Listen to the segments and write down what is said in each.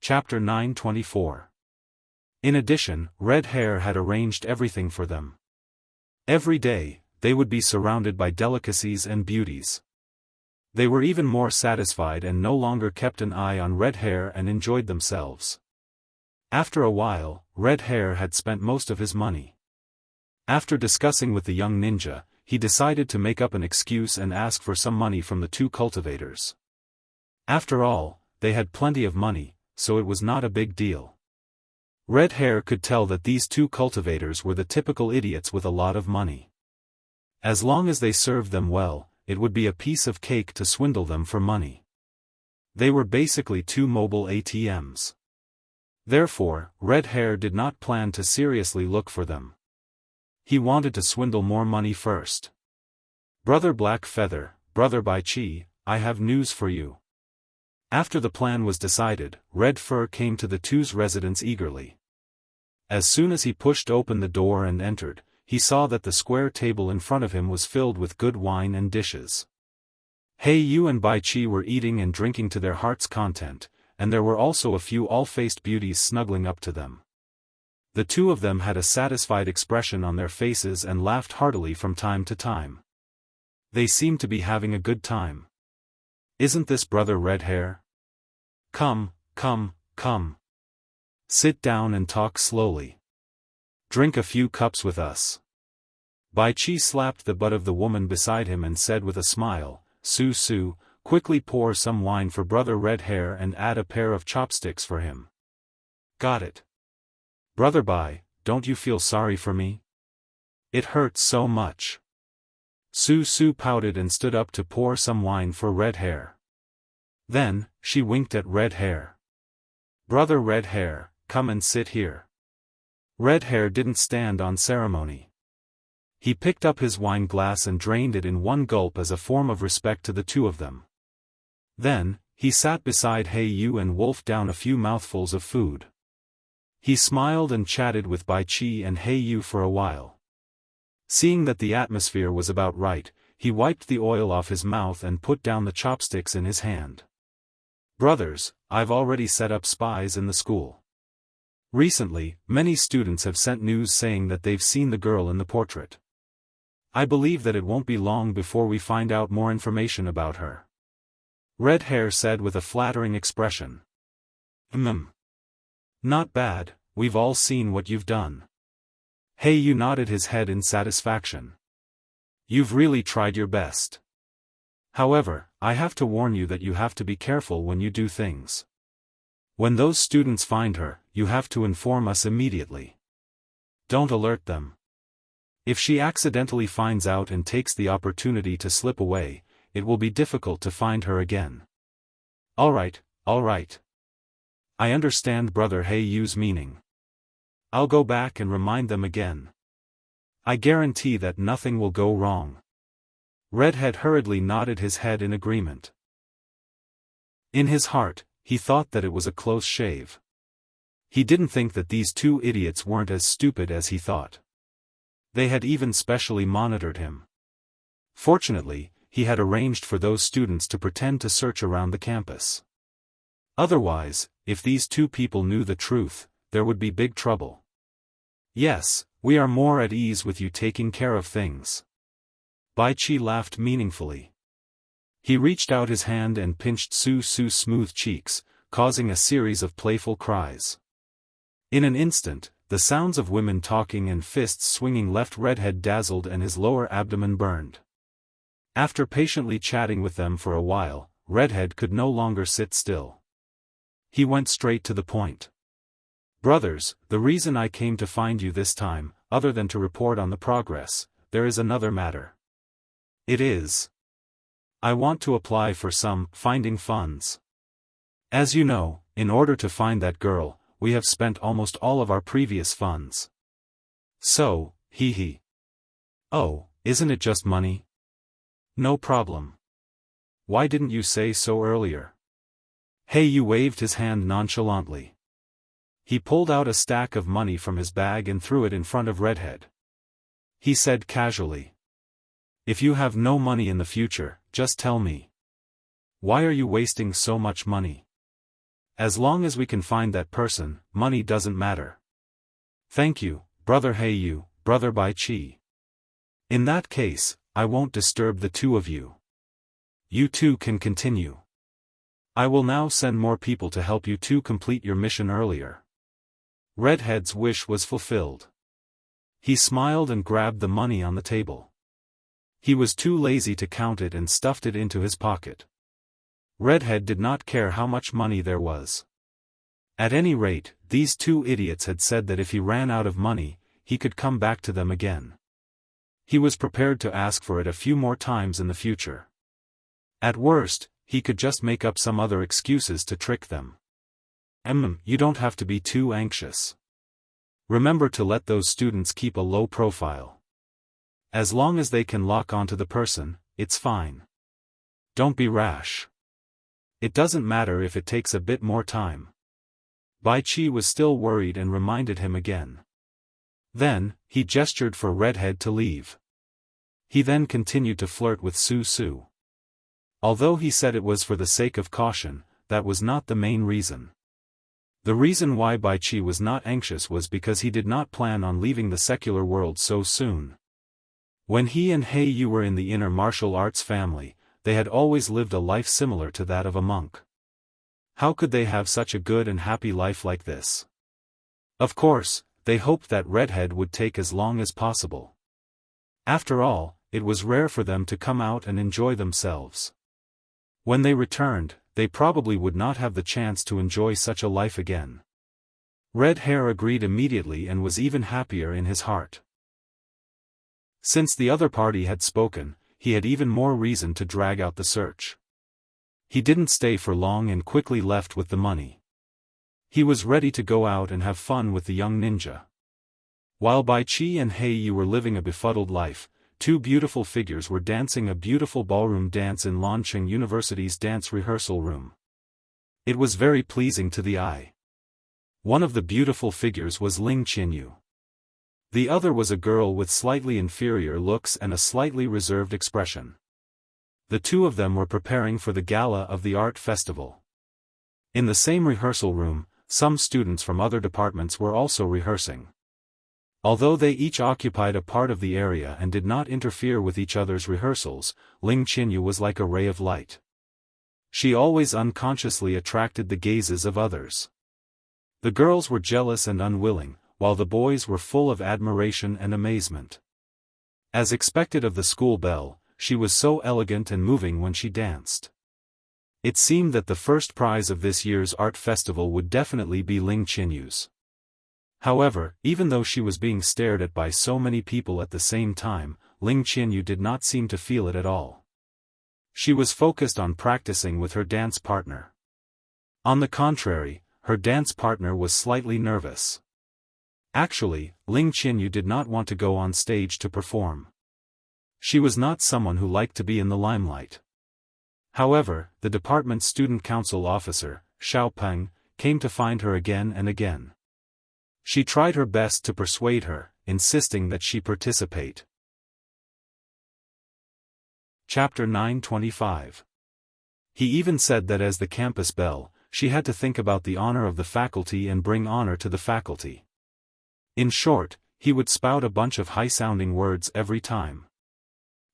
Chapter 924. In addition, Red Hair had arranged everything for them. Every day, they would be surrounded by delicacies and beauties. They were even more satisfied and no longer kept an eye on Red Hair and enjoyed themselves. After a while, Red Hair had spent most of his money. After discussing with the young ninja, he decided to make up an excuse and ask for some money from the two cultivators. After all, they had plenty of money, so it was not a big deal. Red Hair could tell that these two cultivators were the typical idiots with a lot of money. As long as they served them well, it would be a piece of cake to swindle them for money. They were basically two mobile ATMs. Therefore, Red Hair did not plan to seriously look for them. He wanted to swindle more money first. "Brother Black Feather, Brother Bai Chi, I have news for you." After the plan was decided, Red Fur came to the two's residence eagerly. As soon as he pushed open the door and entered, he saw that the square table in front of him was filled with good wine and dishes. Hey Yu and Bai Chi were eating and drinking to their heart's content, and there were also a few all-faced beauties snuggling up to them. The two of them had a satisfied expression on their faces and laughed heartily from time to time. They seemed to be having a good time. "Isn't this Brother Red Hair? Come, come, come. Sit down and talk slowly. Drink a few cups with us." Bai Chi slapped the butt of the woman beside him and said with a smile, "Su Su, quickly pour some wine for Brother Red Hair and add a pair of chopsticks for him." "Got it." "Brother Bai, don't you feel sorry for me? It hurts so much." Su Su pouted and stood up to pour some wine for Red Hair. Then, she winked at Red Hair. "Brother Red Hair, come and sit here." Red Hair didn't stand on ceremony. He picked up his wine glass and drained it in one gulp as a form of respect to the two of them. Then, he sat beside Hey Yu and wolfed down a few mouthfuls of food. He smiled and chatted with Bai Chi and Hey Yu for a while. Seeing that the atmosphere was about right, he wiped the oil off his mouth and put down the chopsticks in his hand. "Brothers, I've already set up spies in the school. Recently, many students have sent news saying that they've seen the girl in the portrait. I believe that it won't be long before we find out more information about her." Red Hair said with a flattering expression. Not bad, we've all seen what you've done." Hey Yu nodded his head in satisfaction. "You've really tried your best. However, I have to warn you that you have to be careful when you do things. When those students find her, you have to inform us immediately. Don't alert them. If she accidentally finds out and takes the opportunity to slip away, it will be difficult to find her again." All right. I understand Brother Hey Yu's meaning. I'll go back and remind them again. I guarantee that nothing will go wrong." Redhead hurriedly nodded his head in agreement. In his heart, he thought that it was a close shave. He didn't think that these two idiots weren't as stupid as he thought. They had even specially monitored him. Fortunately, he had arranged for those students to pretend to search around the campus. Otherwise, if these two people knew the truth, there would be big trouble. "Yes, we are more at ease with you taking care of things." Bai Chi laughed meaningfully. He reached out his hand and pinched Su Su's smooth cheeks, causing a series of playful cries. In an instant, the sounds of women talking and fists swinging left Redhead dazzled and his lower abdomen burned. After patiently chatting with them for a while, Redhead could no longer sit still. He went straight to the point. "Brothers, the reason I came to find you this time, other than to report on the progress, there is another matter. It is. I want to apply for some finding funds. As you know, in order to find that girl, we have spent almost all of our previous funds. So, hee. Oh, isn't it just money? No problem. Why didn't you say so earlier?" Hey Yu waved his hand nonchalantly. He pulled out a stack of money from his bag and threw it in front of Redhead. He said casually, "If you have no money in the future, just tell me. Why are you wasting so much money?" As long as we can find that person, money doesn't matter. Thank you, Brother Heiyu, Brother Bai Chi. In that case, I won't disturb the two of you. You two can continue. I will now send more people to help you two complete your mission earlier. Redhead's wish was fulfilled. He smiled and grabbed the money on the table. He was too lazy to count it and stuffed it into his pocket. Redhead did not care how much money there was. At any rate, these two idiots had said that if he ran out of money, he could come back to them again. He was prepared to ask for it a few more times in the future. At worst, he could just make up some other excuses to trick them. You don't have to be too anxious. Remember to let those students keep a low profile. As long as they can lock onto the person, it's fine. Don't be rash. It doesn't matter if it takes a bit more time. Bai Chi was still worried and reminded him again. Then, he gestured for Redhead to leave. He then continued to flirt with Su Su. Although he said it was for the sake of caution, that was not the main reason. The reason why Bai Chi was not anxious was because he did not plan on leaving the secular world so soon. When he and Heiyu were in the inner martial arts family, they had always lived a life similar to that of a monk. How could they have such a good and happy life like this? Of course, they hoped that Redhead would take as long as possible. After all, it was rare for them to come out and enjoy themselves. When they returned, they probably would not have the chance to enjoy such a life again. Red Hair agreed immediately and was even happier in his heart. Since the other party had spoken, he had even more reason to drag out the search. He didn't stay for long and quickly left with the money. He was ready to go out and have fun with the young ninja. While Bai Chi and Heiyu were living a befuddled life, two beautiful figures were dancing a beautiful ballroom dance in Lanqing University's dance rehearsal room. It was very pleasing to the eye. One of the beautiful figures was Ling Qinyu. The other was a girl with slightly inferior looks and a slightly reserved expression. The two of them were preparing for the gala of the art festival. In the same rehearsal room, some students from other departments were also rehearsing. Although they each occupied a part of the area and did not interfere with each other's rehearsals, Ling Qinyu was like a ray of light. She always unconsciously attracted the gazes of others. The girls were jealous and unwilling, while the boys were full of admiration and amazement. As expected of the school belle, she was so elegant and moving when she danced. It seemed that the first prize of this year's art festival would definitely be Ling Qinyu's. However, even though she was being stared at by so many people at the same time, Ling Qinyu did not seem to feel it at all. She was focused on practicing with her dance partner. On the contrary, her dance partner was slightly nervous. Actually, Ling Qinyu did not want to go on stage to perform. She was not someone who liked to be in the limelight. However, the department's student council officer, Xiaofan, came to find her again and again. She tried her best to persuade her, insisting that she participate. Chapter 925. He even said that as the campus belle, she had to think about the honor of the faculty and bring honor to the faculty. In short, he would spout a bunch of high-sounding words every time.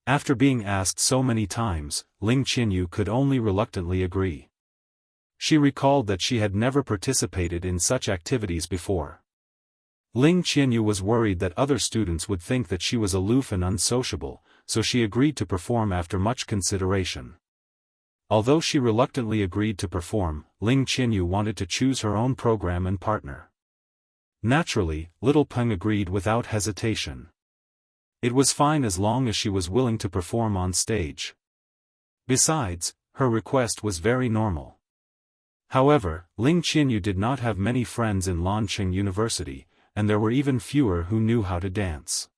After being asked so many times, Ling Qinyu could only reluctantly agree. She recalled that she had never participated in such activities before. Ling Qinyu was worried that other students would think that she was aloof and unsociable, so she agreed to perform after much consideration. Although she reluctantly agreed to perform, Ling Qinyu wanted to choose her own program and partner. Naturally, Little Peng agreed without hesitation. It was fine as long as she was willing to perform on stage. Besides, her request was very normal. However, Ling Qinyu did not have many friends in Lanqing University, and there were even fewer who knew how to dance.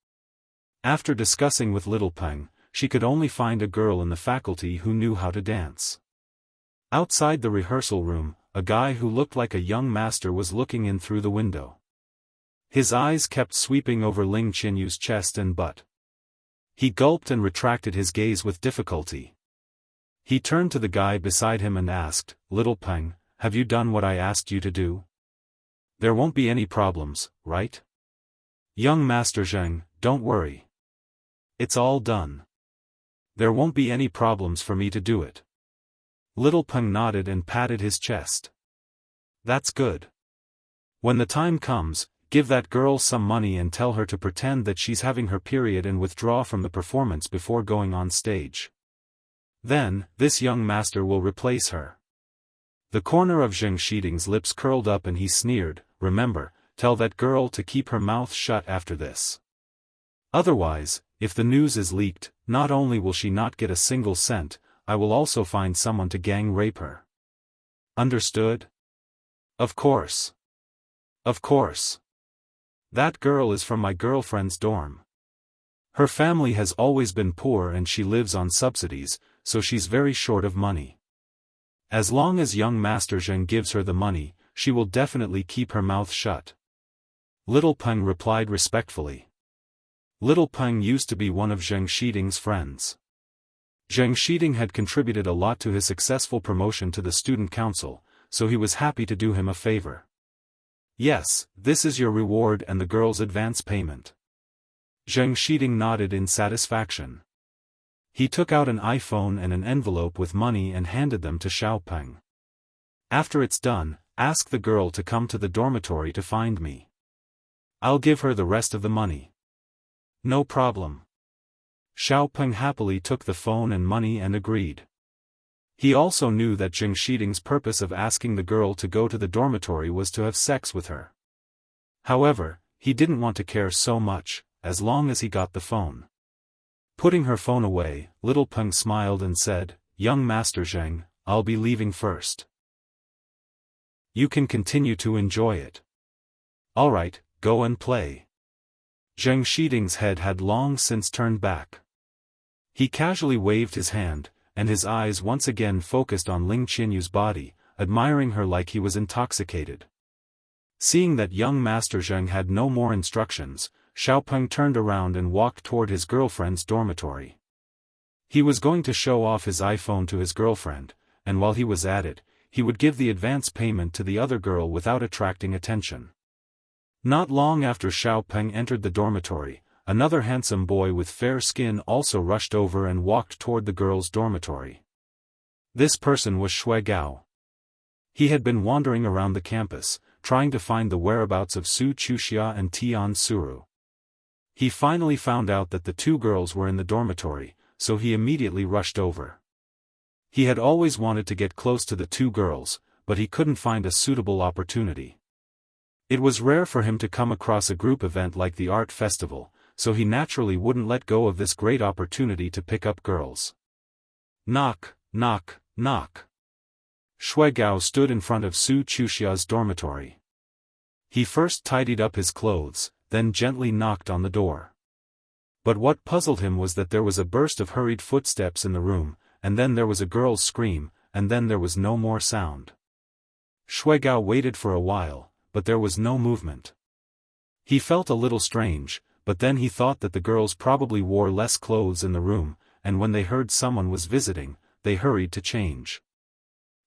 After discussing with Little Peng, she could only find a girl in the faculty who knew how to dance. Outside the rehearsal room, a guy who looked like a young master was looking in through the window. His eyes kept sweeping over Ling Qinyu's chest and butt. He gulped and retracted his gaze with difficulty. He turned to the guy beside him and asked, "Little Peng, have you done what I asked you to do? There won't be any problems, right? Young Master Zheng, don't worry. It's all done. There won't be any problems for me to do it. Little Peng nodded and patted his chest. That's good. When the time comes, give that girl some money and tell her to pretend that she's having her period and withdraw from the performance before going on stage. Then, this young master will replace her. The corner of Zheng Shiding's lips curled up and he sneered, remember, tell that girl to keep her mouth shut after this. Otherwise, if the news is leaked, not only will she not get a single cent, I will also find someone to gang rape her. Understood? Of course. Of course. That girl is from my girlfriend's dorm. Her family has always been poor and she lives on subsidies, so she's very short of money. As long as young Master Zheng gives her the money, she will definitely keep her mouth shut. Little Peng replied respectfully. Little Peng used to be one of Zheng Shiding's friends. Zheng Shiding had contributed a lot to his successful promotion to the student council, so he was happy to do him a favor. Yes, this is your reward and the girl's advance payment. Zheng Shiding nodded in satisfaction. He took out an iPhone and an envelope with money and handed them to Xiaofan. After it's done, ask the girl to come to the dormitory to find me. I'll give her the rest of the money. No problem. Xiaofan happily took the phone and money and agreed. He also knew that Zheng Shiding's purpose of asking the girl to go to the dormitory was to have sex with her. However, he didn't want to care so much, as long as he got the phone. Putting her phone away, Little Peng smiled and said, Young Master Zheng, I'll be leaving first. You can continue to enjoy it. Alright, go and play. Zheng Shiding's head had long since turned back. He casually waved his hand, and his eyes once again focused on Ling Qianyu's body, admiring her like he was intoxicated. Seeing that young Master Zheng had no more instructions, Xiaofan turned around and walked toward his girlfriend's dormitory. He was going to show off his iPhone to his girlfriend, and while he was at it, he would give the advance payment to the other girl without attracting attention. Not long after Xiaofan entered the dormitory, another handsome boy with fair skin also rushed over and walked toward the girls' dormitory. This person was Shui Gao. He had been wandering around the campus, trying to find the whereabouts of Su Chuxia and Tian Suru. He finally found out that the two girls were in the dormitory, so he immediately rushed over. He had always wanted to get close to the two girls, but he couldn't find a suitable opportunity. It was rare for him to come across a group event like the art festival, so he naturally wouldn't let go of this great opportunity to pick up girls. Knock, knock, knock. Shui Gao stood in front of Su Chuxia's dormitory. He first tidied up his clothes, then gently knocked on the door. But what puzzled him was that there was a burst of hurried footsteps in the room, and then there was a girl's scream, and then there was no more sound. Shui Gao waited for a while, but there was no movement. He felt a little strange, but then he thought that the girls probably wore less clothes in the room, and when they heard someone was visiting, they hurried to change.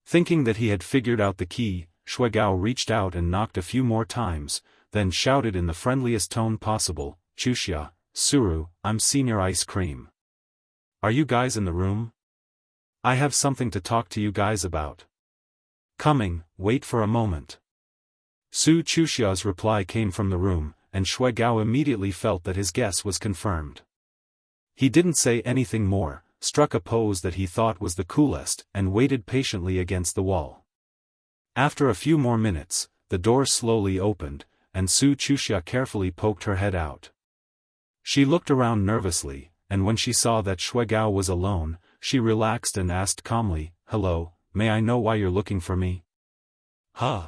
Thinking that he had figured out the key, Shui Gao reached out and knocked a few more times, then shouted in the friendliest tone possible, Chuxia, Suru, I'm Senior Ice Cream. Are you guys in the room? I have something to talk to you guys about. Coming, wait for a moment. Su Chuxia's reply came from the room, and Shui Gao immediately felt that his guess was confirmed. He didn't say anything more, struck a pose that he thought was the coolest, and waited patiently against the wall. After a few more minutes, the door slowly opened, and Su Chuxia carefully poked her head out. She looked around nervously, and when she saw that Shui Gao was alone, she relaxed and asked calmly, Hello, may I know why you're looking for me? Huh?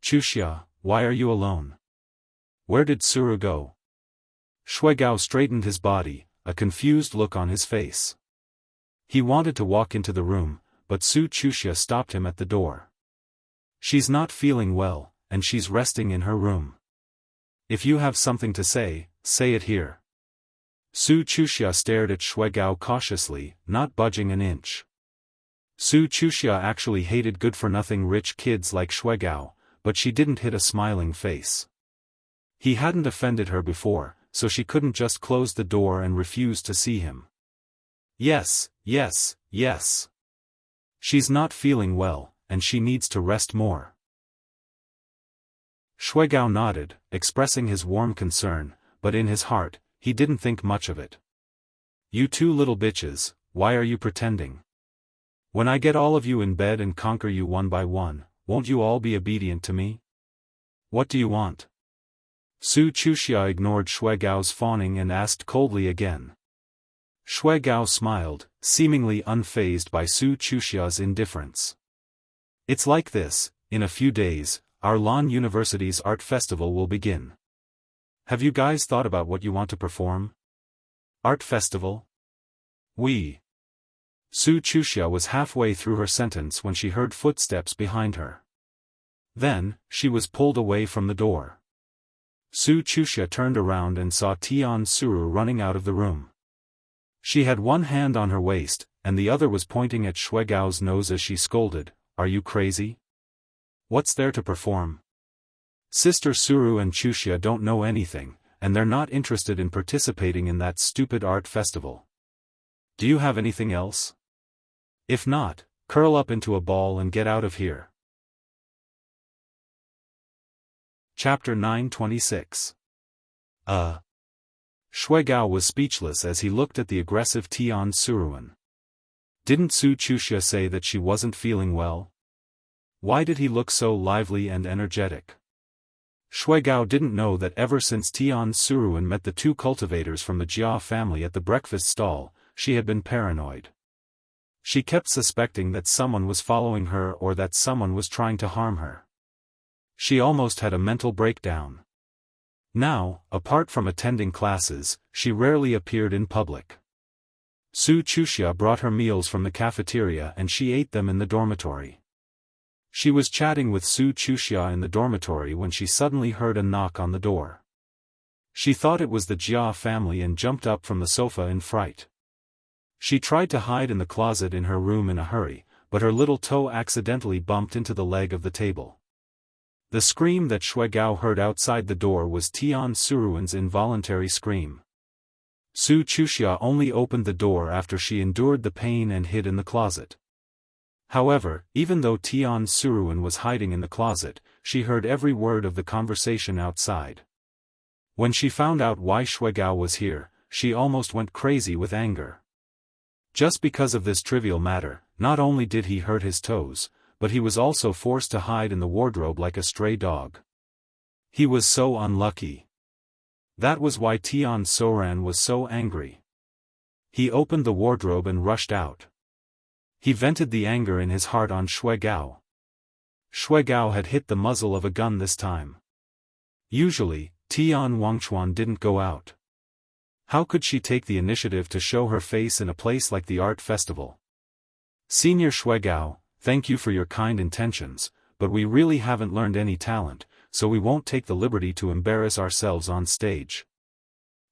Chuxia, why are you alone? Where did Suru go? Shui Gao straightened his body, a confused look on his face. He wanted to walk into the room, but Su Chuxia stopped him at the door. She's not feeling well, and she's resting in her room. If you have something to say it here. Su Chuxia stared at Shui Gao cautiously, not budging an inch. Su Chuxia actually hated good-for-nothing rich kids like Shuigao, but she didn't hit a smiling face. He hadn't offended her before, so she couldn't just close the door and refuse to see him. Yes, yes, yes. She's not feeling well, and she needs to rest more. Shuigao nodded, expressing his warm concern, but in his heart, he didn't think much of it. You two little bitches, why are you pretending? When I get all of you in bed and conquer you one by one, won't you all be obedient to me? What do you want? Su Chuxia ignored Shuigao's fawning and asked coldly again. Shuigao smiled, seemingly unfazed by Su Chuxia's indifference. It's like this, in a few days, our Lan University's art festival will begin. Have you guys thought about what you want to perform? Art festival? Su Chuxia was halfway through her sentence when she heard footsteps behind her. Then, she was pulled away from the door. Su Chuxia turned around and saw Tian Suru running out of the room. She had one hand on her waist, and the other was pointing at Shuigao's nose as she scolded, "Are you crazy? What's there to perform? Sister Suru and Chuxia don't know anything, and they're not interested in participating in that stupid art festival. Do you have anything else? If not, curl up into a ball and get out of here." Chapter 926. Shuigao was speechless as he looked at the aggressive Tian Suruan. Didn't Su Chuxia say that she wasn't feeling well? Why did he look so lively and energetic? Shuigao didn't know that ever since Tian Suruan met the two cultivators from the Jia family at the breakfast stall, she had been paranoid. She kept suspecting that someone was following her or that someone was trying to harm her. She almost had a mental breakdown. Now, apart from attending classes, she rarely appeared in public. Su Chuxia brought her meals from the cafeteria and she ate them in the dormitory. She was chatting with Su Chuxia in the dormitory when she suddenly heard a knock on the door. She thought it was the Jia family and jumped up from the sofa in fright. She tried to hide in the closet in her room in a hurry, but her little toe accidentally bumped into the leg of the table. The scream that Shuigao heard outside the door was Tian Suruan's involuntary scream. Su Chuxia only opened the door after she endured the pain and hid in the closet. However, even though Tian Suruan was hiding in the closet, she heard every word of the conversation outside. When she found out why Shuigao was here, she almost went crazy with anger. Just because of this trivial matter, not only did he hurt his toes, but he was also forced to hide in the wardrobe like a stray dog. He was so unlucky. That was why Tian Soran was so angry. He opened the wardrobe and rushed out. He vented the anger in his heart on Shuigao. Shuigao had hit the muzzle of a gun this time. Usually, Tian Wangchuan didn't go out. How could she take the initiative to show her face in a place like the art festival? Senior Shuigao, thank you for your kind intentions, but we really haven't learned any talent, so we won't take the liberty to embarrass ourselves on stage.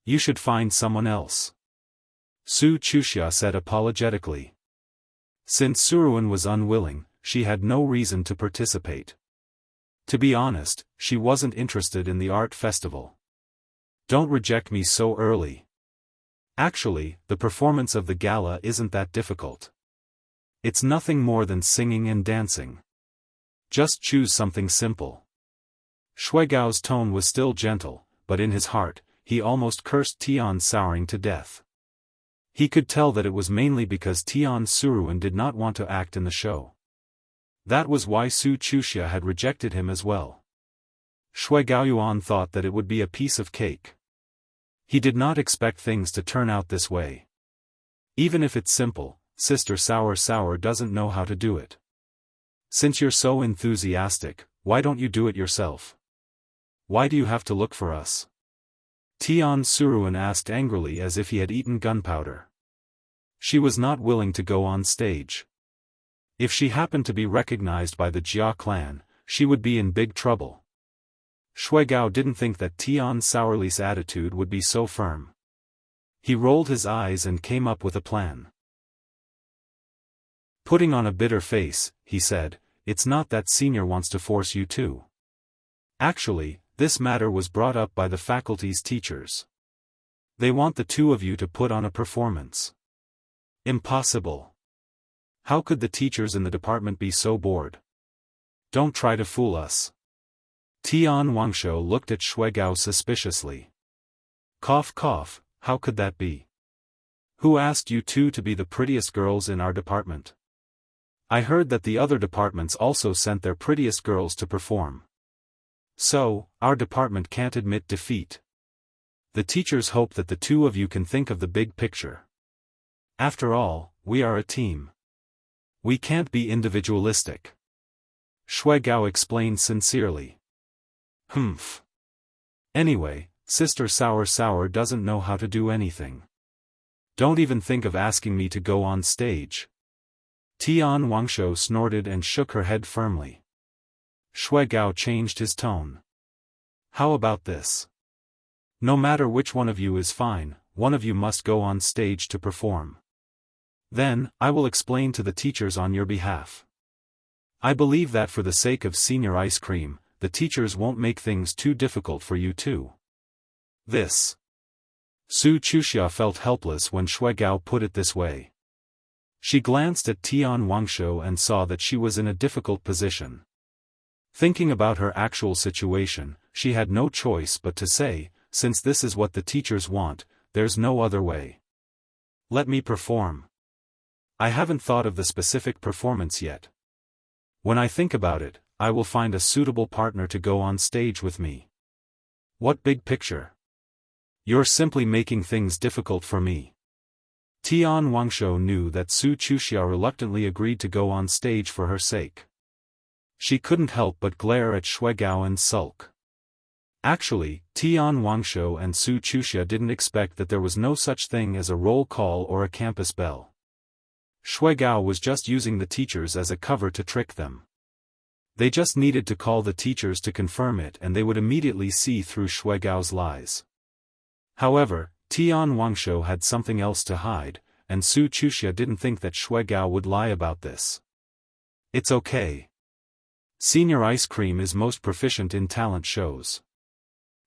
You should find someone else. Su Chuxia said apologetically. Since Suruan was unwilling, she had no reason to participate. To be honest, she wasn't interested in the art festival. Don't reject me so early. Actually, the performance of the gala isn't that difficult. It's nothing more than singing and dancing. Just choose something simple. Shuigao's tone was still gentle, but in his heart, he almost cursed Tian Souring to death. He could tell that it was mainly because Tian Suruan did not want to act in the show. That was why Su Chuxia had rejected him as well. Shuigao Yuan thought that it would be a piece of cake. He did not expect things to turn out this way. Even if it's simple, Sister Sour doesn't know how to do it. Since you're so enthusiastic, why don't you do it yourself? Why do you have to look for us? Tian Suruan asked angrily as if he had eaten gunpowder. She was not willing to go on stage. If she happened to be recognized by the Jia clan, she would be in big trouble. Shuigao didn't think that Tian Sourli's attitude would be so firm. He rolled his eyes and came up with a plan. Putting on a bitter face, he said, "It's not that senior wants to force you to. Actually, this matter was brought up by the faculty's teachers. They want the two of you to put on a performance." Impossible. How could the teachers in the department be so bored? Don't try to fool us. Tian Wangshou looked at Shui Gao suspiciously. Cough cough, how could that be? Who asked you two to be the prettiest girls in our department? I heard that the other departments also sent their prettiest girls to perform. So, our department can't admit defeat. The teachers hope that the two of you can think of the big picture. After all, we are a team. We can't be individualistic. Shui Gao explained sincerely. Humph. Anyway, Sister Sour doesn't know how to do anything. Don't even think of asking me to go on stage. Tian Wangshou snorted and shook her head firmly. Shui Gao changed his tone. How about this? No matter which one of you is fine, one of you must go on stage to perform. Then, I will explain to the teachers on your behalf. I believe that for the sake of senior ice cream, the teachers won't make things too difficult for you too. This. Su Chuxia felt helpless when Shui Gao put it this way. She glanced at Tian Wangshou and saw that she was in a difficult position. Thinking about her actual situation, she had no choice but to say, since this is what the teachers want, there's no other way. Let me perform. I haven't thought of the specific performance yet. When I think about it, I will find a suitable partner to go on stage with me. What big picture? You're simply making things difficult for me. Tian Wangshou knew that Su Chuxia reluctantly agreed to go on stage for her sake. She couldn't help but glare at Shui Gao and sulk. Actually, Tian Wangshou and Su Chuxia didn't expect that there was no such thing as a roll call or a campus bell. Shui Gao was just using the teachers as a cover to trick them. They just needed to call the teachers to confirm it and they would immediately see through Shui Gao's lies. However, Tian Wangshou had something else to hide, and Su Chuxia didn't think that Shui Gao would lie about this. It's okay. Senior Ice Cream is most proficient in talent shows.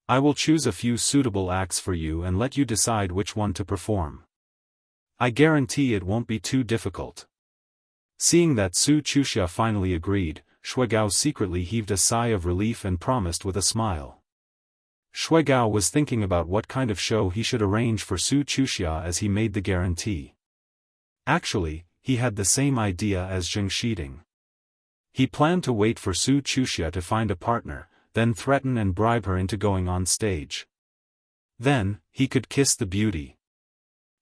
I will choose a few suitable acts for you and let you decide which one to perform. I guarantee it won't be too difficult. Seeing that Su Chuxia finally agreed, Shui Gao secretly heaved a sigh of relief and promised with a smile. Shui Gao was thinking about what kind of show he should arrange for Su Chuxia as he made the guarantee. Actually, he had the same idea as Zheng Shiding. He planned to wait for Su Chuxia to find a partner, then threaten and bribe her into going on stage. Then, he could kiss the beauty.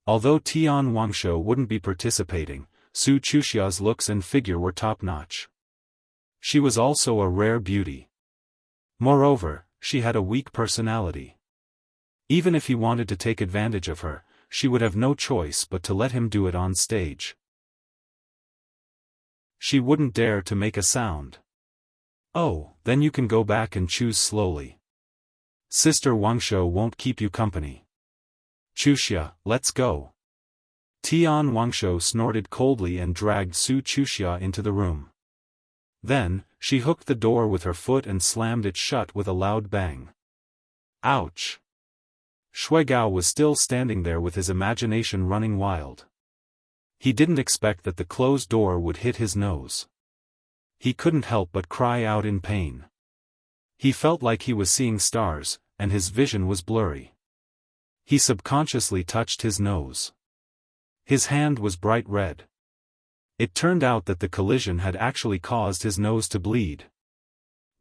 Although Tian Wangshou wouldn't be participating, Su Chuxia's looks and figure were top-notch. She was also a rare beauty. Moreover, she had a weak personality. Even if he wanted to take advantage of her, she would have no choice but to let him do it on stage. She wouldn't dare to make a sound. Oh, then you can go back and choose slowly. Sister Wangshou won't keep you company. Chuxia, let's go. Tian Wangshou snorted coldly and dragged Su Chuxia into the room. Then, she hooked the door with her foot and slammed it shut with a loud bang. Ouch! Shui Gao was still standing there with his imagination running wild. He didn't expect that the closed door would hit his nose. He couldn't help but cry out in pain. He felt like he was seeing stars, and his vision was blurry. He subconsciously touched his nose. His hand was bright red. It turned out that the collision had actually caused his nose to bleed.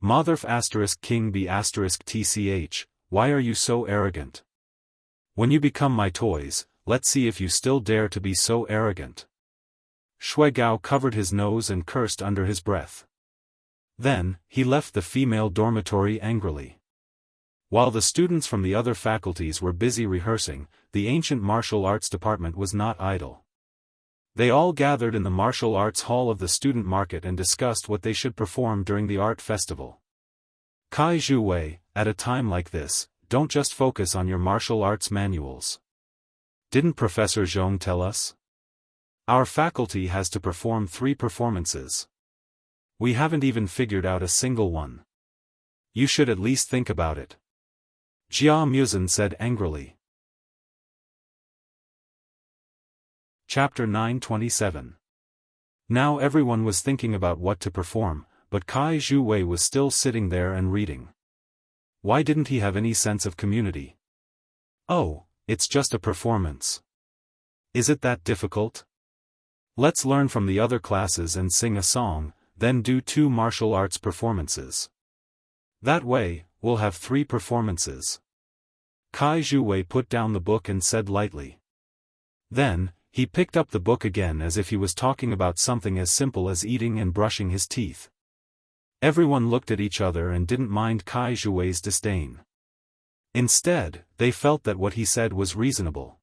Motherf *King B *TCH, why are you so arrogant? When you become my toys, let's see if you still dare to be so arrogant. Shui Gao covered his nose and cursed under his breath. Then, he left the female dormitory angrily. While the students from the other faculties were busy rehearsing, the ancient martial arts department was not idle. They all gathered in the martial arts hall of the student market and discussed what they should perform during the art festival. Kai Zhu Wei, at a time like this, don't just focus on your martial arts manuals. Didn't Professor Zhong tell us? Our faculty has to perform 3 performances. We haven't even figured out a single one. You should at least think about it. Jia Muzin said angrily. Chapter 927. Now everyone was thinking about what to perform, but Kai Zhuwei was still sitting there and reading. Why didn't he have any sense of community? Oh, it's just a performance. Is it that difficult? Let's learn from the other classes and sing a song, then do 2 martial arts performances. That way, we'll have 3 performances. Kai Zhuwei put down the book and said lightly. Then, he picked up the book again as if he was talking about something as simple as eating and brushing his teeth. Everyone looked at each other and didn't mind Kai Zhuwei's disdain. Instead, they felt that what he said was reasonable.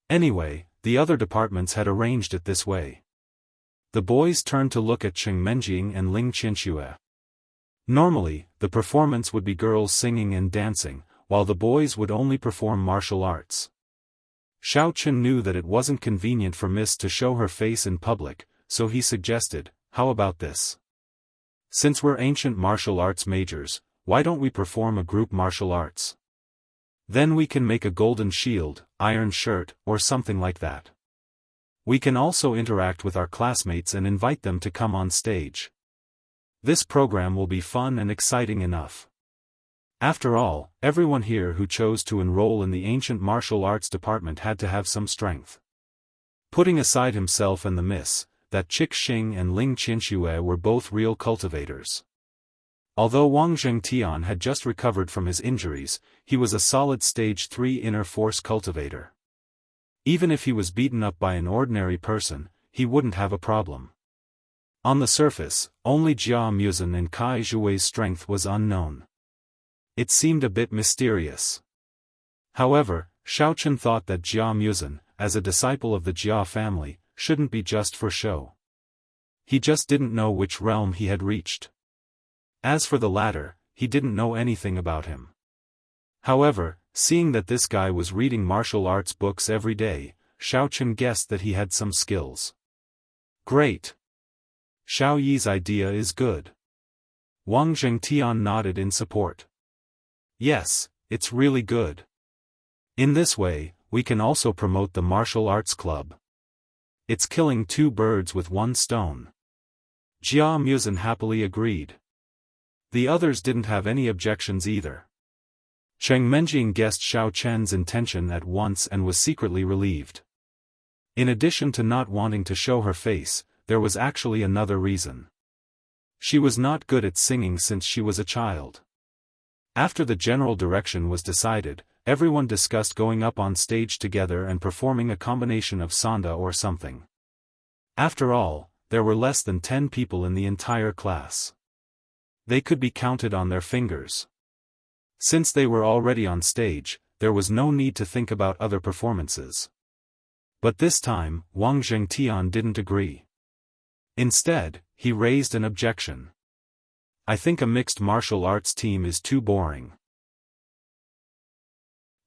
Anyway, the other departments had arranged it this way. The boys turned to look at Cheng Menjing and Ling Qianxue. Normally, the performance would be girls singing and dancing, while the boys would only perform martial arts. Xiao Chen knew that it wasn't convenient for Miss to show her face in public, so he suggested, how about this? Since we're ancient martial arts majors, why don't we perform a group martial arts? Then we can make a golden shield, iron shirt, or something like that. We can also interact with our classmates and invite them to come on stage. This program will be fun and exciting enough. After all, everyone here who chose to enroll in the ancient martial arts department had to have some strength. Putting aside himself and the miss, that Chick Xing and Ling Qianxue were both real cultivators. Although Wang Zhengtian had just recovered from his injuries, he was a solid stage 3 inner force cultivator. Even if he was beaten up by an ordinary person, he wouldn't have a problem. On the surface, only Jia Muzin and Kai Zhuwei's strength was unknown. It seemed a bit mysterious. However, Xiao Chen thought that Jia Muzin, as a disciple of the Jia family, shouldn't be just for show. He just didn't know which realm he had reached. As for the latter, he didn't know anything about him. However, seeing that this guy was reading martial arts books every day, Xiao Chen guessed that he had some skills. Great! Xiao Yi's idea is good. Wang Zhengtian nodded in support. Yes, it's really good. In this way, we can also promote the martial arts club. It's killing 2 birds with 1 stone. Jia Muzin happily agreed. The others didn't have any objections either. Cheng Menjing guessed Xiao Chen's intention at once and was secretly relieved. In addition to not wanting to show her face, there was actually another reason. She was not good at singing since she was a child. After the general direction was decided, everyone discussed going up on stage together and performing a combination of sanda or something. After all, there were less than 10 people in the entire class. They could be counted on their fingers. Since they were already on stage, there was no need to think about other performances. But this time, Wang Zhengtian didn't agree. Instead, he raised an objection. I think a mixed martial arts team is too boring.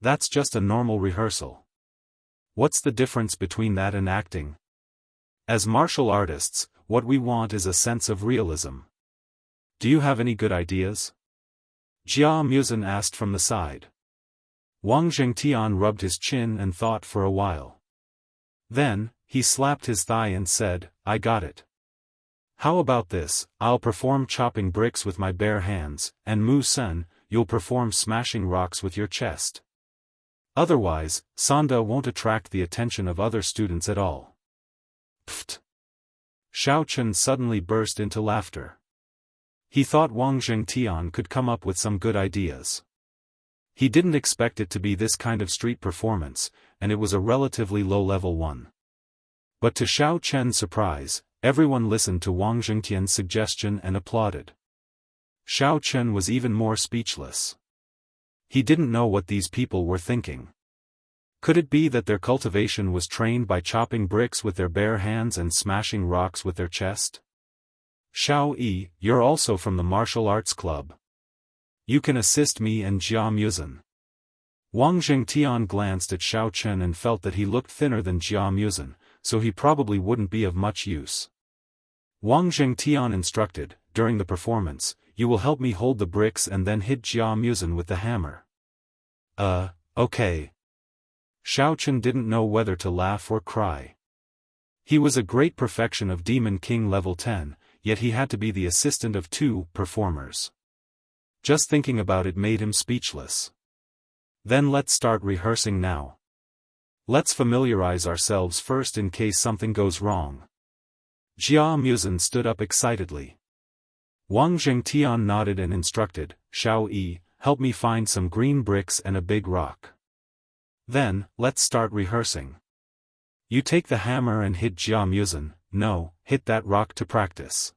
That's just a normal rehearsal. What's the difference between that and acting? As martial artists, what we want is a sense of realism. Do you have any good ideas? Jia Muzin asked from the side. Wang Zhengtian rubbed his chin and thought for a while. Then, he slapped his thigh and said, I got it. How about this? I'll perform chopping bricks with my bare hands, and Mu Sen, you'll perform smashing rocks with your chest. Otherwise, Sanda won't attract the attention of other students at all. Pfft! Xiao Chen suddenly burst into laughter. He thought Wang Zhengtian could come up with some good ideas. He didn't expect it to be this kind of street performance, and it was a relatively low-level one. But to Xiao Chen's surprise, everyone listened to Wang Zhengtian's suggestion and applauded. Xiao Chen was even more speechless. He didn't know what these people were thinking. Could it be that their cultivation was trained by chopping bricks with their bare hands and smashing rocks with their chest? Xiao Yi, you're also from the martial arts club. You can assist me and Jia Muzin. Wang Zhengtian glanced at Xiao Chen and felt that he looked thinner than Jia Muzin, so he probably wouldn't be of much use. Wang Zhengtian instructed, during the performance, you will help me hold the bricks and then hit Jia Musen with the hammer. Okay. Xiaochen didn't know whether to laugh or cry. He was a great perfection of Demon King level 10, yet he had to be the assistant of 2 performers. Just thinking about it made him speechless. Then let's start rehearsing now. Let's familiarize ourselves first in case something goes wrong. Jia Musen stood up excitedly. Wang Zhengtian nodded and instructed, Xiao Yi, help me find some green bricks and a big rock. Then, let's start rehearsing. You take the hammer and hit Jia Musen, no, hit that rock to practice.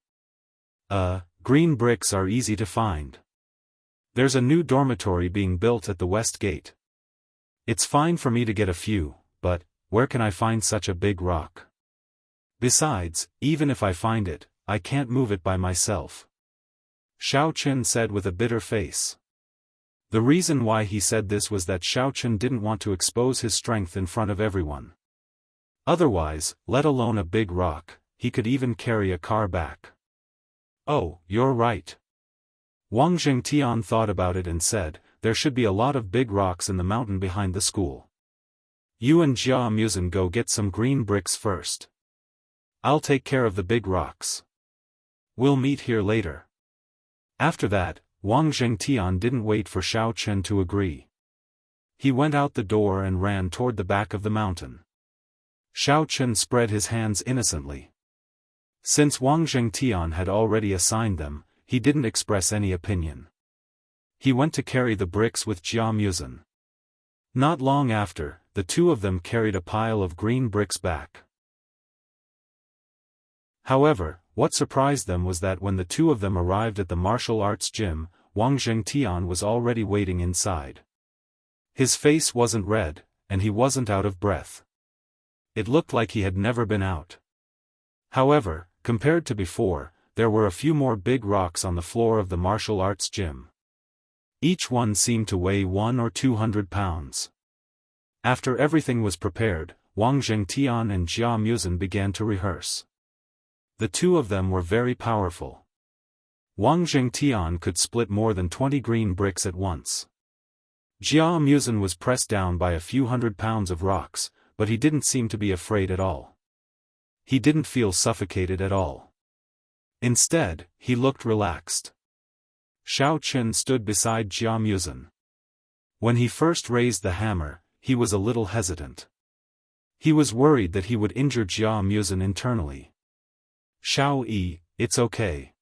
Green bricks are easy to find. There's a new dormitory being built at the west gate. It's fine for me to get a few, but, where can I find such a big rock? Besides, even if I find it, I can't move it by myself. Xiaochen said with a bitter face. The reason why he said this was that Xiaochen didn't want to expose his strength in front of everyone. Otherwise, let alone a big rock, he could even carry a car back. Oh, you're right. Wang Zhengtian thought about it and said, there should be a lot of big rocks in the mountain behind the school. You and Jia Musen go get some green bricks first. I'll take care of the big rocks. We'll meet here later. After that, Wang Zhengtian didn't wait for Xiaochen to agree. He went out the door and ran toward the back of the mountain. Xiaochen spread his hands innocently. Since Wang Zhengtian had already assigned them, he didn't express any opinion. He went to carry the bricks with Jia Musen. Not long after, the two of them carried a pile of green bricks back. However, what surprised them was that when the two of them arrived at the martial arts gym, Wang Zhengtian was already waiting inside. His face wasn't red, and he wasn't out of breath. It looked like he had never been out. However, compared to before, there were a few more big rocks on the floor of the martial arts gym. Each one seemed to weigh 100 or 200 pounds. After everything was prepared, Wang Zhengtian and Jia Musen began to rehearse. The two of them were very powerful. Wang Zhengtian could split more than 20 green bricks at once. Jia Musen was pressed down by a few 100 pounds of rocks, but he didn't seem to be afraid at all. He didn't feel suffocated at all. Instead, he looked relaxed. Xiaochen stood beside Jia Musen. When he first raised the hammer, he was a little hesitant. He was worried that he would injure Jia Musen internally. Xiao Yi, it's okay.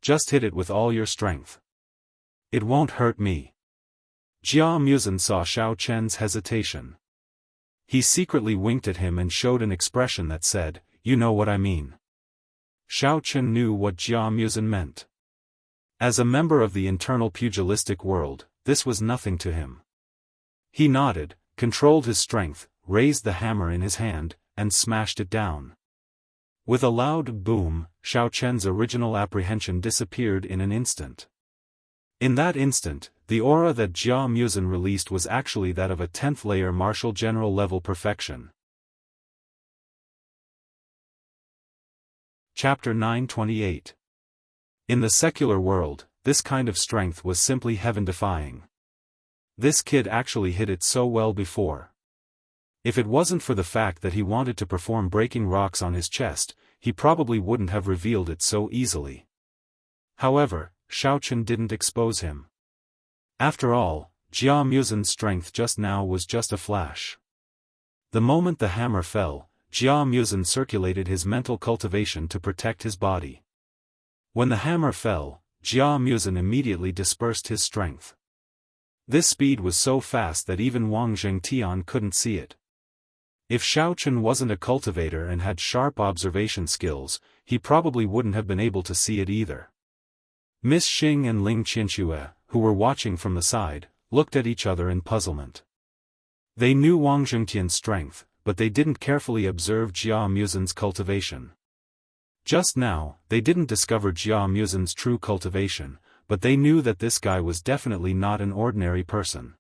Just hit it with all your strength. It won't hurt me. Jia Musen saw Xiaochen's hesitation. He secretly winked at him and showed an expression that said, you know what I mean. Xiaochen knew what Jia Musen meant. As a member of the internal pugilistic world, this was nothing to him. He nodded, controlled his strength, raised the hammer in his hand, and smashed it down. With a loud boom, Xiaochen's original apprehension disappeared in an instant. In that instant, the aura that Jia Musen released was actually that of a 10th layer martial general level perfection. Chapter 928. In the secular world, this kind of strength was simply heaven-defying. This kid actually hit it so well before. If it wasn't for the fact that he wanted to perform breaking rocks on his chest, he probably wouldn't have revealed it so easily. However, Xiaochen didn't expose him. After all, Jia Musen's strength just now was just a flash. The moment the hammer fell, Jia Musen circulated his mental cultivation to protect his body. When the hammer fell, Jia Musen immediately dispersed his strength. This speed was so fast that even Wang Zhengtian couldn't see it. If Xiaochen wasn't a cultivator and had sharp observation skills, he probably wouldn't have been able to see it either. Miss Xing and Ling Qianxue, who were watching from the side, looked at each other in puzzlement. They knew Wang Zhengtian's strength, but they didn't carefully observe Jia Musen's cultivation. Just now, they didn't discover Jia Musen's true cultivation, but they knew that this guy was definitely not an ordinary person.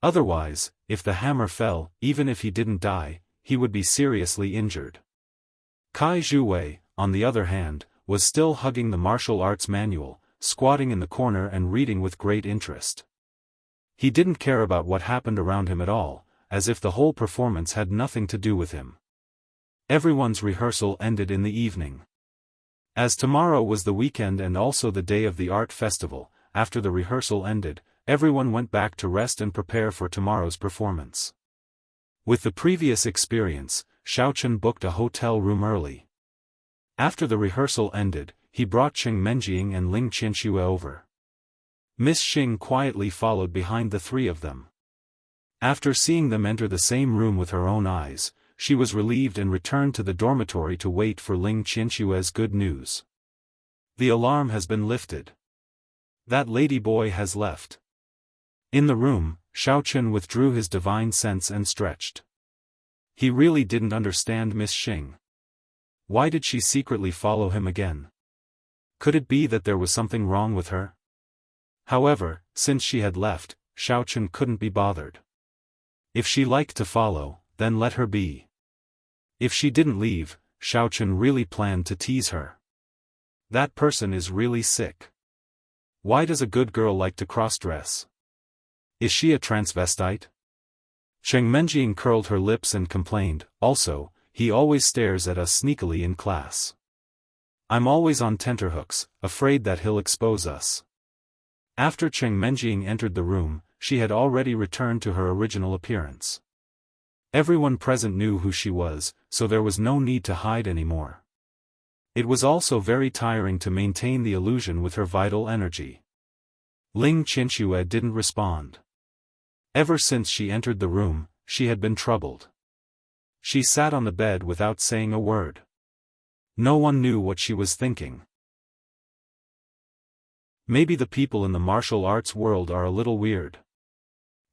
Otherwise, if the hammer fell, even if he didn't die, he would be seriously injured. Kai Zhuwei, on the other hand, was still hugging the martial arts manual, squatting in the corner and reading with great interest. He didn't care about what happened around him at all, as if the whole performance had nothing to do with him. Everyone's rehearsal ended in the evening. As tomorrow was the weekend and also the day of the art festival, after the rehearsal ended, everyone went back to rest and prepare for tomorrow's performance. With the previous experience, Xiaochen booked a hotel room early. After the rehearsal ended, he brought Cheng Menjing and Ling Qianxue over. Miss Xing quietly followed behind the three of them. After seeing them enter the same room with her own eyes, she was relieved and returned to the dormitory to wait for Ling Qianxue's good news. The alarm has been lifted. That lady boy has left. In the room, Xiaochen withdrew his divine sense and stretched. He really didn't understand Miss Xing. Why did she secretly follow him again? Could it be that there was something wrong with her? However, since she had left, Xiaochen couldn't be bothered. If she liked to follow, then let her be. If she didn't leave, Xiaochen really planned to tease her. That person is really sick. Why does a good girl like to cross-dress? Is she a transvestite? Cheng Menjing curled her lips and complained, also, he always stares at us sneakily in class. I'm always on tenterhooks, afraid that he'll expose us. After Cheng Menjing entered the room, she had already returned to her original appearance. Everyone present knew who she was, so there was no need to hide anymore. It was also very tiring to maintain the illusion with her vital energy. Ling Qianxue didn't respond. Ever since she entered the room, she had been troubled. She sat on the bed without saying a word. No one knew what she was thinking. Maybe the people in the martial arts world are a little weird.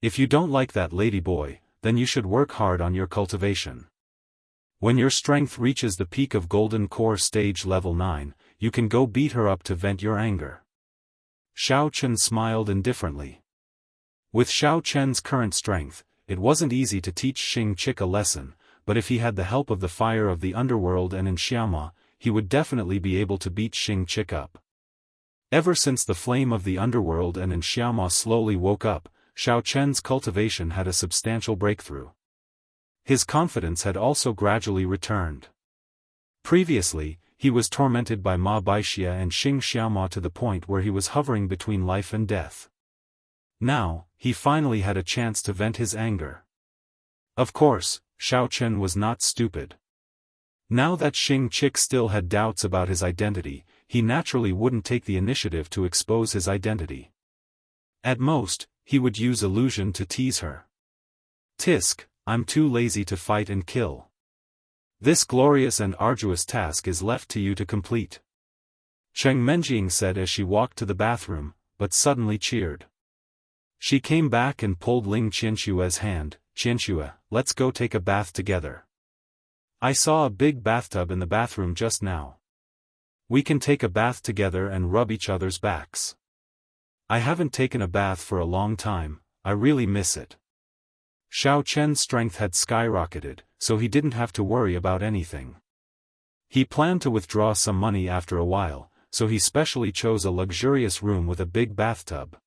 If you don't like that lady boy, then you should work hard on your cultivation. When your strength reaches the peak of Golden Core Stage Level 9, you can go beat her up to vent your anger. Xiaochen smiled indifferently. With Xiaochen's current strength, it wasn't easy to teach Xing Chick a lesson, but if he had the help of the fire of the underworld and in Xiama, he would definitely be able to beat Xing Chick up. Ever since the flame of the underworld and in Xiama slowly woke up, Xiaochen's cultivation had a substantial breakthrough. His confidence had also gradually returned. Previously, he was tormented by Ma Baixia and Xing Xiama to the point where he was hovering between life and death. Now, he finally had a chance to vent his anger. Of course, Xiaochen was not stupid. Now that Xing Chick still had doubts about his identity, he naturally wouldn't take the initiative to expose his identity. At most, he would use illusion to tease her. Tisk, I'm too lazy to fight and kill. This glorious and arduous task is left to you to complete. Cheng Menjing said as she walked to the bathroom, but suddenly cheered. She came back and pulled Ling Qianxue's hand. Qianxue, let's go take a bath together. I saw a big bathtub in the bathroom just now. We can take a bath together and rub each other's backs. I haven't taken a bath for a long time, I really miss it. Xiaochen's strength had skyrocketed, so he didn't have to worry about anything. He planned to withdraw some money after a while, so he specially chose a luxurious room with a big bathtub.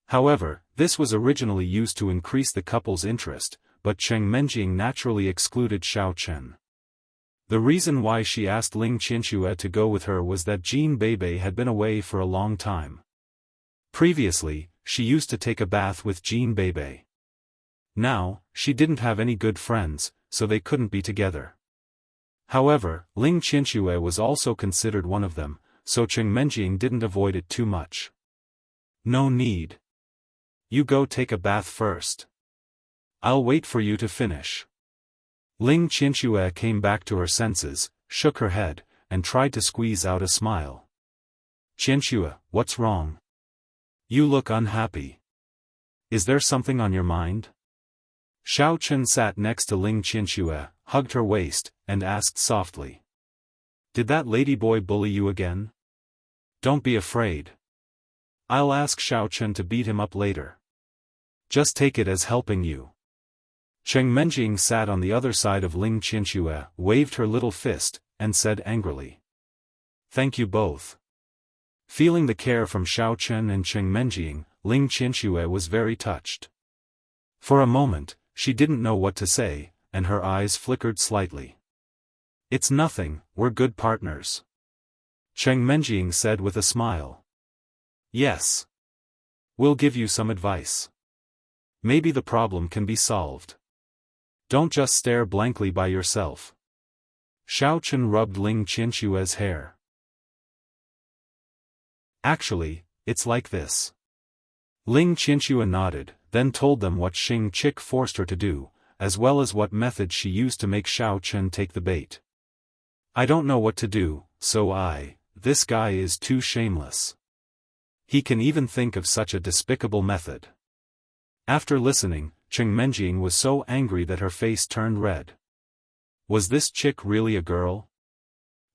However, this was originally used to increase the couple's interest, but Cheng Menjing naturally excluded Xiaochen. The reason why she asked Ling Qianxue to go with her was that Jean Beibei had been away for a long time. Previously, she used to take a bath with Jean Beibei. Now, she didn't have any good friends, so they couldn't be together. However, Ling Qianxue was also considered one of them, so Cheng Menjing didn't avoid it too much. No need. You go take a bath first. I'll wait for you to finish. Ling Qianxue came back to her senses, shook her head, and tried to squeeze out a smile. Qianxue, what's wrong? You look unhappy. Is there something on your mind? Xiaochen sat next to Ling Qianxue, hugged her waist, and asked softly. Did that ladyboy bully you again? Don't be afraid. I'll ask Xiaochen to beat him up later. Just take it as helping you. Cheng Menjing sat on the other side of Ling Qianxue, waved her little fist, and said angrily. Thank you both. Feeling the care from Xiao Chen and Cheng Menjing, Ling Qianxue was very touched. For a moment, she didn't know what to say, and her eyes flickered slightly. It's nothing, we're good partners. Cheng Menjing said with a smile. Yes. We'll give you some advice. Maybe the problem can be solved. Don't just stare blankly by yourself. Xiao Chen rubbed Ling Qianxue's hair. Actually, it's like this. Ling Qianxue nodded, then told them what Xing Chick forced her to do, as well as what method she used to make Xiao Chen take the bait. I don't know what to do, this guy is too shameless. He can even think of such a despicable method. After listening, Cheng Menjing was so angry that her face turned red. Was this chick really a girl?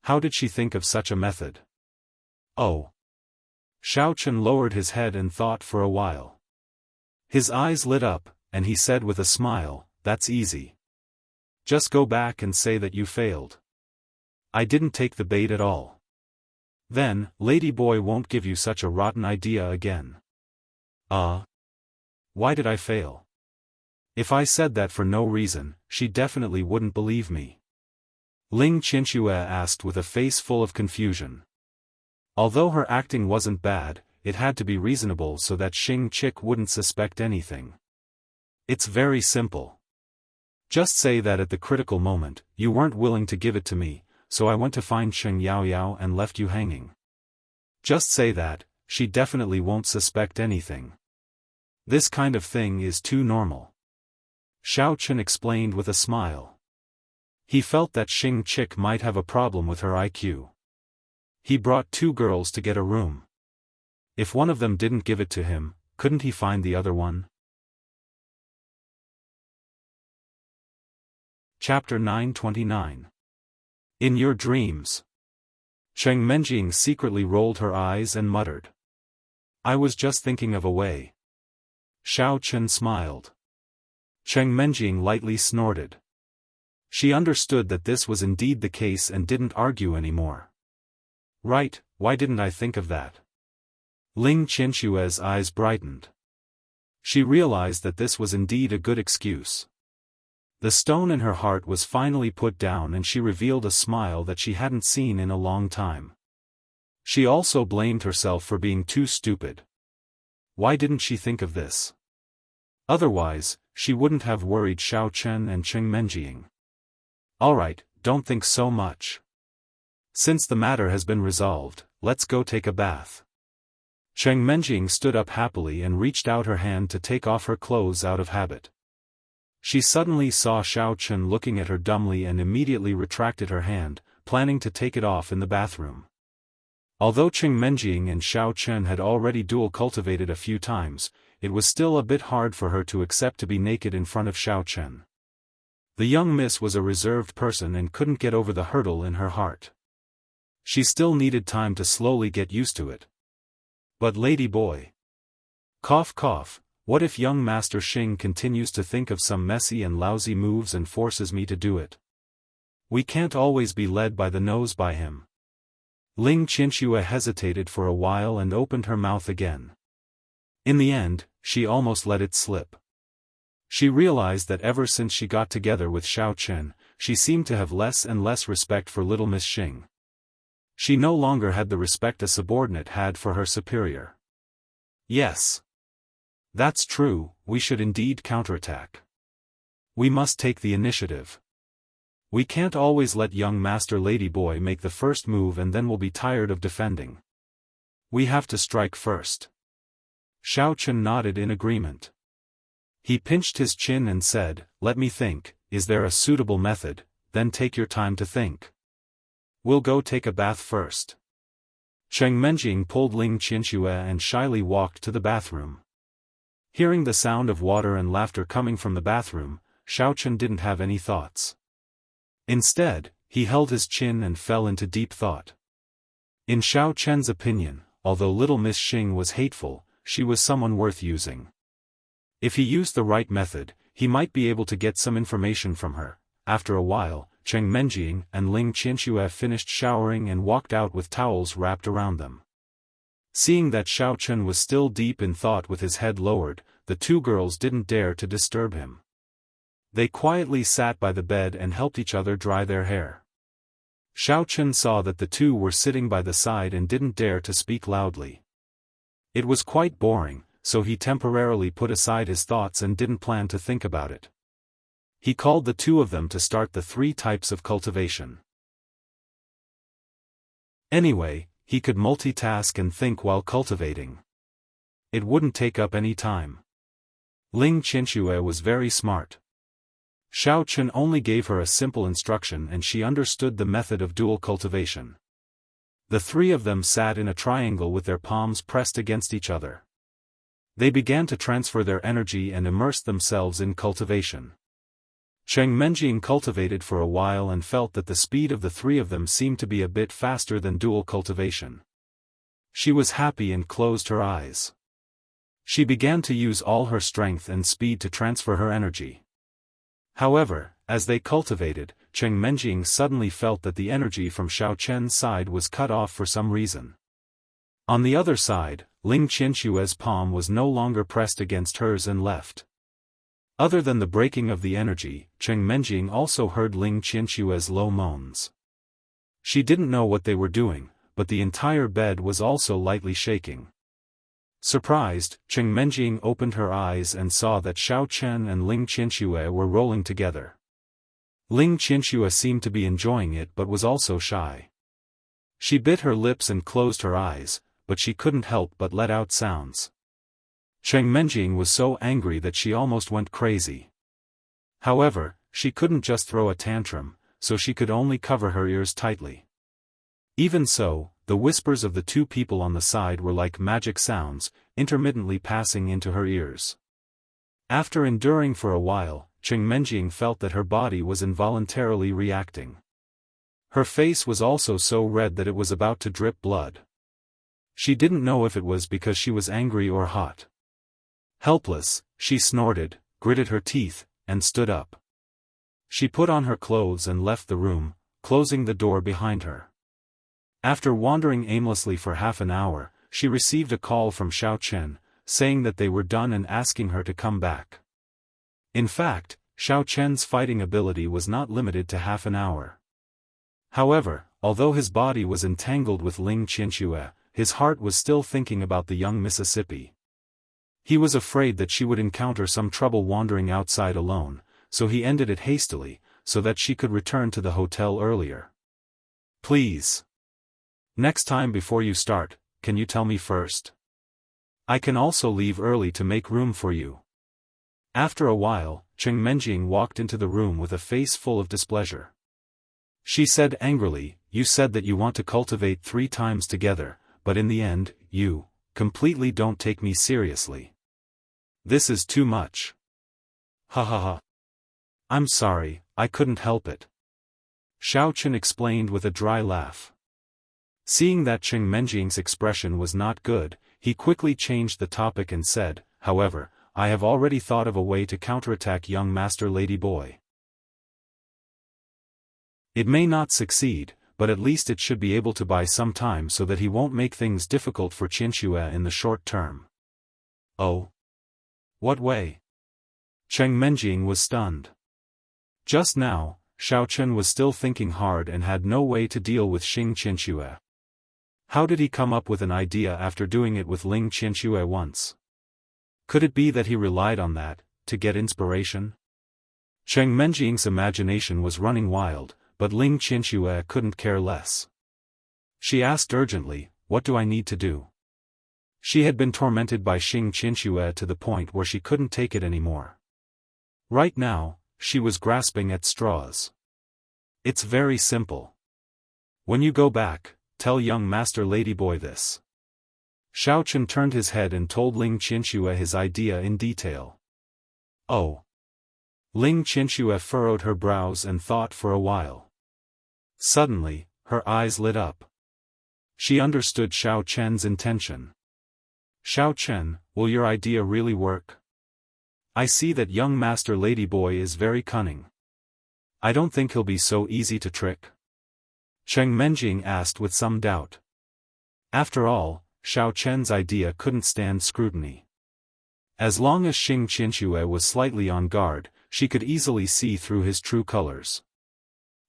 How did she think of such a method? Oh. Xiao Chen lowered his head and thought for a while. His eyes lit up, and he said with a smile, that's easy. Just go back and say that you failed. I didn't take the bait at all. Then, Ladyboy won't give you such a rotten idea again. Why did I fail? If I said that for no reason, she definitely wouldn't believe me. Ling Qianxue asked with a face full of confusion. Although her acting wasn't bad, it had to be reasonable so that Xing Chick wouldn't suspect anything. It's very simple. Just say that at the critical moment, you weren't willing to give it to me, so I went to find Sheng Yaoyao and left you hanging. Just say that, she definitely won't suspect anything. This kind of thing is too normal. Xiao Chen explained with a smile. He felt that Xing Chick might have a problem with her IQ. He brought 2 girls to get a room. If one of them didn't give it to him, couldn't he find the other one? Chapter 929. In Your Dreams. Cheng Menjing secretly rolled her eyes and muttered. I was just thinking of a way. Xiao Chen smiled. Cheng Menjing lightly snorted. She understood that this was indeed the case and didn't argue anymore. Right, why didn't I think of that? Ling Qianxue's eyes brightened. She realized that this was indeed a good excuse. The stone in her heart was finally put down and she revealed a smile that she hadn't seen in a long time. She also blamed herself for being too stupid. Why didn't she think of this? Otherwise, she wouldn't have worried Xiao Chen and Cheng Menjing. Alright, don't think so much. Since the matter has been resolved, let's go take a bath. Cheng Menjing stood up happily and reached out her hand to take off her clothes out of habit. She suddenly saw Xiao Chen looking at her dumbly and immediately retracted her hand, planning to take it off in the bathroom. Although Cheng Menjing and Xiao Chen had already dual cultivated a few times, it was still a bit hard for her to accept to be naked in front of Xiao Chen. The young miss was a reserved person and couldn't get over the hurdle in her heart. She still needed time to slowly get used to it. But lady boy. Cough cough. What if young Master Xing continues to think of some messy and lousy moves and forces me to do it? We can't always be led by the nose by him. Ling Qianxue hesitated for a while and opened her mouth again. In the end, she almost let it slip. She realized that ever since she got together with Xiao Chen, she seemed to have less and less respect for little Miss Xing. She no longer had the respect a subordinate had for her superior. Yes. That's true, we should indeed counterattack. We must take the initiative. We can't always let young Master Ladyboy make the first move and then we'll be tired of defending. We have to strike first. Xiao Chen nodded in agreement. He pinched his chin and said, let me think, is there a suitable method, then take your time to think. We'll go take a bath first. Cheng Menjing pulled Ling Qianxue and shyly walked to the bathroom. Hearing the sound of water and laughter coming from the bathroom, Xiao Chen didn't have any thoughts. Instead, he held his chin and fell into deep thought. In Xiao Chen's opinion, although little Miss Xing was hateful, she was someone worth using. If he used the right method, he might be able to get some information from her. After a while, Cheng Menjing and Ling Qianxue finished showering and walked out with towels wrapped around them. Seeing that Xiao Chen was still deep in thought with his head lowered, the two girls didn't dare to disturb him. They quietly sat by the bed and helped each other dry their hair. Xiao Chen saw that the two were sitting by the side and didn't dare to speak loudly. It was quite boring, so he temporarily put aside his thoughts and didn't plan to think about it. He called the two of them to start the 3 types of cultivation. Anyway, he could multitask and think while cultivating. It wouldn't take up any time. Ling Qianxue was very smart. Xiao Chen only gave her a simple instruction and she understood the method of dual cultivation. The 3 of them sat in a triangle with their palms pressed against each other. They began to transfer their energy and immerse themselves in cultivation. Cheng Menjing cultivated for a while and felt that the speed of the 3 of them seemed to be a bit faster than dual cultivation. She was happy and closed her eyes. She began to use all her strength and speed to transfer her energy. However, as they cultivated, Cheng Menjing suddenly felt that the energy from Xiao Chen's side was cut off for some reason. On the other side, Ling Qianxue's palm was no longer pressed against hers and left. Other than the breaking of the energy, Cheng Menjing also heard Ling Qianxue's low moans. She didn't know what they were doing, but the entire bed was also lightly shaking. Surprised, Cheng Menjing opened her eyes and saw that Xiao Chen and Ling Qianxue were rolling together. Ling Qianxue seemed to be enjoying it but was also shy. She bit her lips and closed her eyes, but she couldn't help but let out sounds. Cheng Menjing was so angry that she almost went crazy. However, she couldn't just throw a tantrum, so she could only cover her ears tightly. Even so, the whispers of the 2 people on the side were like magic sounds, intermittently passing into her ears. After enduring for a while, Cheng Menjing felt that her body was involuntarily reacting. Her face was also so red that it was about to drip blood. She didn't know if it was because she was angry or hot. Helpless, she snorted, gritted her teeth, and stood up. She put on her clothes and left the room, closing the door behind her. After wandering aimlessly for half an hour, she received a call from Xiao Chen, saying that they were done and asking her to come back. In fact, Xiao Chen's fighting ability was not limited to half an hour. However, although his body was entangled with Ling Qianxue, his heart was still thinking about the young Mississippi. He was afraid that she would encounter some trouble wandering outside alone, so he ended it hastily, so that she could return to the hotel earlier. Please. Next time before you start, can you tell me first? I can also leave early to make room for you. After a while, Cheng Menjing walked into the room with a face full of displeasure. She said angrily, "You said that you want to cultivate 3 times together, but in the end, you completely don't take me seriously. This is too much." Ha ha ha. I'm sorry, I couldn't help it. Xiao Chen explained with a dry laugh. Seeing that Cheng Menjing's expression was not good, he quickly changed the topic and said, "However, I have already thought of a way to counterattack young Master Lady Boy. It may not succeed, but at least it should be able to buy some time so that he won't make things difficult for Qianxue in the short term." Oh? What way? Cheng Menjing was stunned. Just now, Xiao Chen was still thinking hard and had no way to deal with Xing Qianxue. How did he come up with an idea after doing it with Ling Qianxue once? Could it be that he relied on that, to get inspiration? Cheng Menjing's imagination was running wild, but Ling Qianxue couldn't care less. She asked urgently, "What do I need to do?" She had been tormented by Xing Qianxue to the point where she couldn't take it anymore. Right now, she was grasping at straws. It's very simple. When you go back, tell young Master Ladyboy this. Xiao Chen turned his head and told Ling Qianxue his idea in detail. Oh. Ling Qianxue furrowed her brows and thought for a while. Suddenly, her eyes lit up. She understood Xiao Chen's intention. "Xiao Chen, will your idea really work?" I see that young Master Ladyboy is very cunning. I don't think he'll be so easy to trick. Cheng Menjing asked with some doubt. After all, Xiao Chen's idea couldn't stand scrutiny. As long as Xing Qianxue was slightly on guard, she could easily see through his true colors.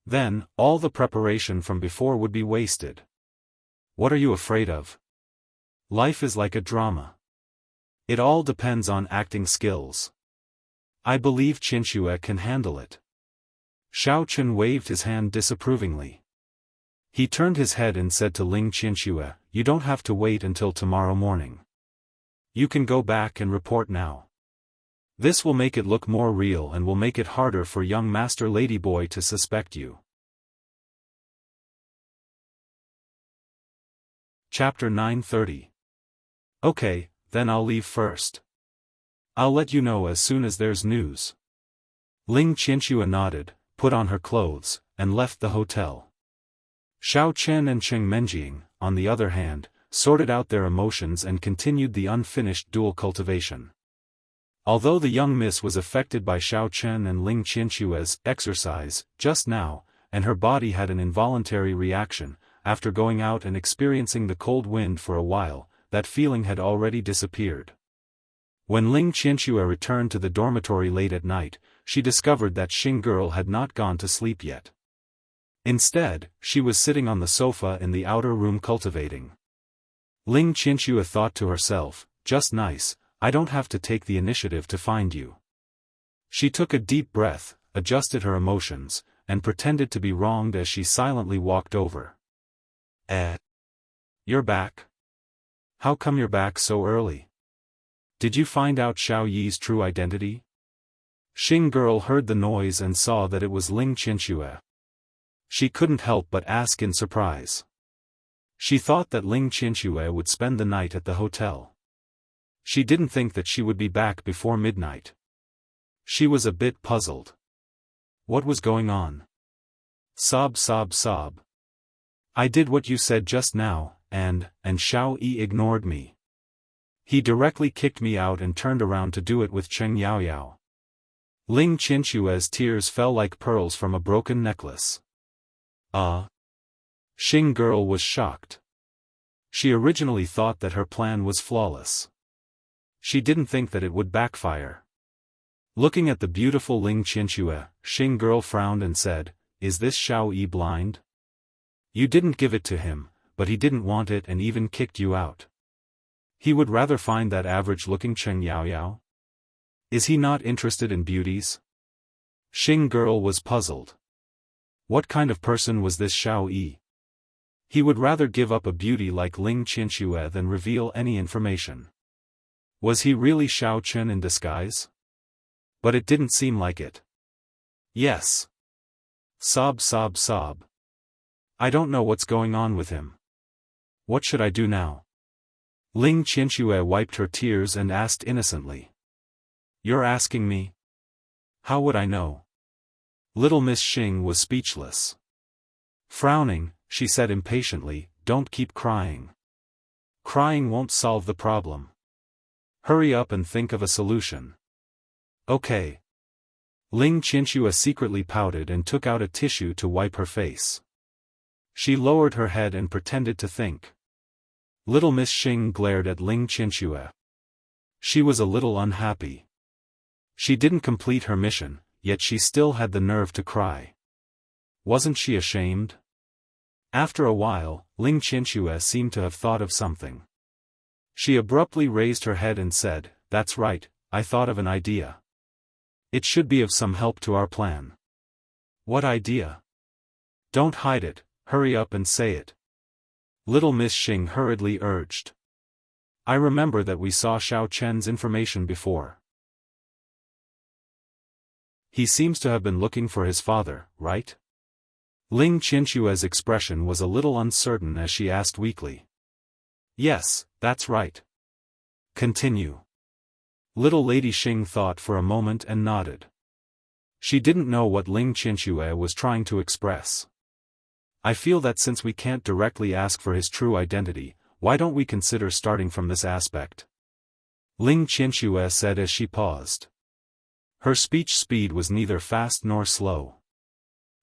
Then, all the preparation from before would be wasted. What are you afraid of? Life is like a drama. It all depends on acting skills. I believe Qianxue can handle it. Xiao Chen waved his hand disapprovingly. He turned his head and said to Ling Qianxue, "You don't have to wait until tomorrow morning. You can go back and report now. This will make it look more real and will make it harder for young Master Ladyboy to suspect you." Chapter 930. Okay, then I'll leave first. I'll let you know as soon as there's news. Ling Qianxue nodded, put on her clothes, and left the hotel. Xiao Chen and Cheng Menjing, on the other hand, sorted out their emotions and continued the unfinished dual cultivation. Although the young miss was affected by Xiao Chen and Ling Qianxue's exercise just now, and her body had an involuntary reaction, after going out and experiencing the cold wind for a while, that feeling had already disappeared. When Ling Qianxue returned to the dormitory late at night, she discovered that Xing girl had not gone to sleep yet. Instead, she was sitting on the sofa in the outer room cultivating. Ling Qianxue thought to herself, "Just nice, I don't have to take the initiative to find you." She took a deep breath, adjusted her emotions, and pretended to be wronged as she silently walked over. You're back? How come you're back so early? Did you find out Xiao Yi's true identity?" Xing girl heard the noise and saw that it was Ling Qianxue. She couldn't help but ask in surprise. She thought that Ling Qianxue would spend the night at the hotel. She didn't think that she would be back before midnight. She was a bit puzzled. What was going on? Sob sob sob. I did what you said just now, and Xiao Yi ignored me. He directly kicked me out and turned around to do it with Cheng Yaoyao. Ling Qianxue's tears fell like pearls from a broken necklace. Xing girl was shocked. She originally thought that her plan was flawless. She didn't think that it would backfire. Looking at the beautiful Ling Qianxue, Xing girl frowned and said, "Is this Xiao Yi blind? You didn't give it to him, but he didn't want it and even kicked you out. He would rather find that average-looking Cheng Yaoyao? Is he not interested in beauties?" Xing girl was puzzled. What kind of person was this Xiao Yi? He would rather give up a beauty like Ling Qianxue than reveal any information. Was he really Xiao Chen in disguise? But it didn't seem like it. Yes. Sob sob sob. I don't know what's going on with him. What should I do now? Ling Qianxue wiped her tears and asked innocently. You're asking me? How would I know? Little Miss Xing was speechless. Frowning, she said impatiently, "Don't keep crying. Crying won't solve the problem. Hurry up and think of a solution." Okay. Ling Qianxue secretly pouted and took out a tissue to wipe her face. She lowered her head and pretended to think. Little Miss Xing glared at Ling Qianxue. She was a little unhappy. She didn't complete her mission, yet she still had the nerve to cry. Wasn't she ashamed? After a while, Ling Qianxue seemed to have thought of something. She abruptly raised her head and said, "That's right, I thought of an idea. It should be of some help to our plan." "What idea?" "Don't hide it, hurry up and say it." Little Miss Xing hurriedly urged. "I remember that we saw Xiao Chen's information before. He seems to have been looking for his father, right?" Ling Qianxue's expression was a little uncertain as she asked weakly. "Yes, that's right. Continue." Little Lady Xing thought for a moment and nodded. She didn't know what Ling Qianxue was trying to express. "I feel that since we can't directly ask for his true identity, why don't we consider starting from this aspect?" Ling Qianxue said as she paused. Her speech speed was neither fast nor slow.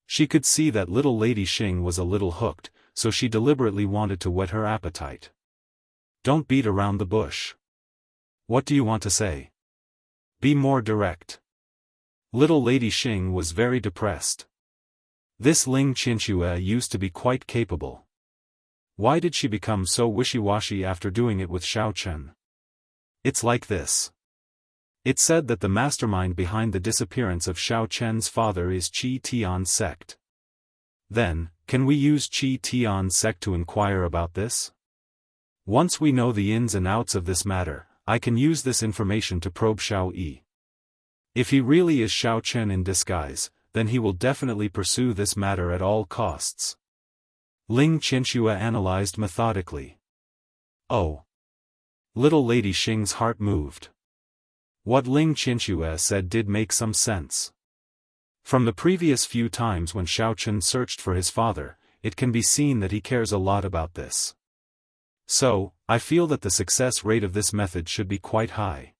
She could see that little Lady Xing was a little hooked, so she deliberately wanted to whet her appetite. Don't beat around the bush. What do you want to say? Be more direct. Little Lady Xing was very depressed. This Ling Qianxue used to be quite capable. Why did she become so wishy-washy after doing it with Xiao Chen? It's like this. It's said that the mastermind behind the disappearance of Xiao Chen's father is Qi Tian sect. Then, can we use Qi Tian sect to inquire about this? Once we know the ins and outs of this matter, I can use this information to probe Xiao Yi. If he really is Xiao Chen in disguise, then he will definitely pursue this matter at all costs. Ling Qianxue analyzed methodically. Oh. Little Lady Xing's heart moved. What Ling Qianxue said did make some sense. From the previous few times when Xiao Chen searched for his father, it can be seen that he cares a lot about this. So, I feel that the success rate of this method should be quite high.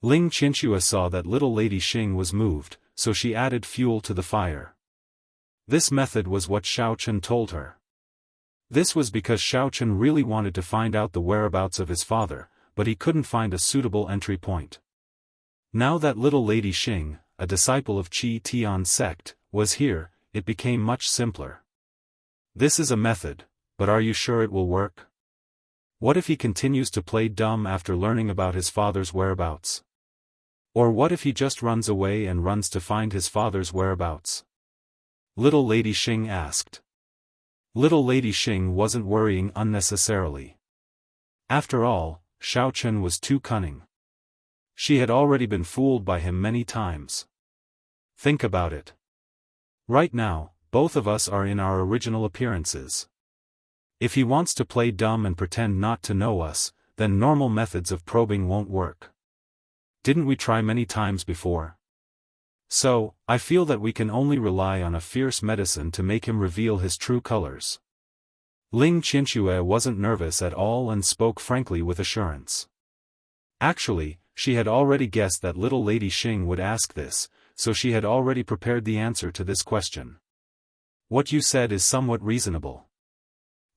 Ling Qianxue saw that little Lady Xing was moved, so she added fuel to the fire. This method was what Xiao Chen told her. This was because Xiao Chen really wanted to find out the whereabouts of his father, but he couldn't find a suitable entry point. Now that little Lady Xing, a disciple of Qi Tian sect, was here, it became much simpler. This is a method, but are you sure it will work? What if he continues to play dumb after learning about his father's whereabouts? Or what if he just runs away and runs to find his father's whereabouts? Little Lady Xing asked. Little Lady Xing wasn't worrying unnecessarily. After all, Xiao Chen was too cunning. She had already been fooled by him many times. Think about it. Right now, both of us are in our original appearances. If he wants to play dumb and pretend not to know us, then normal methods of probing won't work. Didn't we try many times before? So, I feel that we can only rely on a fierce medicine to make him reveal his true colors. Ling Qianxue wasn't nervous at all and spoke frankly with assurance. Actually, she had already guessed that little Lady Xing would ask this, so she had already prepared the answer to this question. What you said is somewhat reasonable.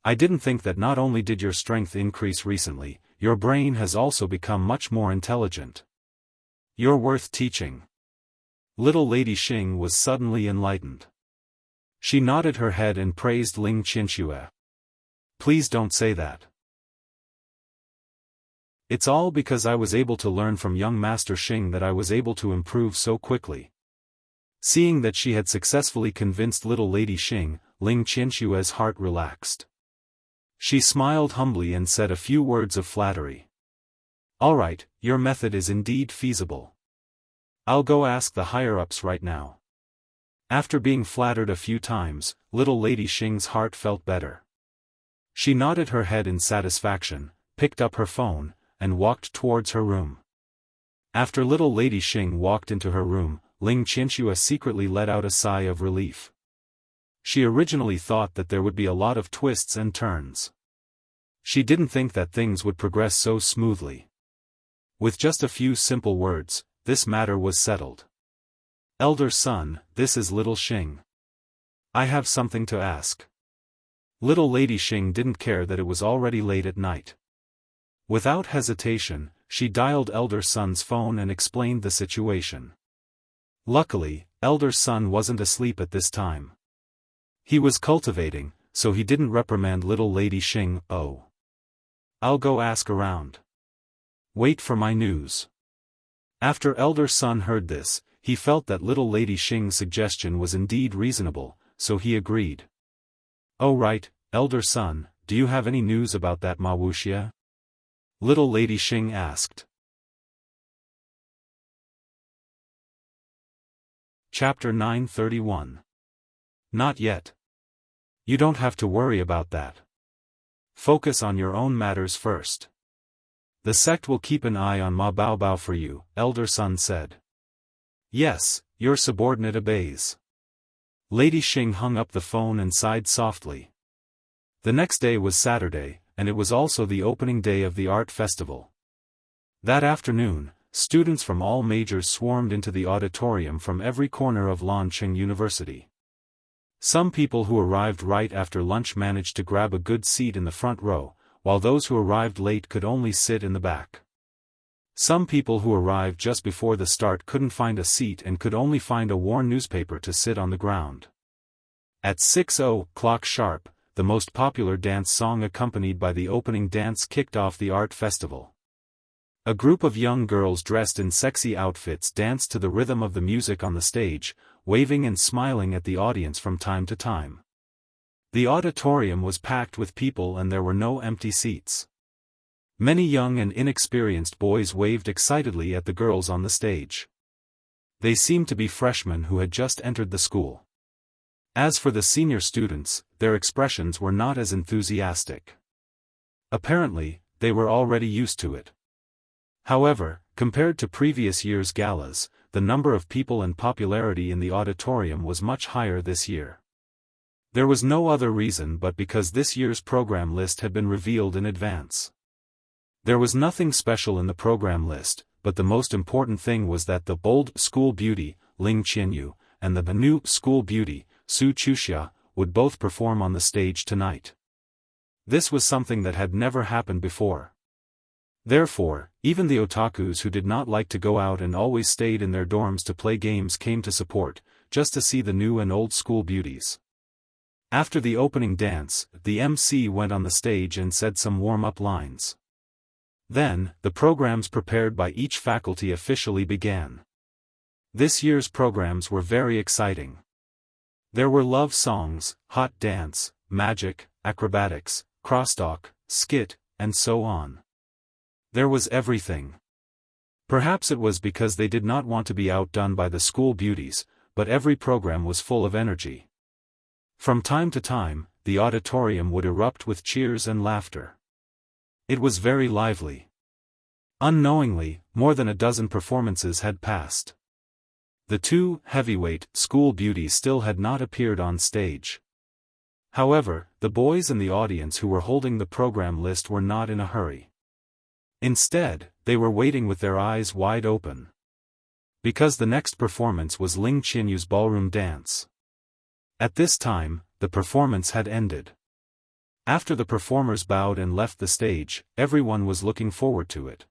I didn't think that not only did your strength increase recently, your brain has also become much more intelligent. You're worth teaching. Little Lady Xing was suddenly enlightened. She nodded her head and praised Ling Qianxue. Please don't say that. It's all because I was able to learn from young Master Xing that I was able to improve so quickly. Seeing that she had successfully convinced little Lady Xing, Ling Qianxue's heart relaxed. She smiled humbly and said a few words of flattery. All right, your method is indeed feasible. I'll go ask the higher-ups right now. After being flattered a few times, little Lady Xing's heart felt better. She nodded her head in satisfaction, picked up her phone, and walked towards her room. After little Lady Xing walked into her room, Ling Qianxue secretly let out a sigh of relief. She originally thought that there would be a lot of twists and turns. She didn't think that things would progress so smoothly. With just a few simple words, this matter was settled. Elder son, this is little Xing. I have something to ask. Little Lady Xing didn't care that it was already late at night. Without hesitation, she dialed Elder Son's phone and explained the situation. Luckily, Elder Son wasn't asleep at this time. He was cultivating, so he didn't reprimand little Lady Xing. Oh. I'll go ask around. Wait for my news. After Elder Son heard this, he felt that little Lady Xing's suggestion was indeed reasonable, so he agreed. Oh right, Elder Son, do you have any news about that Ma Wuxia? Little Lady Xing asked. Chapter 931. Not yet. You don't have to worry about that. Focus on your own matters first. The sect will keep an eye on Ma Baobao for you, Elder Son said. Yes, your subordinate obeys. Lady Xing hung up the phone and sighed softly. The next day was Saturday, and it was also the opening day of the art festival. That afternoon, students from all majors swarmed into the auditorium from every corner of Lanqing University. Some people who arrived right after lunch managed to grab a good seat in the front row, while those who arrived late could only sit in the back. Some people who arrived just before the start couldn't find a seat and could only find a worn newspaper to sit on the ground. At 6:00 sharp, the most popular dance song accompanied by the opening dance kicked off the art festival. A group of young girls dressed in sexy outfits danced to the rhythm of the music on the stage, waving and smiling at the audience from time to time. The auditorium was packed with people and there were no empty seats. Many young and inexperienced boys waved excitedly at the girls on the stage. They seemed to be freshmen who had just entered the school. As for the senior students, their expressions were not as enthusiastic. Apparently, they were already used to it. However, compared to previous years' galas, the number of people and popularity in the auditorium was much higher this year. There was no other reason but because this year's program list had been revealed in advance. There was nothing special in the program list, but the most important thing was that the bold school beauty, Ling Qianyu, and the new school beauty, Su Chuxia, would both perform on the stage tonight. This was something that had never happened before. Therefore, even the otakus who did not like to go out and always stayed in their dorms to play games came to support, just to see the new and old school beauties. After the opening dance, the MC went on the stage and said some warm-up lines. Then, the programs prepared by each faculty officially began. This year's programs were very exciting. There were love songs, hot dance, magic, acrobatics, crosstalk, skit, and so on. There was everything. Perhaps it was because they did not want to be outdone by the school beauties, but every program was full of energy. From time to time, the auditorium would erupt with cheers and laughter. It was very lively. Unknowingly, more than a dozen performances had passed. The two heavyweight school beauties still had not appeared on stage. However, the boys in the audience who were holding the program list were not in a hurry. Instead, they were waiting with their eyes wide open. Because the next performance was Ling Qianyu's ballroom dance. At this time, the performance had ended. After the performers bowed and left the stage, everyone was looking forward to it.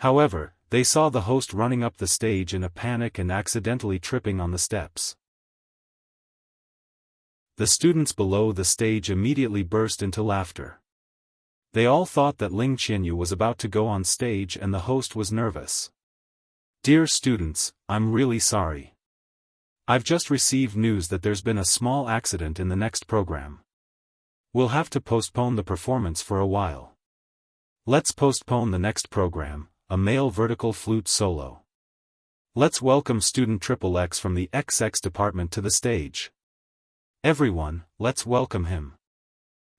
However, they saw the host running up the stage in a panic and accidentally tripping on the steps. The students below the stage immediately burst into laughter. They all thought that Ling Qianyu was about to go on stage and the host was nervous. "Dear students, I'm really sorry. I've just received news that there's been a small accident in the next program. We'll have to postpone the performance for a while. Let's postpone the next program, a male vertical flute solo. Let's welcome student XXX from the XX department to the stage. Everyone, let's welcome him."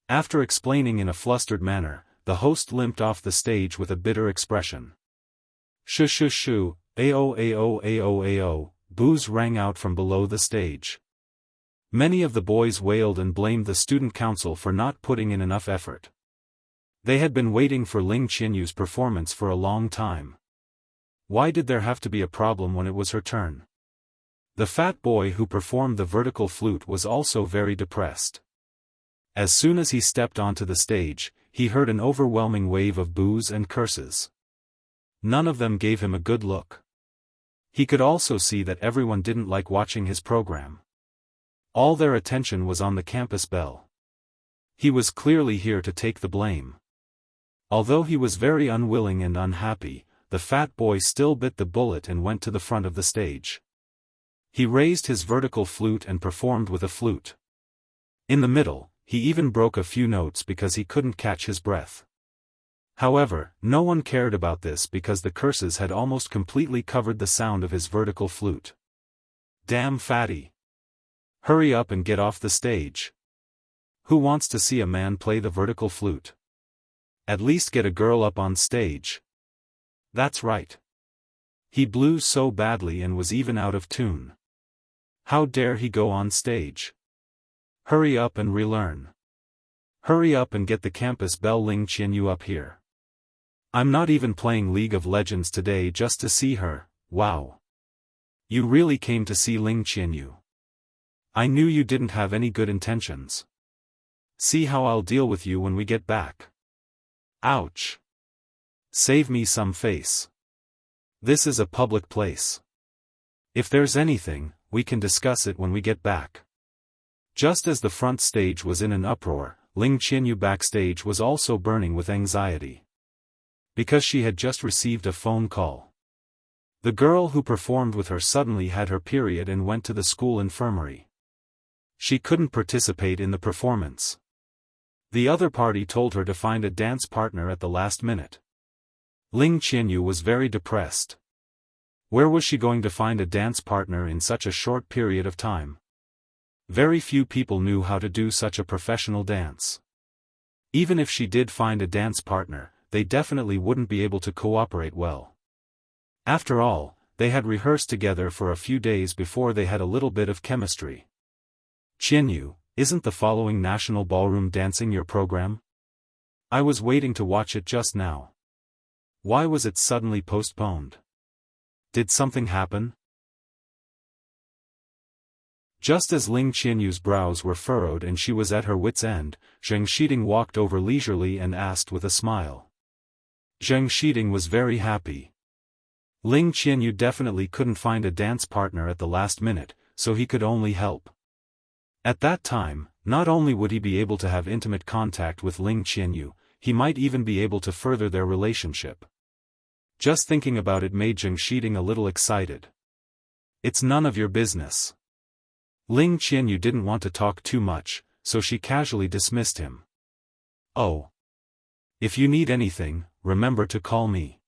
After explaining in a flustered manner, the host limped off the stage with a bitter expression. "Shoo shoo shoo, ao ao ao ao," boos rang out from below the stage. Many of the boys wailed and blamed the student council for not putting in enough effort. They had been waiting for Ling Qianyu's performance for a long time. Why did there have to be a problem when it was her turn? The fat boy who performed the vertical flute was also very depressed. As soon as he stepped onto the stage, he heard an overwhelming wave of boos and curses. None of them gave him a good look. He could also see that everyone didn't like watching his program. All their attention was on the campus bell. He was clearly here to take the blame. Although he was very unwilling and unhappy, the fat boy still bit the bullet and went to the front of the stage. He raised his vertical flute and performed with a flute. In the middle, he even broke a few notes because he couldn't catch his breath. However, no one cared about this because the curses had almost completely covered the sound of his vertical flute. "Damn fatty. Hurry up and get off the stage. Who wants to see a man play the vertical flute? At least get a girl up on stage. That's right. He blew so badly and was even out of tune. How dare he go on stage? Hurry up and relearn. Hurry up and get the campus bell Ling Qianyu up here. I'm not even playing League of Legends today just to see her. Wow. You really came to see Ling Qianyu. I knew you didn't have any good intentions. See how I'll deal with you when we get back. Ouch. Save me some face. This is a public place. If there's anything, we can discuss it when we get back. Just as the front stage was in an uproar, Ling Qianyu backstage was also burning with anxiety. Because she had just received a phone call. The girl who performed with her suddenly had her period and went to the school infirmary. She couldn't participate in the performance. The other party told her to find a dance partner at the last minute. Ling Qianyu was very depressed. Where was she going to find a dance partner in such a short period of time? Very few people knew how to do such a professional dance. Even if she did find a dance partner, they definitely wouldn't be able to cooperate well. After all, they had rehearsed together for a few days before they had a little bit of chemistry. Qianyu, isn't the following national ballroom dancing your program? I was waiting to watch it just now. Why was it suddenly postponed? Did something happen? Just as Ling Qianyu's brows were furrowed and she was at her wit's end, Zheng Shiding walked over leisurely and asked with a smile. Zheng Shiding was very happy. Ling Qianyu definitely couldn't find a dance partner at the last minute, so he could only help. At that time, not only would he be able to have intimate contact with Ling Qianyu, he might even be able to further their relationship. Just thinking about it made Zheng Shiding a little excited. It's none of your business. Ling Qianyu didn't want to talk too much, so she casually dismissed him. Oh. If you need anything, remember to call me.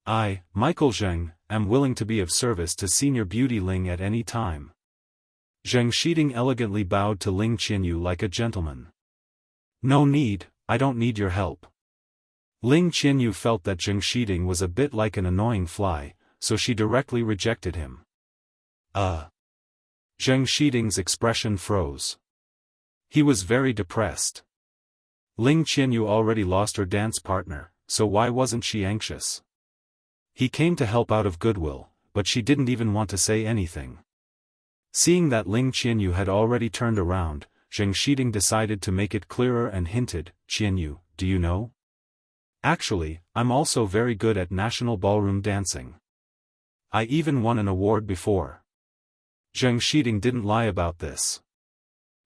I, Michael Zheng, am willing to be of service to Senior Beauty Ling at any time. Zheng Shiding elegantly bowed to Ling Qianyu like a gentleman. No need, I don't need your help. Ling Qianyu felt that Zheng Shiding was a bit like an annoying fly, so she directly rejected him. Zheng Shiding's expression froze. He was very depressed. Ling Qianyu already lost her dance partner, so why wasn't she anxious? He came to help out of goodwill, but she didn't even want to say anything. Seeing that Ling Qianyu had already turned around, Zheng Shiding decided to make it clearer and hinted, Qianyu, do you know? Actually, I'm also very good at national ballroom dancing. I even won an award before. Zheng Shiding didn't lie about this.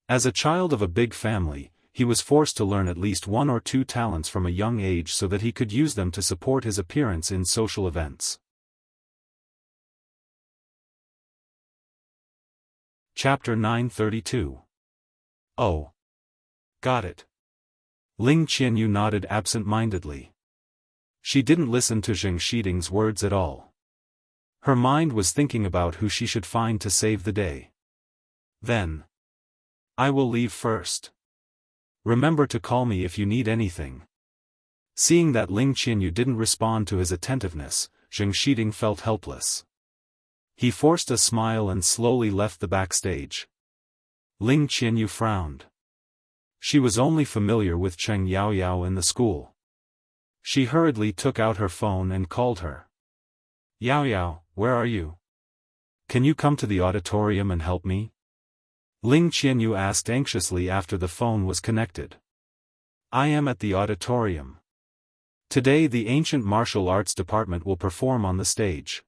As a child of a big family, he was forced to learn at least one or two talents from a young age so that he could use them to support his appearance in social events. Chapter 932. Oh. Got it. Ling Qianyu nodded absent-mindedly. She didn't listen to Zheng Shiding's words at all. Her mind was thinking about who she should find to save the day. Then. I will leave first. Remember to call me if you need anything. Seeing that Ling Qianyu didn't respond to his attentiveness, Zheng Shiding felt helpless. He forced a smile and slowly left the backstage. Ling Qianyu frowned. She was only familiar with Cheng Yaoyao in the school. She hurriedly took out her phone and called her. Yaoyao, where are you? Can you come to the auditorium and help me? Ling Qianyu asked anxiously after the phone was connected. I am at the auditorium. Today the Ancient Martial Arts Department will perform on the stage.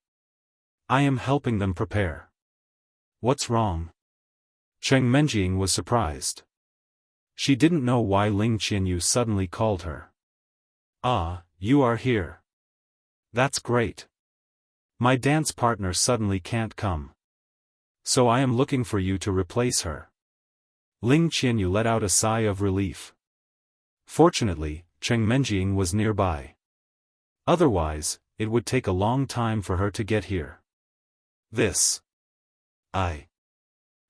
I am helping them prepare. What's wrong? Cheng Menjing was surprised. She didn't know why Ling Qianyu suddenly called her. Ah, you are here. That's great. My dance partner suddenly can't come. So I am looking for you to replace her. Ling Qianyu let out a sigh of relief. Fortunately, Cheng Menjing was nearby. Otherwise, it would take a long time for her to get here.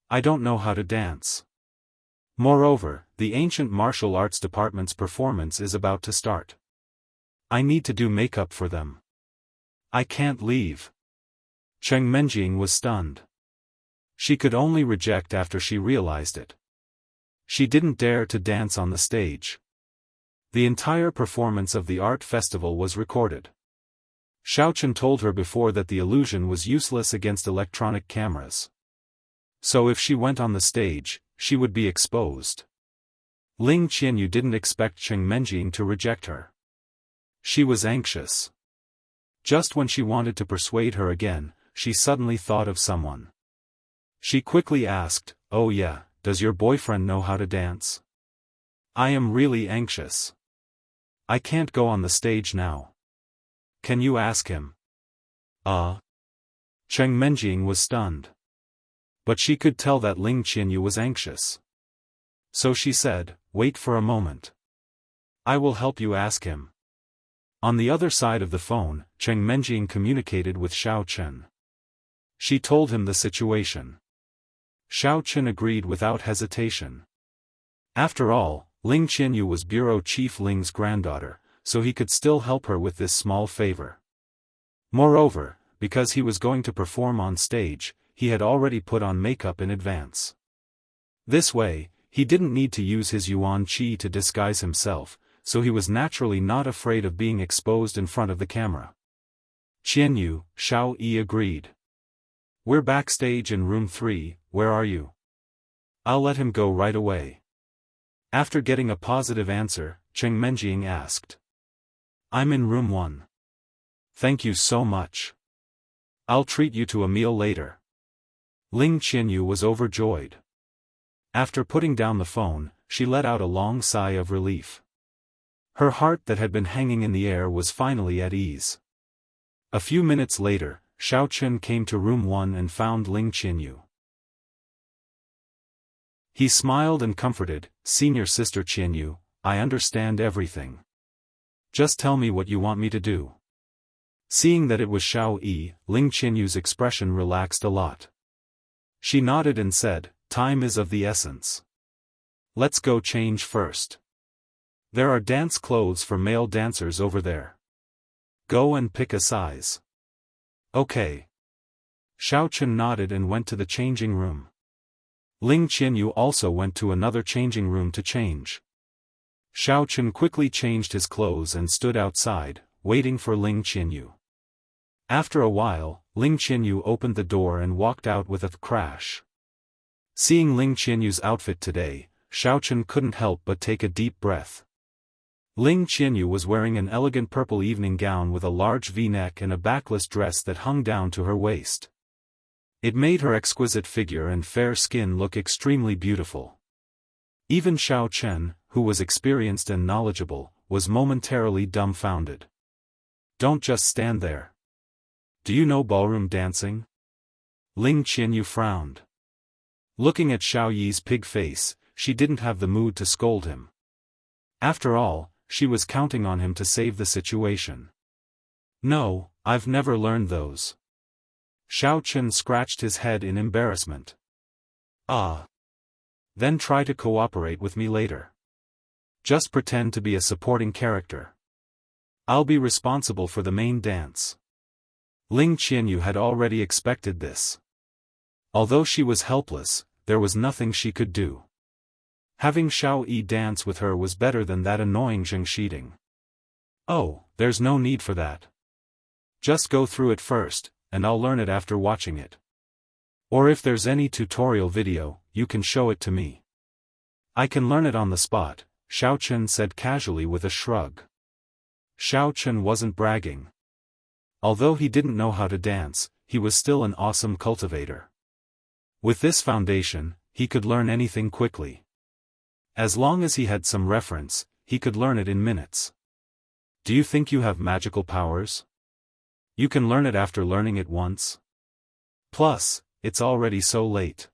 I don't know how to dance. Moreover, the Ancient Martial Arts Department's performance is about to start. I need to do makeup for them. I can't leave. Cheng Menjing was stunned. She could only reject after she realized it. She didn't dare to dance on the stage. The entire performance of the art festival was recorded. Xiaofan told her before that the illusion was useless against electronic cameras. So if she went on the stage, she would be exposed. Ling Qianyu didn't expect Cheng Menjing to reject her. She was anxious. Just when she wanted to persuade her again, she suddenly thought of someone. She quickly asked, "Oh yeah, does your boyfriend know how to dance? I am really anxious. I can't go on the stage now. Can you ask him?" Cheng Menjing was stunned. But she could tell that Ling Qianyu was anxious. So she said, "Wait for a moment. I will help you ask him." On the other side of the phone, Cheng Menjing communicated with Xiaofan. She told him the situation. Xiaofan agreed without hesitation. After all, Ling Qianyu was Bureau Chief Ling's granddaughter, so he could still help her with this small favor. Moreover, because he was going to perform on stage, he had already put on makeup in advance. This way, he didn't need to use his yuan qi to disguise himself, so he was naturally not afraid of being exposed in front of the camera. Qianyu, Xiao Yi agreed. "We're backstage in room 3, where are you?" "I'll let him go right away." After getting a positive answer, Cheng Menjing asked. "I'm in room 1. Thank you so much. I'll treat you to a meal later." Ling Qianyu was overjoyed. After putting down the phone, she let out a long sigh of relief. Her heart that had been hanging in the air was finally at ease. A few minutes later, Xiaofan came to room 1 and found Ling Qianyu. He smiled and comforted, "Senior Sister Qianyu, I understand everything. Just tell me what you want me to do." Seeing that it was Xiao Yi, Ling Qianyu's expression relaxed a lot. She nodded and said, "Time is of the essence. Let's go change first. There are dance clothes for male dancers over there. Go and pick a size." "Okay." Xiaofan nodded and went to the changing room. Ling Qianyu also went to another changing room to change. Xiaofan quickly changed his clothes and stood outside, waiting for Ling Qianyu. After a while, Ling Qianyu opened the door and walked out with a crash. Seeing Ling Qianyu's outfit today, Xiaofan couldn't help but take a deep breath. Ling Qianyu was wearing an elegant purple evening gown with a large V-neck and a backless dress that hung down to her waist. It made her exquisite figure and fair skin look extremely beautiful. Even Xiaofan, who was experienced and knowledgeable, was momentarily dumbfounded. "Don't just stand there. Do you know ballroom dancing?" Ling Qianyu frowned. Looking at Xiao Yi's pig face, she didn't have the mood to scold him. After all, she was counting on him to save the situation. "No, I've never learned those." Xiaofan scratched his head in embarrassment. Then try to cooperate with me later. Just pretend to be a supporting character. I'll be responsible for the main dance." Ling Qianyu had already expected this. Although she was helpless, there was nothing she could do. Having Xiao Yi dance with her was better than that annoying Zheng Shiding. "Oh, there's no need for that. Just go through it first, and I'll learn it after watching it. Or if there's any tutorial video, you can show it to me. I can learn it on the spot," Xiaofan said casually with a shrug. Xiaofan wasn't bragging. Although he didn't know how to dance, he was still an awesome cultivator. With this foundation, he could learn anything quickly. As long as he had some reference, he could learn it in minutes. "Do you think you have magical powers? You can learn it after learning it once? Plus, it's already so late.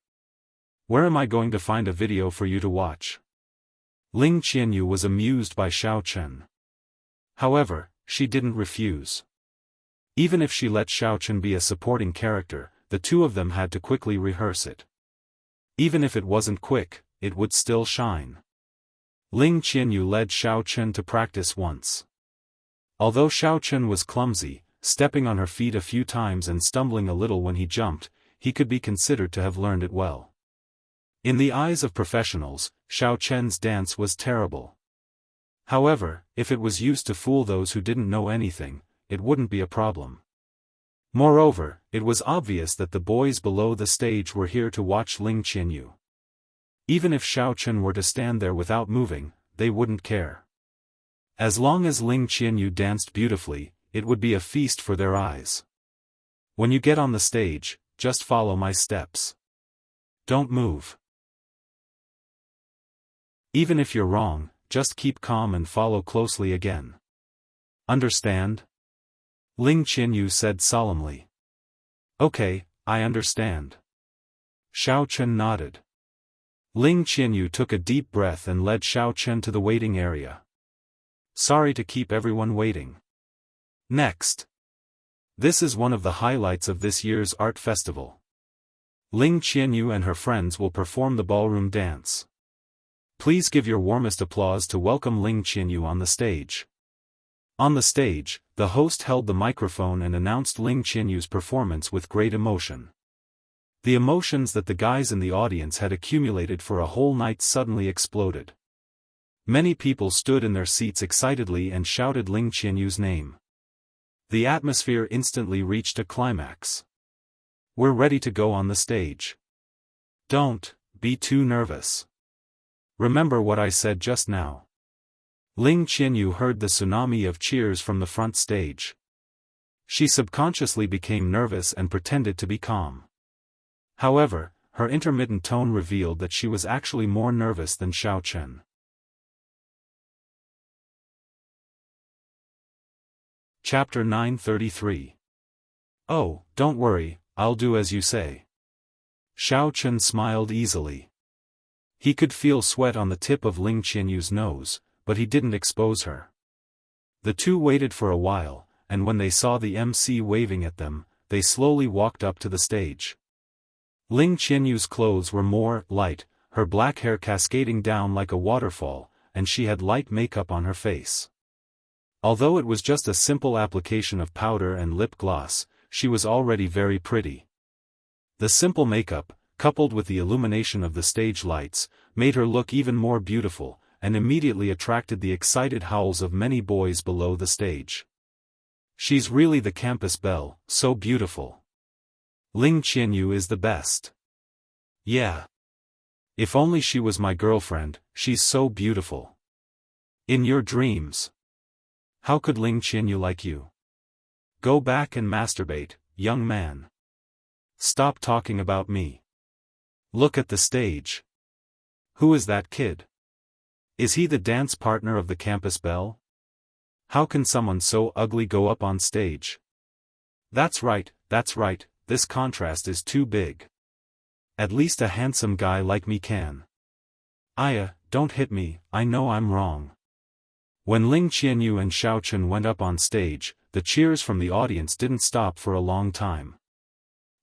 Where am I going to find a video for you to watch?" Ling Qianyu was amused by Xiaofan. However, she didn't refuse. Even if she let Xiaofan be a supporting character, the two of them had to quickly rehearse it. Even if it wasn't quick, it would still shine. Ling Qianyu led Xiaofan to practice once. Although Xiaofan was clumsy, stepping on her feet a few times and stumbling a little when he jumped, he could be considered to have learned it well. In the eyes of professionals, Xiaofan's dance was terrible. However, if it was used to fool those who didn't know anything, it wouldn't be a problem. Moreover, it was obvious that the boys below the stage were here to watch Ling Qianyu. Even if Xiaofan were to stand there without moving, they wouldn't care. As long as Ling Qianyu danced beautifully, it would be a feast for their eyes. When you get on the stage, just follow my steps. Don't move. Even if you're wrong, just keep calm and follow closely again. Understand? Ling Qianyu said solemnly. Okay, I understand. Xiaofan nodded. Ling Qianyu took a deep breath and led Xiaofan to the waiting area. Sorry to keep everyone waiting. Next. This is one of the highlights of this year's art festival. Ling Qianyu and her friends will perform the ballroom dance. Please give your warmest applause to welcome Ling Qianyu on the stage. On the stage, the host held the microphone and announced Ling Qianyu's performance with great emotion. The emotions that the guys in the audience had accumulated for a whole night suddenly exploded. Many people stood in their seats excitedly and shouted Ling Qianyu's name. The atmosphere instantly reached a climax. We're ready to go on the stage. Don't be too nervous. Remember what I said just now. Ling Qianyu heard the tsunami of cheers from the front stage. She subconsciously became nervous and pretended to be calm. However, her intermittent tone revealed that she was actually more nervous than Xiaofan. Chapter 933. Oh, don't worry, I'll do as you say. Xiaofan smiled easily. He could feel sweat on the tip of Ling Qianyu's nose, but he didn't expose her. The two waited for a while, and when they saw the MC waving at them, they slowly walked up to the stage. Ling Qianyu's clothes were more light, her black hair cascading down like a waterfall, and she had light makeup on her face. Although it was just a simple application of powder and lip gloss, she was already very pretty. The simple makeup, coupled with the illumination of the stage lights, made her look even more beautiful, and immediately attracted the excited howls of many boys below the stage. She's really the campus belle, so beautiful. Ling Qianyu is the best. Yeah. If only she was my girlfriend, she's so beautiful. In your dreams. How could Ling Qianyu like you? Go back and masturbate, young man. Stop talking about me. Look at the stage. Who is that kid? Is he the dance partner of the campus belle? How can someone so ugly go up on stage? That's right, this contrast is too big. At least a handsome guy like me can. Aya, don't hit me, I know I'm wrong. When Ling Qianyu and Xiaofan went up on stage, the cheers from the audience didn't stop for a long time.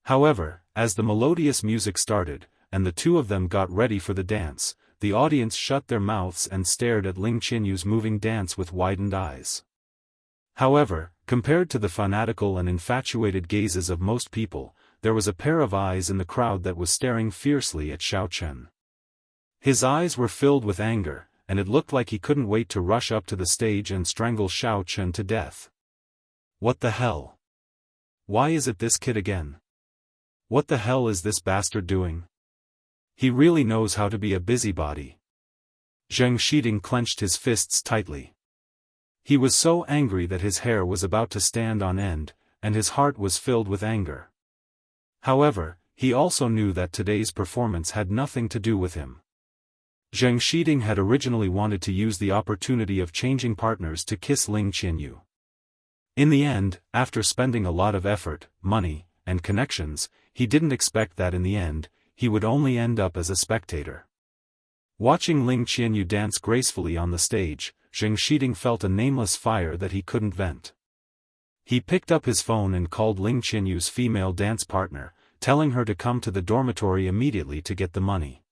However, as the melodious music started, and the two of them got ready for the dance, the audience shut their mouths and stared at Ling Qianyu's moving dance with widened eyes. However, compared to the fanatical and infatuated gazes of most people, there was a pair of eyes in the crowd that was staring fiercely at Xiaofan. His eyes were filled with anger, and it looked like he couldn't wait to rush up to the stage and strangle Xiaofan to death. What the hell? Why is it this kid again? What the hell is this bastard doing? He really knows how to be a busybody. Zheng Shiding clenched his fists tightly. He was so angry that his hair was about to stand on end, and his heart was filled with anger. However, he also knew that today's performance had nothing to do with him. Zheng Shiding had originally wanted to use the opportunity of changing partners to kiss Ling Qianyu. In the end, after spending a lot of effort, money, and connections, he didn't expect that in the end, he would only end up as a spectator. Watching Ling Qianyu dance gracefully on the stage, Zheng Shiding felt a nameless fire that he couldn't vent. He picked up his phone and called Ling Qianyu's female dance partner, telling her to come to the dormitory immediately to get the money.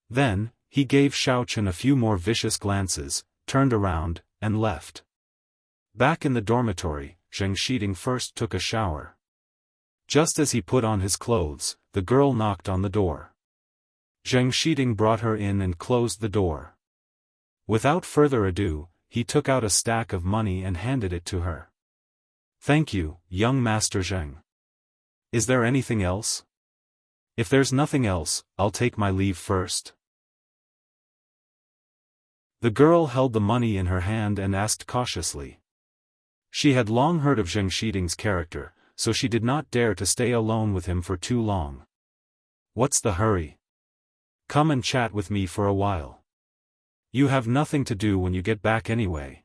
Then, he gave Xiaofan a few more vicious glances, turned around, and left. Back in the dormitory, Zheng Shiding first took a shower. Just as he put on his clothes, the girl knocked on the door. Zheng Shiding brought her in and closed the door. Without further ado, he took out a stack of money and handed it to her. "Thank you, young Master Zheng. Is there anything else?" "If there's nothing else, I'll take my leave first." The girl held the money in her hand and asked cautiously. She had long heard of Zheng Shiding's character, so she did not dare to stay alone with him for too long. "What's the hurry? Come and chat with me for a while. You have nothing to do when you get back anyway."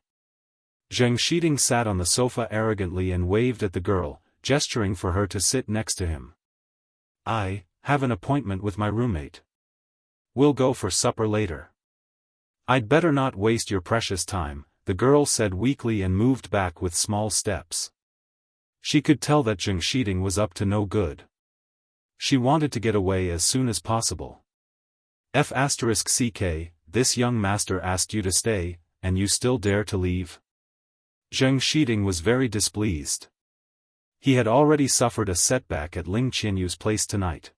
Zheng Shiding sat on the sofa arrogantly and waved at the girl, gesturing for her to sit next to him. "I have an appointment with my roommate. We'll go for supper later." "I'd better not waste your precious time," the girl said weakly and moved back with small steps. She could tell that Zheng Shiding was up to no good. She wanted to get away as soon as possible. F***ck, this young master asked you to stay, and you still dare to leave? Zheng Shiding was very displeased. He had already suffered a setback at Ling Qianyu's place tonight.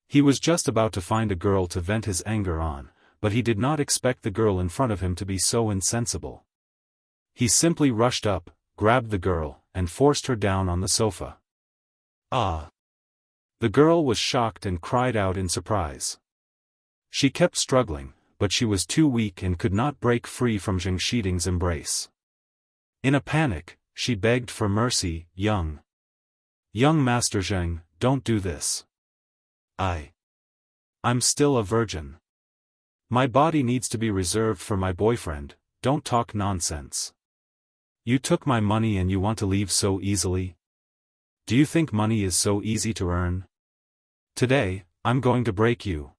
He was just about to find a girl to vent his anger on, but he did not expect the girl in front of him to be so insensible. He simply rushed up, grabbed the girl, and forced her down on the sofa. "Ah!" The girl was shocked and cried out in surprise. She kept struggling, but she was too weak and could not break free from Zheng Shiding's embrace. In a panic, she begged for mercy. Young Master Zheng, don't do this. I'm still a virgin. My body needs to be reserved for my boyfriend, don't talk nonsense. You took my money and you want to leave so easily? Do you think money is so easy to earn? Today, I'm going to break you."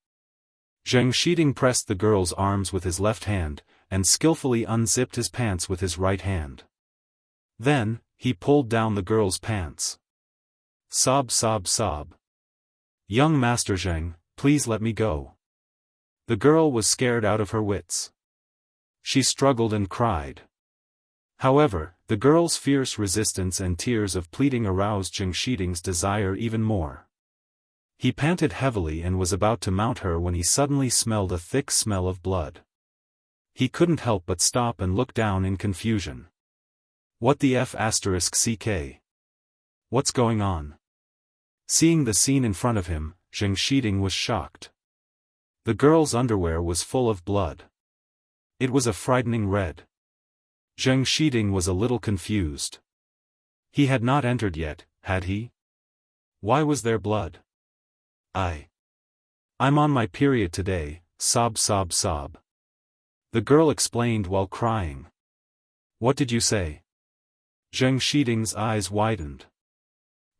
Zheng Shiding pressed the girl's arms with his left hand, and skillfully unzipped his pants with his right hand. Then, he pulled down the girl's pants. Sob, sob, sob. "Young Master Zheng, please let me go." The girl was scared out of her wits. She struggled and cried. However, the girl's fierce resistance and tears of pleading aroused Zheng Shiding's desire even more. He panted heavily and was about to mount her when he suddenly smelled a thick smell of blood. He couldn't help but stop and look down in confusion. What the F***ck? What's going on? Seeing the scene in front of him, Zheng Shiding was shocked. The girl's underwear was full of blood. It was a frightening red. Zheng Shiding was a little confused. He had not entered yet, had he? Why was there blood? I'm on my period today, sob, sob, sob. The girl explained while crying. What did you say? Zheng Shiding's eyes widened.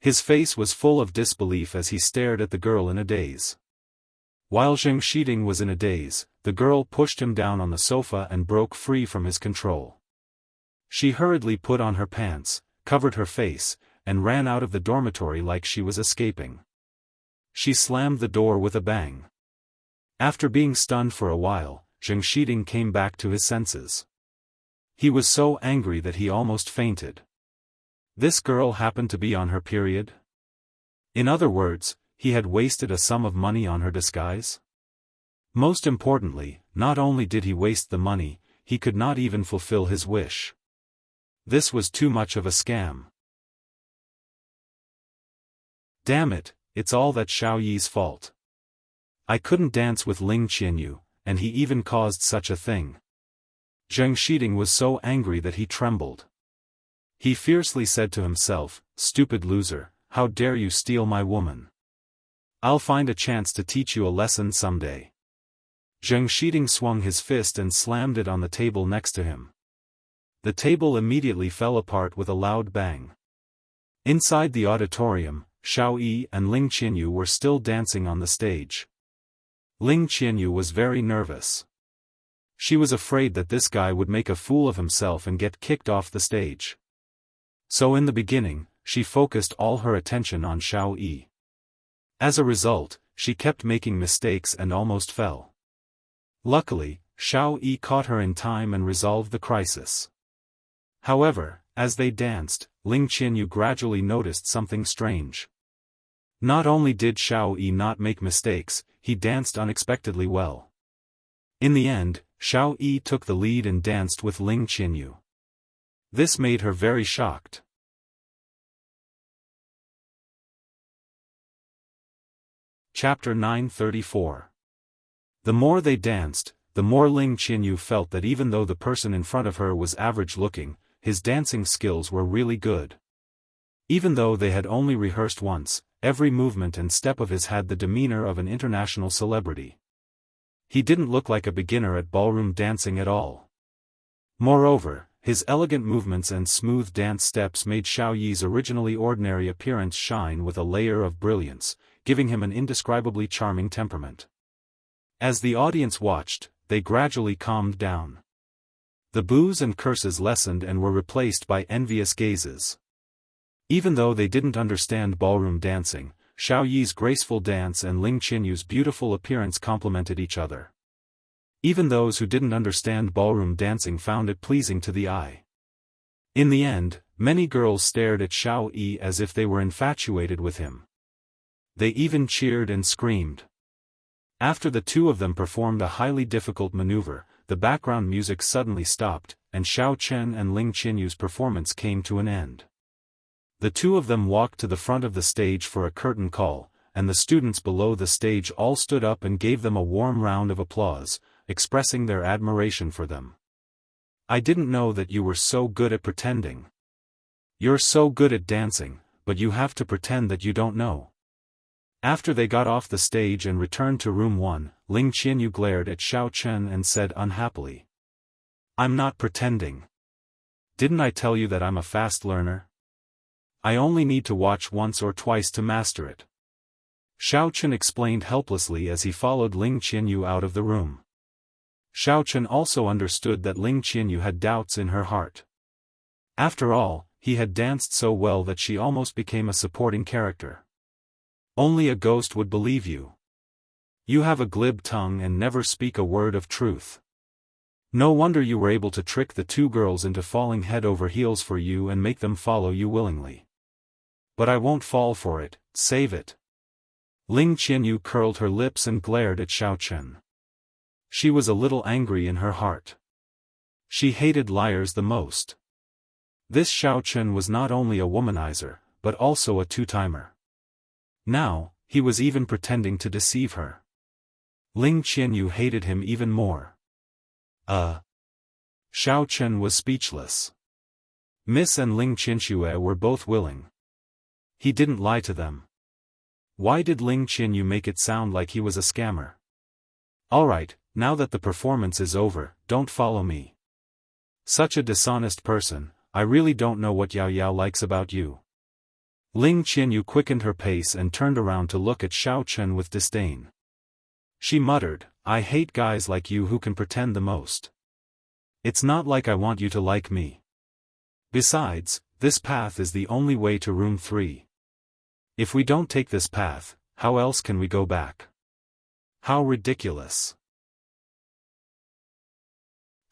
His face was full of disbelief as he stared at the girl in a daze. While Zheng Shiding was in a daze, the girl pushed him down on the sofa and broke free from his control. She hurriedly put on her pants, covered her face, and ran out of the dormitory like she was escaping. She slammed the door with a bang. After being stunned for a while, Zheng Shiding came back to his senses. He was so angry that he almost fainted. This girl happened to be on her period? In other words, he had wasted a sum of money on her disguise? Most importantly, not only did he waste the money, he could not even fulfill his wish. This was too much of a scam. Damn it, it's all that Xiao Yi's fault. I couldn't dance with Ling Qianyu, and he even caused such a thing. Zheng Shiding was so angry that he trembled. He fiercely said to himself, "Stupid loser, how dare you steal my woman? I'll find a chance to teach you a lesson someday." Zheng Shiding swung his fist and slammed it on the table next to him. The table immediately fell apart with a loud bang. Inside the auditorium, Xiao Yi and Ling Qianyu were still dancing on the stage. Ling Qianyu was very nervous. She was afraid that this guy would make a fool of himself and get kicked off the stage. So in the beginning, she focused all her attention on Xiao Yi. As a result, she kept making mistakes and almost fell. Luckily, Xiao Yi caught her in time and resolved the crisis. However, as they danced, Ling Qianyu gradually noticed something strange. Not only did Xiao Yi not make mistakes, he danced unexpectedly well. In the end, Xiao Yi took the lead and danced with Ling Qianyu. This made her very shocked. Chapter 934. The more they danced, the more Ling Qianyu felt that even though the person in front of her was average-looking, his dancing skills were really good. Even though they had only rehearsed once, every movement and step of his had the demeanor of an international celebrity. He didn't look like a beginner at ballroom dancing at all. Moreover, his elegant movements and smooth dance steps made Xiao Yi's originally ordinary appearance shine with a layer of brilliance, giving him an indescribably charming temperament. As the audience watched, they gradually calmed down. The boos and curses lessened and were replaced by envious gazes. Even though they didn't understand ballroom dancing, Xiao Yi's graceful dance and Ling Qianyu's beautiful appearance complemented each other. Even those who didn't understand ballroom dancing found it pleasing to the eye. In the end, many girls stared at Xiao Yi as if they were infatuated with him. They even cheered and screamed. After the two of them performed a highly difficult maneuver, the background music suddenly stopped, and Xiao Chen and Ling Qianyu's performance came to an end. The two of them walked to the front of the stage for a curtain call, and the students below the stage all stood up and gave them a warm round of applause, expressing their admiration for them. "I didn't know that you were so good at pretending. You're so good at dancing, but you have to pretend that you don't know." After they got off the stage and returned to room 1, Ling Qianyu glared at Xiao Chen and said unhappily, "I'm not pretending. Didn't I tell you that I'm a fast learner? I only need to watch once or twice to master it." Xiao Chen explained helplessly as he followed Ling Qianyu out of the room. Xiao Chen also understood that Ling Qianyu had doubts in her heart. After all, he had danced so well that she almost became a supporting character. "Only a ghost would believe you. You have a glib tongue and never speak a word of truth. No wonder you were able to trick the two girls into falling head over heels for you and make them follow you willingly." "But I won't fall for it, save it." Ling Qianyu curled her lips and glared at Xiao Chen. She was a little angry in her heart. She hated liars the most. This Xiao Chen was not only a womanizer, but also a two-timer. Now, he was even pretending to deceive her. Ling Qianyu hated him even more. Xiao Chen was speechless. Miss and Ling Qianxue were both willing. He didn't lie to them. Why did Ling Qianyu make it sound like he was a scammer? "Alright, now that the performance is over, don't follow me. Such a dishonest person, I really don't know what Yao Yao likes about you." Ling Qianyu quickened her pace and turned around to look at Xiao Chen with disdain. She muttered, "I hate guys like you who can pretend the most. It's not like I want you to like me. Besides, this path is the only way to room 3. If we don't take this path, how else can we go back? How ridiculous."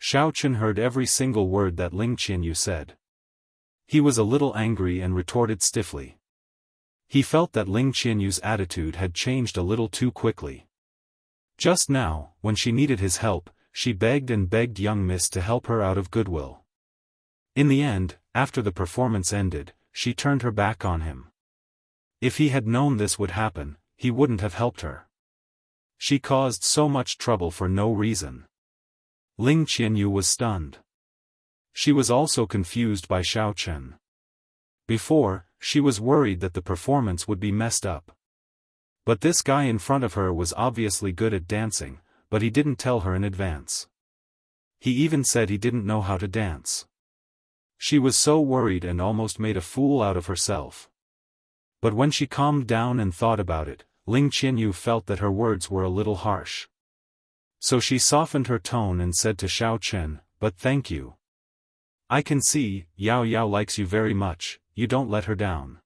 Xiao Chen heard every single word that Ling Qianyu said. He was a little angry and retorted stiffly. He felt that Ling Qianyu's attitude had changed a little too quickly. Just now, when she needed his help, she begged and begged young miss to help her out of goodwill. In the end, after the performance ended, she turned her back on him. If he had known this would happen, he wouldn't have helped her. She caused so much trouble for no reason. Ling Qianyu was stunned. She was also confused by Xiao Chen. Before, she was worried that the performance would be messed up. But this guy in front of her was obviously good at dancing, but he didn't tell her in advance. He even said he didn't know how to dance. She was so worried and almost made a fool out of herself. But when she calmed down and thought about it, Ling Qianyu felt that her words were a little harsh. So she softened her tone and said to Xiao Chen, "But thank you. I can see, Yao Yao likes you very much, you don't let her down.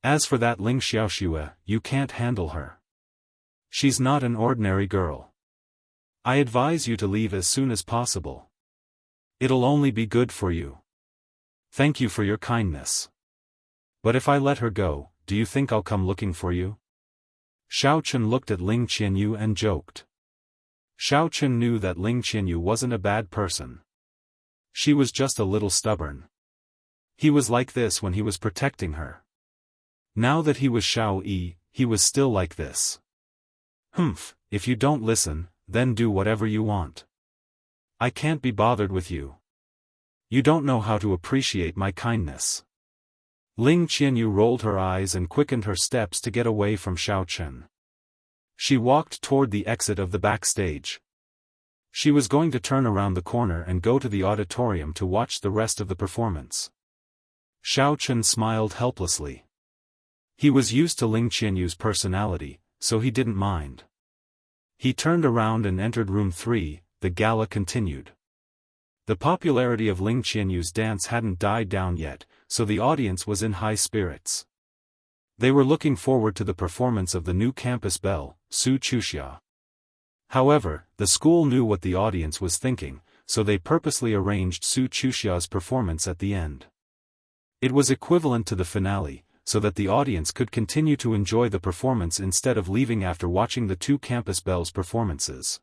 As for that Ling Xiaoxue, you can't handle her. She's not an ordinary girl. I advise you to leave as soon as possible. It'll only be good for you. Thank you for your kindness. But if I let her go, do you think I'll come looking for you?" Xiao Chen looked at Ling Qianyu and joked. Xiaofan knew that Ling Qianyu wasn't a bad person. She was just a little stubborn. He was like this when he was protecting her. Now that he was Xiao Yi, he was still like this. Humph, if you don't listen, then do whatever you want. I can't be bothered with you. You don't know how to appreciate my kindness. Ling Qianyu rolled her eyes and quickened her steps to get away from Xiaofan. She walked toward the exit of the backstage. She was going to turn around the corner and go to the auditorium to watch the rest of the performance. Xiaofan smiled helplessly. He was used to Ling Qianyu's personality, so he didn't mind. He turned around and entered room 3, the gala continued. The popularity of Ling Qianyu's dance hadn't died down yet, so the audience was in high spirits. They were looking forward to the performance of the new campus belle, Su Wuxia. However, the school knew what the audience was thinking, so they purposely arranged Su Wuxia's performance at the end. It was equivalent to the finale, so that the audience could continue to enjoy the performance instead of leaving after watching the two campus belles' performances.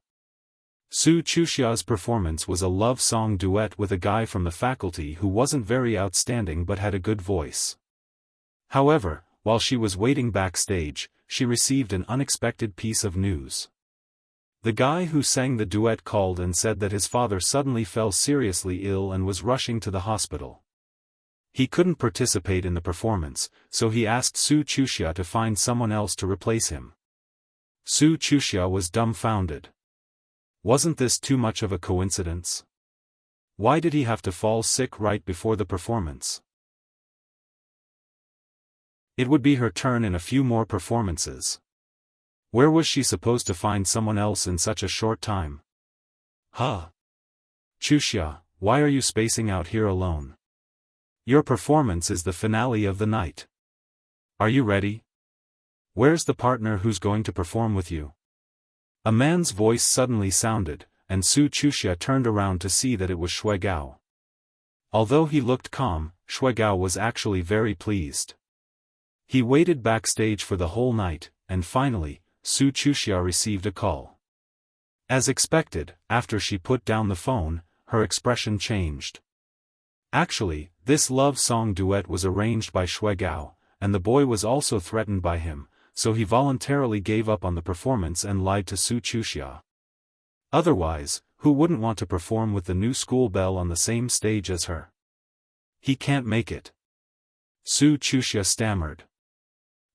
Su Wuxia's performance was a love song duet with a guy from the faculty who wasn't very outstanding but had a good voice. However, while she was waiting backstage, she received an unexpected piece of news. The guy who sang the duet called and said that his father suddenly fell seriously ill and was rushing to the hospital. He couldn't participate in the performance, so he asked Su Wuxia to find someone else to replace him. Su Wuxia was dumbfounded. Wasn't this too much of a coincidence? Why did he have to fall sick right before the performance? It would be her turn in a few more performances. Where was she supposed to find someone else in such a short time? Huh? Wuxia, why are you spacing out here alone? Your performance is the finale of the night. Are you ready? Where's the partner who's going to perform with you? A man's voice suddenly sounded, and Su Wuxia turned around to see that it was Shuigao. Although he looked calm, Shuigao was actually very pleased. He waited backstage for the whole night, and finally, Su Wuxia received a call. As expected, after she put down the phone, her expression changed. Actually, this love song duet was arranged by Shuigao, and the boy was also threatened by him, so he voluntarily gave up on the performance and lied to Su Wuxia. Otherwise, who wouldn't want to perform with the new school belle on the same stage as her? He can't make it. Su Wuxia stammered.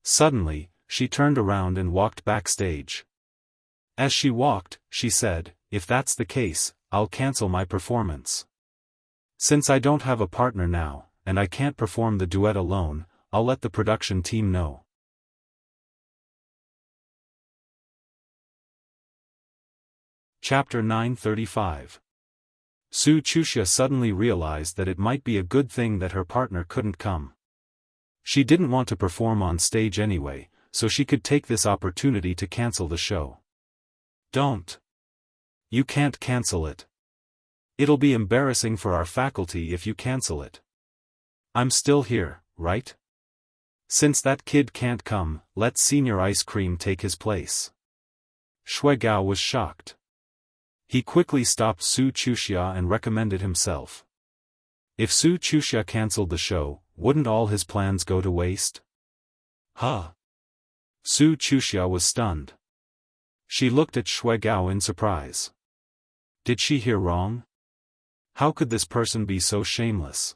Suddenly, she turned around and walked backstage. As she walked, she said, "If that's the case, I'll cancel my performance. Since I don't have a partner now, and I can't perform the duet alone, I'll let the production team know." Chapter 935. Su Wuxia suddenly realized that it might be a good thing that her partner couldn't come. She didn't want to perform on stage anyway, so she could take this opportunity to cancel the show. Don't. You can't cancel it. It'll be embarrassing for our faculty if you cancel it. I'm still here, right? Since that kid can't come, let Senior Ice Cream take his place. Shuigao was shocked. He quickly stopped Su Wuxia and recommended himself. If Su Wuxia cancelled the show, wouldn't all his plans go to waste? Huh? Su Wuxia was stunned. She looked at Shuigao in surprise. Did she hear wrong? How could this person be so shameless?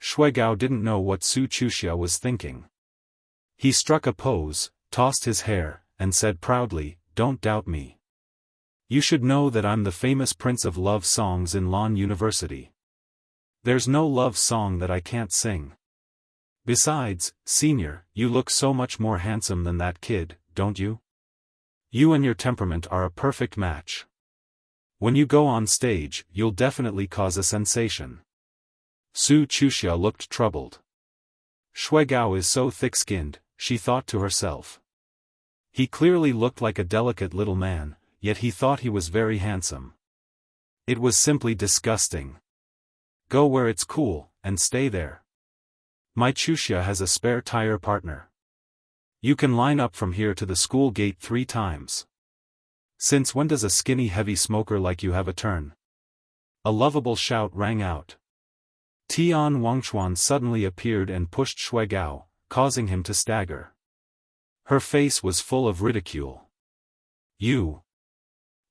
Shuigao didn't know what Su Wuxia was thinking. He struck a pose, tossed his hair, and said proudly, "Don't doubt me. You should know that I'm the famous prince of love songs in Lon University. There's no love song that I can't sing. Besides, Senior, you look so much more handsome than that kid, don't you? You and your temperament are a perfect match. When you go on stage, you'll definitely cause a sensation." Su Wuxia looked troubled. Shuigao is so thick-skinned, she thought to herself. He clearly looked like a delicate little man, yet he thought he was very handsome. It was simply disgusting. Go where it's cool, and stay there. My Wuxia has a spare tire partner. You can line up from here to the school gate 3 times. Since when does a skinny heavy smoker like you have a turn? A lovable shout rang out. Tian Wangchuan suddenly appeared and pushed Shui Gao, causing him to stagger. Her face was full of ridicule. You!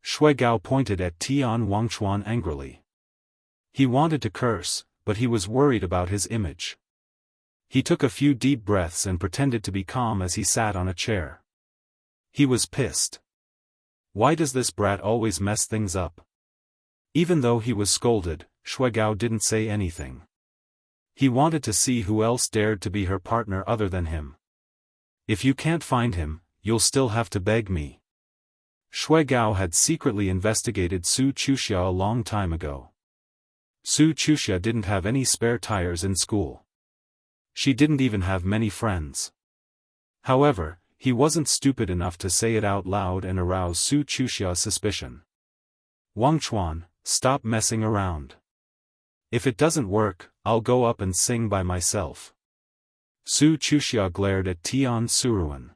Shui Gao pointed at Tian Wangchuan angrily. He wanted to curse, but he was worried about his image. He took a few deep breaths and pretended to be calm as he sat on a chair. He was pissed. Why does this brat always mess things up? Even though he was scolded, Shui Gao didn't say anything. He wanted to see who else dared to be her partner other than him. If you can't find him, you'll still have to beg me. Shui Gao had secretly investigated Su Chuxia a long time ago. Su Chuxia didn't have any spare tires in school. She didn't even have many friends. However, he wasn't stupid enough to say it out loud and arouse Su Chuxia's suspicion. Wangchuan, stop messing around. If it doesn't work, I'll go up and sing by myself. Su Chuxia glared at Tian Suruan.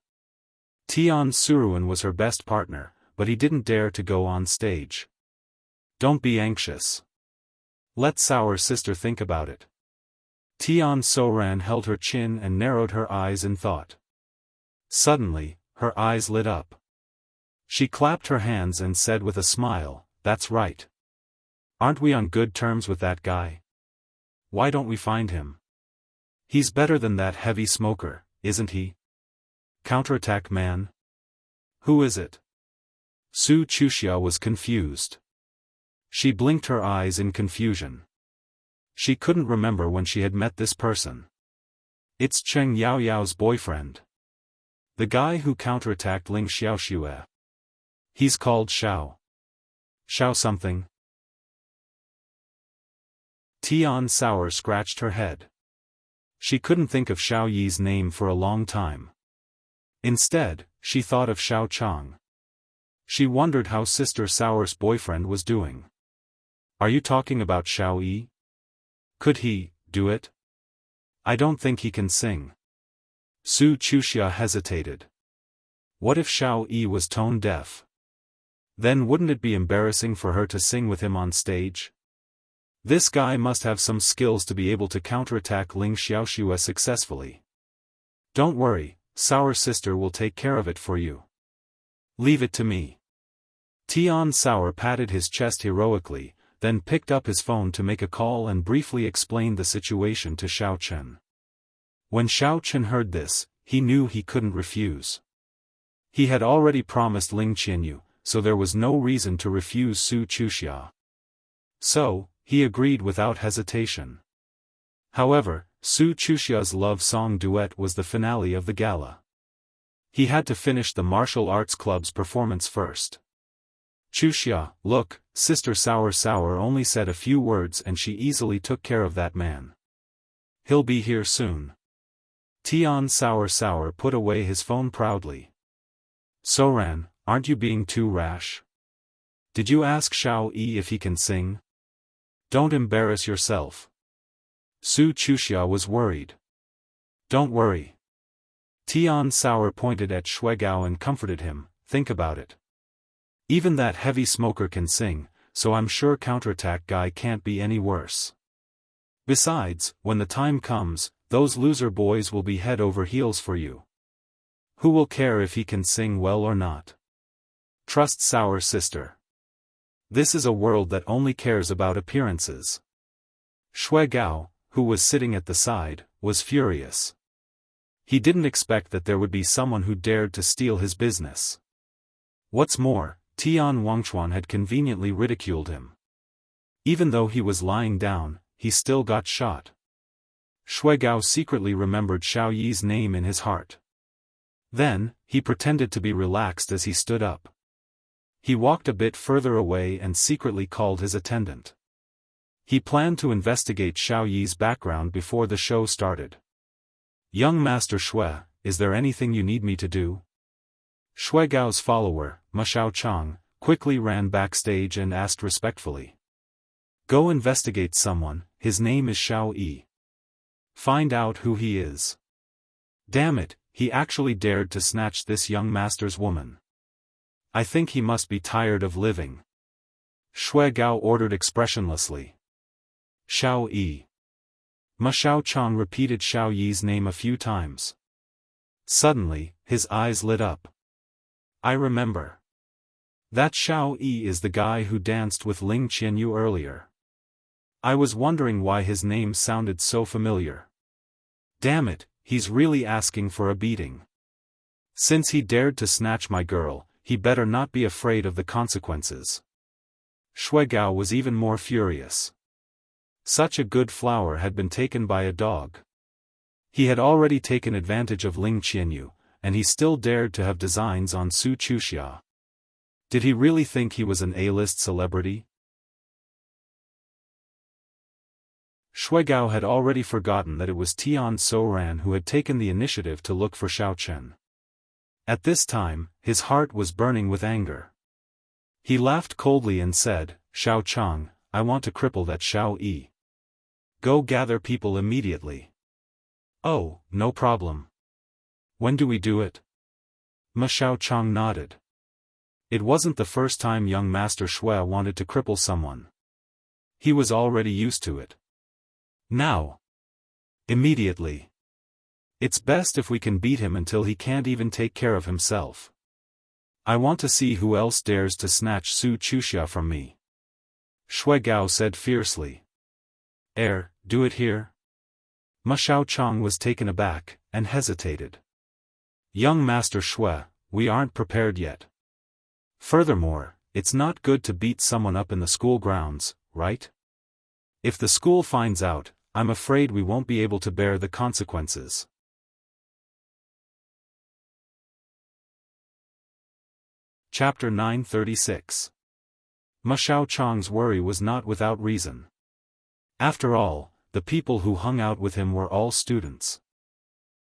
Tian Suruan was her best partner, but he didn't dare to go on stage. Don't be anxious. Let Sour Sister think about it. Tian Soran held her chin and narrowed her eyes in thought. Suddenly, her eyes lit up. She clapped her hands and said with a smile, "That's right. Aren't we on good terms with that guy? Why don't we find him? He's better than that heavy smoker, isn't he? Counterattack man? Who is it?" Su Chuxia was confused. She blinked her eyes in confusion. She couldn't remember when she had met this person. It's Cheng Yaoyao's boyfriend. The guy who counterattacked Ling Xiaoxue. He's called Xiao. Xiao something. Tian Sour scratched her head. She couldn't think of Xiao Yi's name for a long time. Instead, she thought of Xiao Chang. She wondered how Sister Sour's boyfriend was doing. Are you talking about Xiao Yi? Could he do it? I don't think he can sing. Su Chuxia hesitated. What if Xiao Yi was tone deaf? Then wouldn't it be embarrassing for her to sing with him on stage? This guy must have some skills to be able to counterattack Ling Xiaoxue successfully. Don't worry, Sour Sister will take care of it for you. Leave it to me. Tian Sour patted his chest heroically, then picked up his phone to make a call and briefly explained the situation to Xiao Chen. When Xiao Chen heard this, he knew he couldn't refuse. He had already promised Ling Qianyu, so there was no reason to refuse Su Chuxia. So, he agreed without hesitation. However, Su Chuxia's love song duet was the finale of the gala. He had to finish the martial arts club's performance first. Chuxia, look, Sister Sour only said a few words and she easily took care of that man. He'll be here soon. Tian Sour put away his phone proudly. Soran, aren't you being too rash? Did you ask Xiao Yi if he can sing? Don't embarrass yourself. Su Chuxia was worried. Don't worry. Tian Sour pointed at Shui Gao and comforted him, think about it. Even that heavy smoker can sing, so I'm sure counterattack guy can't be any worse. Besides, when the time comes, those loser boys will be head over heels for you. Who will care if he can sing well or not? Trust Sour Sister. This is a world that only cares about appearances. Shui Gao, who was sitting at the side, was furious. He didn't expect that there would be someone who dared to steal his business. What's more, Tian Wangchuan had conveniently ridiculed him. Even though he was lying down, he still got shot. Shui Gao secretly remembered Xiao Yi's name in his heart. Then, he pretended to be relaxed as he stood up. He walked a bit further away and secretly called his attendant. He planned to investigate Xiao Yi's background before the show started. Young Master Shui, is there anything you need me to do? Shui Gao's follower, Ma Xiaochang, quickly ran backstage and asked respectfully. Go investigate someone, his name is Xiao Yi. Find out who he is. Damn it, he actually dared to snatch this young master's woman. I think he must be tired of living. Shui Gao ordered expressionlessly. Xiao Yi. Ma Xiaochang repeated Xiao Yi's name a few times. Suddenly, his eyes lit up. I remember. That Xiao Yi is the guy who danced with Ling Qianyu earlier. I was wondering why his name sounded so familiar. Damn it, he's really asking for a beating. Since he dared to snatch my girl, he better not be afraid of the consequences. Shui Gao was even more furious. Such a good flower had been taken by a dog. He had already taken advantage of Ling Qianyu, and he still dared to have designs on Su Chuxia. Did he really think he was an A-list celebrity? Shui Gao had already forgotten that it was Tian Soran who had taken the initiative to look for Xiao Chen. At this time, his heart was burning with anger. He laughed coldly and said, Xiao Chang, I want to cripple that Xiao Yi. Go gather people immediately. Oh, no problem. When do we do it? Ma Xiaochang nodded. It wasn't the first time young Master Shui wanted to cripple someone. He was already used to it. Now. Immediately. It's best if we can beat him until he can't even take care of himself. I want to see who else dares to snatch Su Chuxia from me. Shui Gao said fiercely. Do it here? Ma Xiaochang was taken aback, and hesitated. Young Master Shui, we aren't prepared yet. Furthermore, it's not good to beat someone up in the school grounds, right? If the school finds out, I'm afraid we won't be able to bear the consequences. Chapter 936. Ma Xiaochang's worry was not without reason. After all, the people who hung out with him were all students.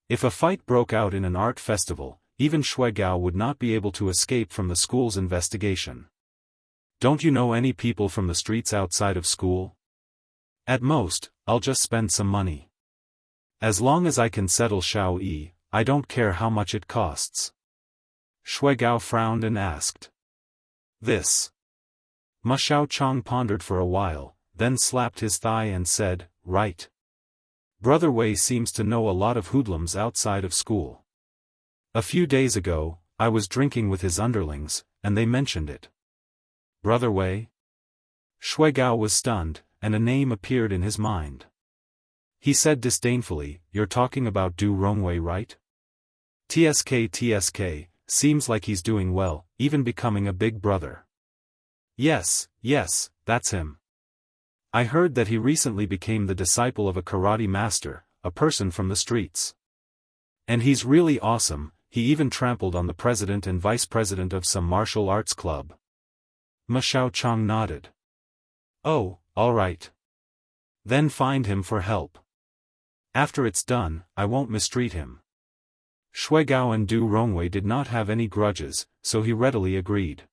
If a fight broke out in an art festival, even Shui Gao would not be able to escape from the school's investigation. Don't you know any people from the streets outside of school? At most, I'll just spend some money. As long as I can settle Xiao Yi, I don't care how much it costs. Shui Gao frowned and asked. This. Ma Xiaochang pondered for a while, then slapped his thigh and said, right. Brother Wei seems to know a lot of hoodlums outside of school. A few days ago, I was drinking with his underlings, and they mentioned it. Brother Wei? Shui Gao was stunned, and a name appeared in his mind. He said disdainfully, You're talking about Du Rongwei, right? TSK, seems like he's doing well, even becoming a big brother. Yes, that's him. I heard that he recently became the disciple of a karate master, a person from the streets. And he's really awesome, he even trampled on the president and vice president of some martial arts club. Ma Xiaochang nodded. Oh, all right. Then find him for help. After it's done, I won't mistreat him. Shui Gao and Du Rongwei did not have any grudges, so he readily agreed.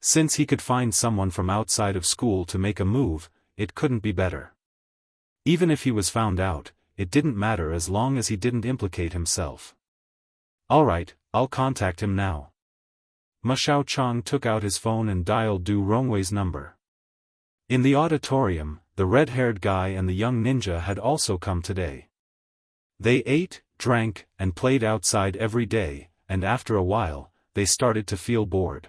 Since he could find someone from outside of school to make a move, it couldn't be better. Even if he was found out, it didn't matter as long as he didn't implicate himself. All right, I'll contact him now. Ma Xiaochang took out his phone and dialed Du Rongwei's number. In the auditorium, the red-haired guy and the young ninja had also come today. They ate, drank, and played outside every day, and after a while, they started to feel bored.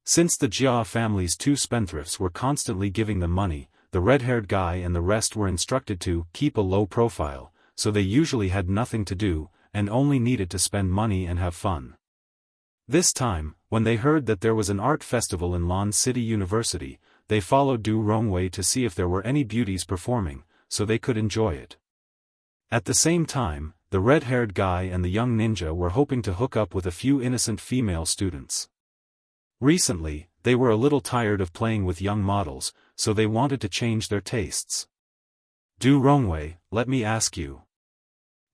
Since the Jia family's two spendthrifts were constantly giving them money, the red-haired guy and the rest were instructed to keep a low profile, so they usually had nothing to do, and only needed to spend money and have fun. This time, when they heard that there was an art festival in Lan City University, they followed Du Rongwei to see if there were any beauties performing, so they could enjoy it. At the same time, the red-haired guy and the young ninja were hoping to hook up with a few innocent female students. Recently, they were a little tired of playing with young models, so they wanted to change their tastes. Du Rongwei, let me ask you.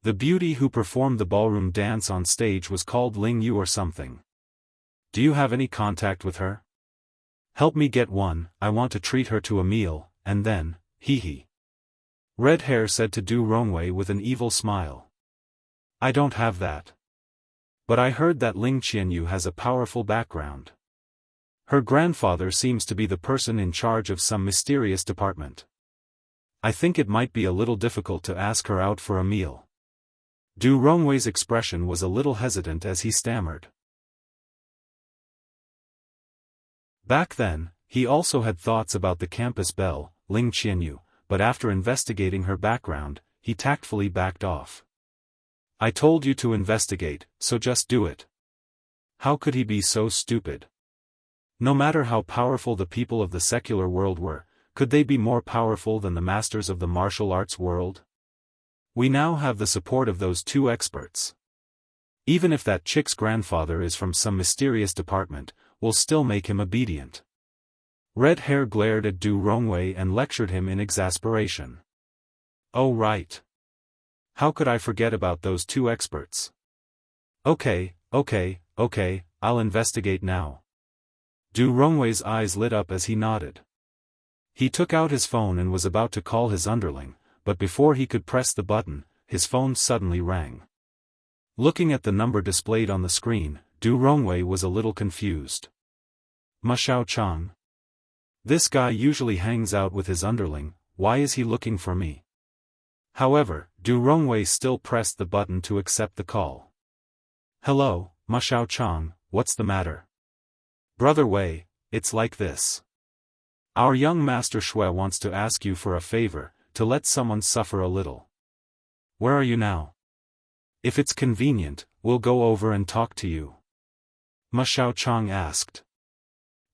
The beauty who performed the ballroom dance on stage was called Ling Yu or something. Do you have any contact with her? Help me get one, I want to treat her to a meal, and then, hee. Red Hair said to Du Rongwei with an evil smile. I don't have that. But I heard that Ling Qianyu has a powerful background. Her grandfather seems to be the person in charge of some mysterious department. I think it might be a little difficult to ask her out for a meal." Du Rongwei's expression was a little hesitant as he stammered. Back then, he also had thoughts about the campus belle, Ling Qianyu, but after investigating her background, he tactfully backed off. "I told you to investigate, so just do it." How could he be so stupid? No matter how powerful the people of the secular world were, could they be more powerful than the masters of the martial arts world? We now have the support of those two experts. Even if that chick's grandfather is from some mysterious department, we'll still make him obedient. Red Hair glared at Du Rongwei and lectured him in exasperation. Oh right. How could I forget about those two experts? Okay, I'll investigate now. Du Rongwei's eyes lit up as he nodded. He took out his phone and was about to call his underling, but before he could press the button, his phone suddenly rang. Looking at the number displayed on the screen, Du Rongwei was a little confused. Ma Xiaochang? This guy usually hangs out with his underling, why is he looking for me? However, Du Rongwei still pressed the button to accept the call. Hello, Ma Xiaochang, what's the matter? Brother Wei, it's like this. Our young master Shui wants to ask you for a favor, to let someone suffer a little. Where are you now? If it's convenient, we'll go over and talk to you. Ma Xiaochang asked.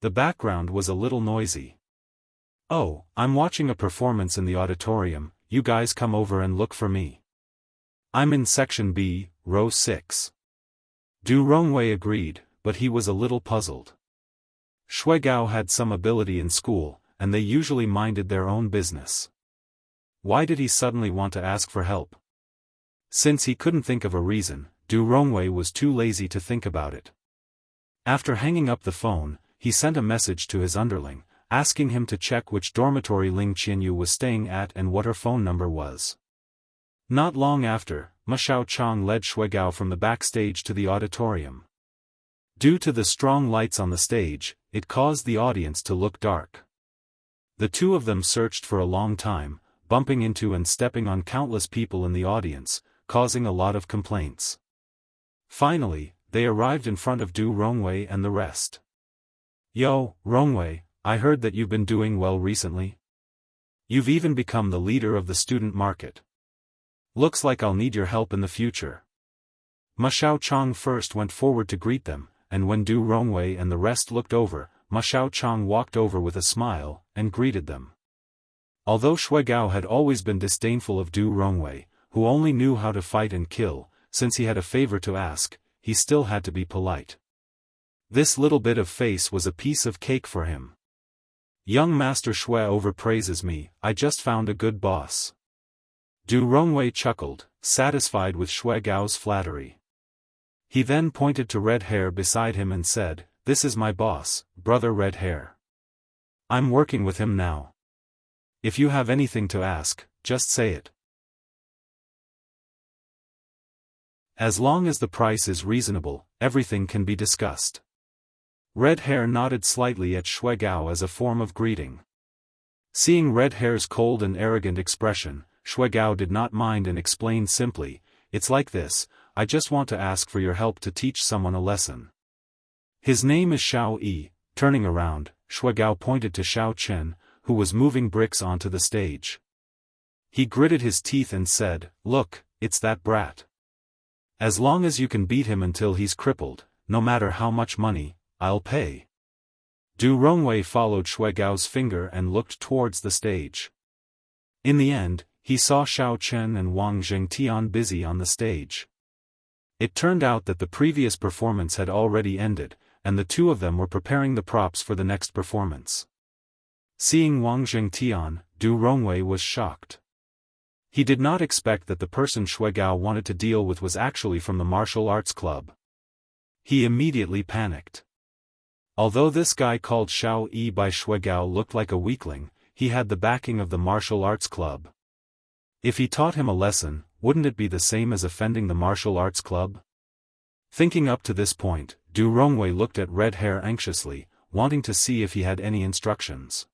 The background was a little noisy. Oh, I'm watching a performance in the auditorium, you guys come over and look for me. I'm in section B, row 6. Du Rongwei agreed, but he was a little puzzled. Shui Gao had some ability in school, and they usually minded their own business. Why did he suddenly want to ask for help? Since he couldn't think of a reason, Du Rongwei was too lazy to think about it. After hanging up the phone, he sent a message to his underling, asking him to check which dormitory Ling Qianyu was staying at and what her phone number was. Not long after, Ma Xiaochang led Shui Gao from the backstage to the auditorium. Due to the strong lights on the stage, it caused the audience to look dark. The two of them searched for a long time, bumping into and stepping on countless people in the audience, causing a lot of complaints. Finally, they arrived in front of Du Rongwei and the rest. Yo, Rongwei, I heard that you've been doing well recently. You've even become the leader of the student market. Looks like I'll need your help in the future. Ma Xiaochang first went forward to greet them, and when Du Rongwei and the rest looked over, Ma Xiaochang walked over with a smile, and greeted them. Although Shui Gao had always been disdainful of Du Rongwei, who only knew how to fight and kill, since he had a favor to ask, he still had to be polite. This little bit of face was a piece of cake for him. Young Master Shui overpraises me, I just found a good boss. Du Rongwei chuckled, satisfied with Shui Gao's flattery. He then pointed to Red Hair beside him and said, This is my boss, Brother Red Hair. I'm working with him now. If you have anything to ask, just say it. As long as the price is reasonable, everything can be discussed. Red Hair nodded slightly at Shui Gao as a form of greeting. Seeing Red Hair's cold and arrogant expression, Shui Gao did not mind and explained simply, It's like this, I just want to ask for your help to teach someone a lesson. His name is Xiao Yi. Turning around, Shui Gao pointed to Xiao Chen, who was moving bricks onto the stage. He gritted his teeth and said, Look, it's that brat. As long as you can beat him until he's crippled, no matter how much money, I'll pay. Du Rongwei followed Shui Gao's finger and looked towards the stage. In the end, he saw Xiao Chen and Wang Zhengtian busy on the stage. It turned out that the previous performance had already ended, and the two of them were preparing the props for the next performance. Seeing Wang Zhengtian, Du Rongwei was shocked. He did not expect that the person Shui Gao wanted to deal with was actually from the martial arts club. He immediately panicked. Although this guy called Xiao Yi by Shui Gao looked like a weakling, he had the backing of the martial arts club. If he taught him a lesson, wouldn't it be the same as offending the martial arts club? Thinking up to this point, Du Rongwei looked at Red Hair anxiously, wanting to see if he had any instructions.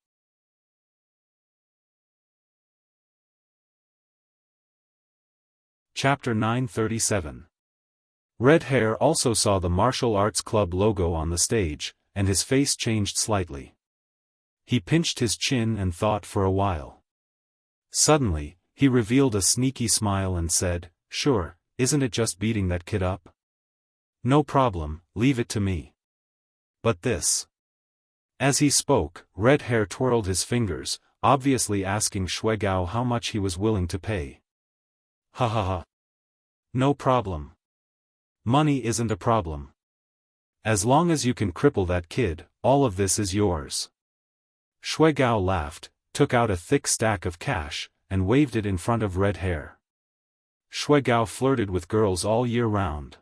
Chapter 937. Red Hair also saw the martial arts club logo on the stage, and his face changed slightly. He pinched his chin and thought for a while. Suddenly, he revealed a sneaky smile and said, "Sure, isn't it just beating that kid up? No problem, leave it to me. But this." As he spoke, Red Hair twirled his fingers, obviously asking Shuigao how much he was willing to pay. "Ha ha ha. No problem. Money isn't a problem. As long as you can cripple that kid, all of this is yours." Shuigao laughed, took out a thick stack of cash, and waved it in front of Red Hair. Shuigao flirted with girls all year round.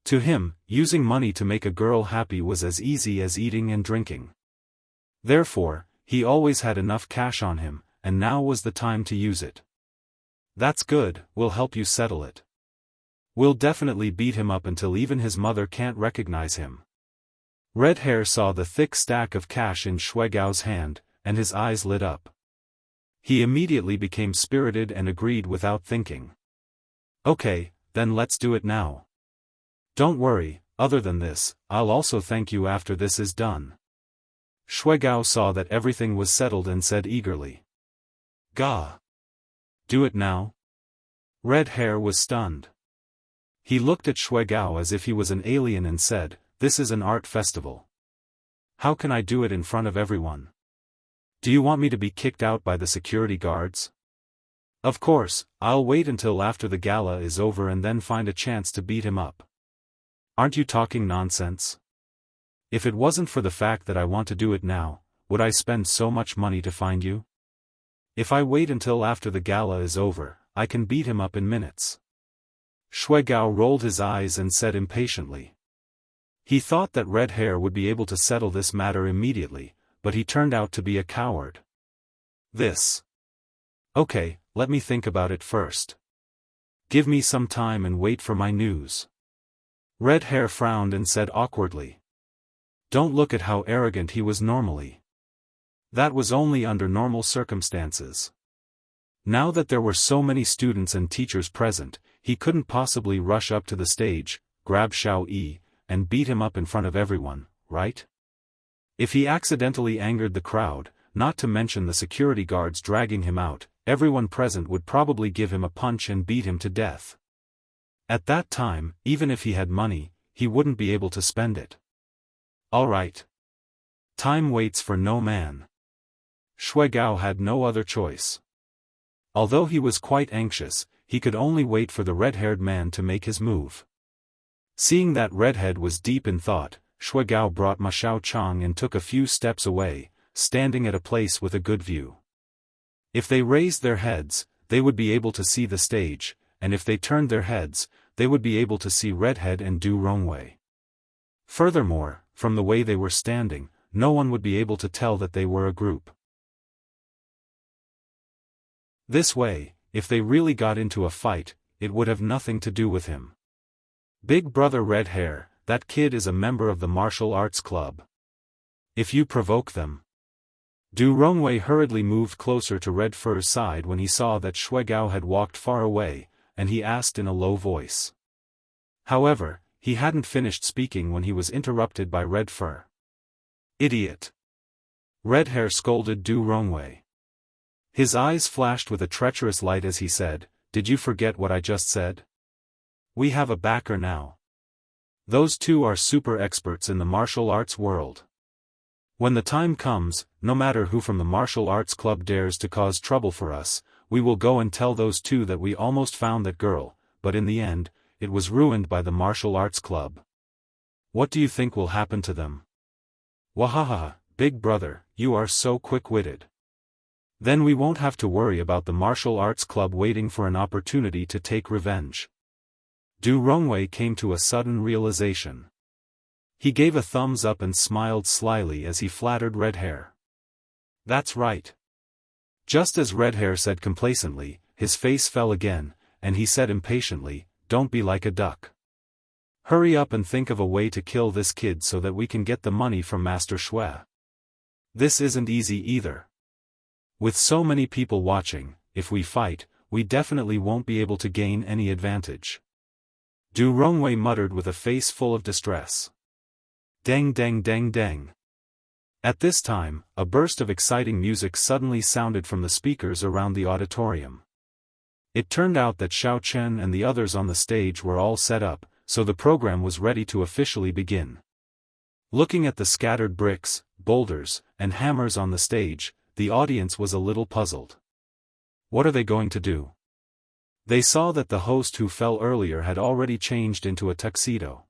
To him, using money to make a girl happy was as easy as eating and drinking. Therefore, he always had enough cash on him, and now was the time to use it. "That's good, we'll help you settle it. We'll definitely beat him up until even his mother can't recognize him." Red Hair saw the thick stack of cash in Shuigao's hand, and his eyes lit up. He immediately became spirited and agreed without thinking. "Okay, then let's do it now. Don't worry, other than this, I'll also thank you after this is done." Shuigao saw that everything was settled and said eagerly. "Gah! Do it now?" Red Hair was stunned. He looked at Shuigao as if he was an alien and said, "This is an art festival. How can I do it in front of everyone? Do you want me to be kicked out by the security guards?" "Of course, I'll wait until after the gala is over and then find a chance to beat him up." "Aren't you talking nonsense? If it wasn't for the fact that I want to do it now, would I spend so much money to find you? If I wait until after the gala is over, I can beat him up in minutes." Shuigao rolled his eyes and said impatiently. He thought that Red Hair would be able to settle this matter immediately, but he turned out to be a coward. Okay, let me think about it first. Give me some time and wait for my news." Red Hair frowned and said awkwardly. Don't look at how arrogant he was normally. That was only under normal circumstances. Now that there were so many students and teachers present, he couldn't possibly rush up to the stage, grab Xiao Yi, and beat him up in front of everyone, right? If he accidentally angered the crowd, not to mention the security guards dragging him out, everyone present would probably give him a punch and beat him to death. At that time, even if he had money, he wouldn't be able to spend it. All right. Time waits for no man. Shuigao had no other choice. Although he was quite anxious, he could only wait for the red-haired man to make his move. Seeing that redhead was deep in thought, Shuigao brought Ma Xiaochang and took a few steps away, standing at a place with a good view. If they raised their heads, they would be able to see the stage, and if they turned their heads, they would be able to see Redhead and Du Rongwei. Furthermore, from the way they were standing, no one would be able to tell that they were a group. This way, if they really got into a fight, it would have nothing to do with him. Big brother Red Hair, that kid is a member of the martial arts club. If you provoke them. Du Rongwei hurriedly moved closer to Red Fur's side when he saw that Shuigao had walked far away, and he asked in a low voice. However, he hadn't finished speaking when he was interrupted by Red Fur. Idiot! Red Hair scolded Du Rongwei. His eyes flashed with a treacherous light as he said, "Did you forget what I just said? We have a backer now. Those two are super experts in the martial arts world. When the time comes, no matter who from the martial arts club dares to cause trouble for us, we will go and tell those two that we almost found that girl, but in the end, it was ruined by the martial arts club. What do you think will happen to them?" Wahaha, big brother, you are so quick-witted. Then we won't have to worry about the martial arts club waiting for an opportunity to take revenge. Du Rongwei came to a sudden realization. He gave a thumbs up and smiled slyly as he flattered Red Hair. That's right. Just as Red Hair said complacently, his face fell again, and he said impatiently, "Don't be like a duck. Hurry up and think of a way to kill this kid so that we can get the money from Master Shui. This isn't easy either. With so many people watching, if we fight, we definitely won't be able to gain any advantage. Du Rongwei muttered with a face full of distress. Dang dang dang dang. At this time, a burst of exciting music suddenly sounded from the speakers around the auditorium. It turned out that Xiao Chen and the others on the stage were all set up, so the program was ready to officially begin. Looking at the scattered bricks, boulders, and hammers on the stage, the audience was a little puzzled. What are they going to do? They saw that the host who fell earlier had already changed into a tuxedo.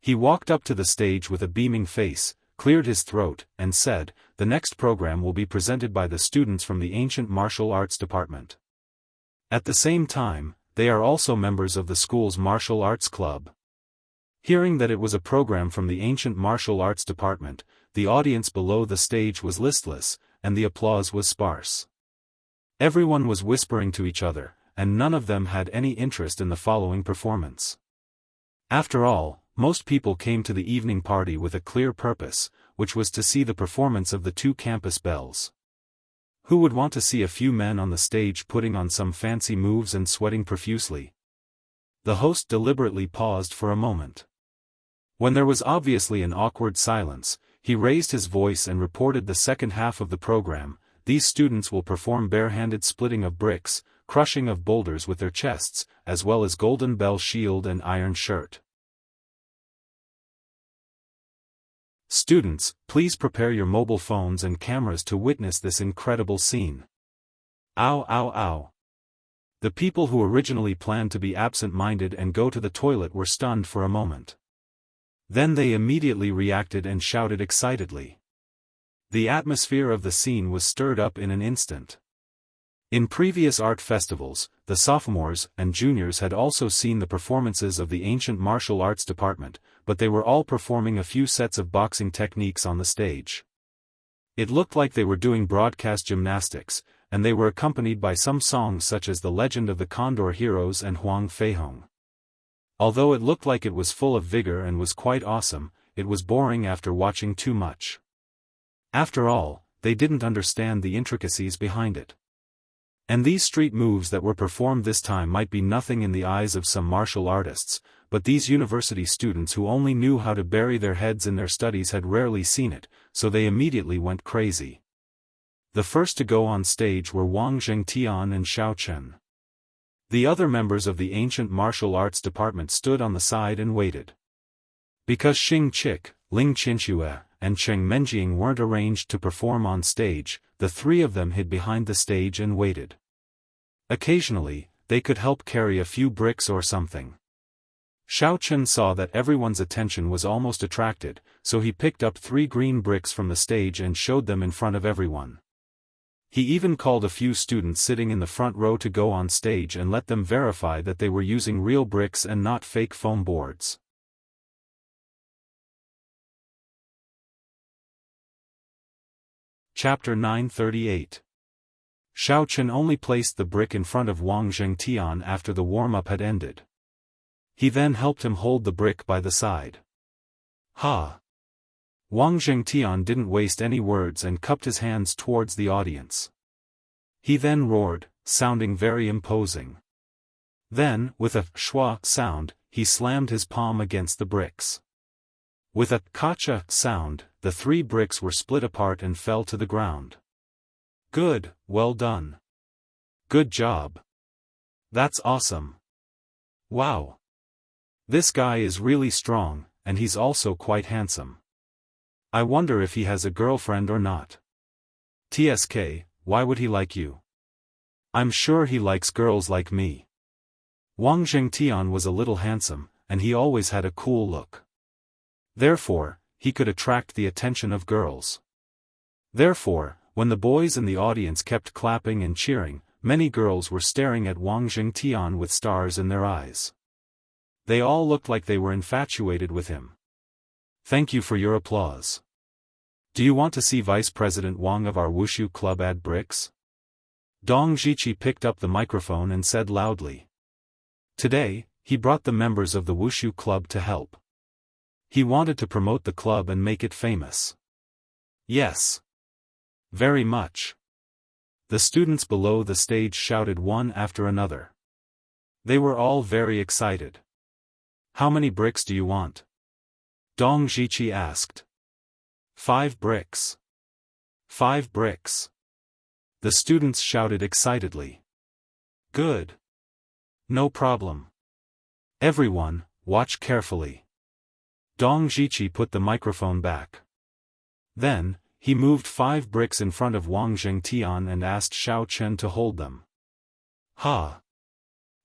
He walked up to the stage with a beaming face, cleared his throat, and said, "The next program will be presented by the students from the Ancient Martial Arts Department. At the same time, they are also members of the school's martial arts club." Hearing that it was a program from the Ancient Martial Arts Department, the audience below the stage was listless, and the applause was sparse. Everyone was whispering to each other, and none of them had any interest in the following performance. After all, most people came to the evening party with a clear purpose, which was to see the performance of the two campus bells. Who would want to see a few men on the stage putting on some fancy moves and sweating profusely? The host deliberately paused for a moment. When there was obviously an awkward silence, he raised his voice and reported the second half of the program. These students will perform barehanded splitting of bricks, crushing of boulders with their chests, as well as golden bell shield and iron shirt. Students, please prepare your mobile phones and cameras to witness this incredible scene. Ow ow ow. The people who originally planned to be absent-minded and go to the toilet were stunned for a moment. Then they immediately reacted and shouted excitedly. The atmosphere of the scene was stirred up in an instant. In previous art festivals, the sophomores and juniors had also seen the performances of the Ancient Martial Arts Department, but they were all performing a few sets of boxing techniques on the stage. It looked like they were doing broadcast gymnastics, and they were accompanied by some songs such as The Legend of the Condor Heroes and Huang Feihong. Although it looked like it was full of vigor and was quite awesome, it was boring after watching too much. After all, they didn't understand the intricacies behind it. And these street moves that were performed this time might be nothing in the eyes of some martial artists, but these university students who only knew how to bury their heads in their studies had rarely seen it, so they immediately went crazy. The first to go on stage were Wang Zhengtian and Xiao Chen. The other members of the Ancient Martial Arts Department stood on the side and waited. Because Xing Chik, Ling Qinxue, and Cheng Menjing weren't arranged to perform on stage, the three of them hid behind the stage and waited. Occasionally, they could help carry a few bricks or something. Xiao Chen saw that everyone's attention was almost attracted, so he picked up 3 green bricks from the stage and showed them in front of everyone. He even called a few students sitting in the front row to go on stage and let them verify that they were using real bricks and not fake foam boards. Chapter 938. Xiao Chen only placed the brick in front of Wang Zhengtian after the warm-up had ended. He then helped him hold the brick by the side. Ha! Wang Zhengtian didn't waste any words and cupped his hands towards the audience. He then roared, sounding very imposing. Then, with a schwa sound, he slammed his palm against the bricks. With a kacha sound, the 3 bricks were split apart and fell to the ground. Good, well done. Good job. That's awesome. Wow. This guy is really strong, and he's also quite handsome. I wonder if he has a girlfriend or not. TSK, why would he like you? I'm sure he likes girls like me. Wang Zhengtian was a little handsome, and he always had a cool look. Therefore, he could attract the attention of girls. Therefore, when the boys in the audience kept clapping and cheering, many girls were staring at Wang Zhengtian with stars in their eyes. They all looked like they were infatuated with him. Thank you for your applause. Do you want to see Vice President Wang of our Wushu club add bricks? Dong Zhiqi picked up the microphone and said loudly. Today, he brought the members of the Wushu club to help. He wanted to promote the club and make it famous. Yes. Very much. The students below the stage shouted one after another. They were all very excited. How many bricks do you want? Dong Zhiqi asked. 5 bricks. 5 bricks. The students shouted excitedly. Good. No problem. Everyone, watch carefully. Dong Zhiqi put the microphone back. Then, he moved 5 bricks in front of Wang Zhengtian and asked Xiao Chen to hold them. Ha!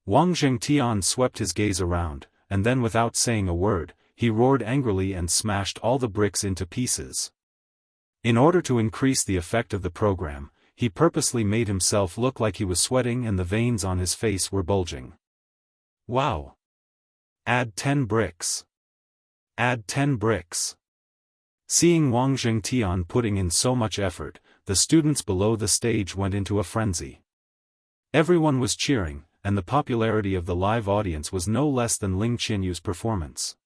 Wang Zhengtian swept his gaze around, and then without saying a word, he roared angrily and smashed all the bricks into pieces. In order to increase the effect of the program, he purposely made himself look like he was sweating and the veins on his face were bulging. Wow! Add 10 bricks. Add 10 bricks. Seeing Wang Zhengtian putting in so much effort, the students below the stage went into a frenzy. Everyone was cheering, and the popularity of the live audience was no less than Ling Qinyu's performance.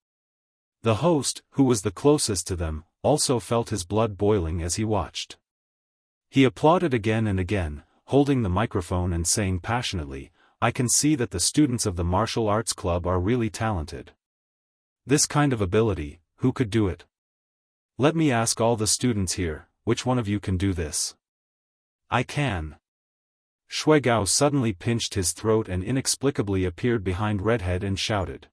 The host, who was the closest to them, also felt his blood boiling as he watched. He applauded again and again, holding the microphone and saying passionately, "I can see that the students of the martial arts club are really talented. This kind of ability, who could do it? Let me ask all the students here, which one of you can do this?" "I can." Shuigao suddenly pinched his throat and inexplicably appeared behind Redhead and shouted.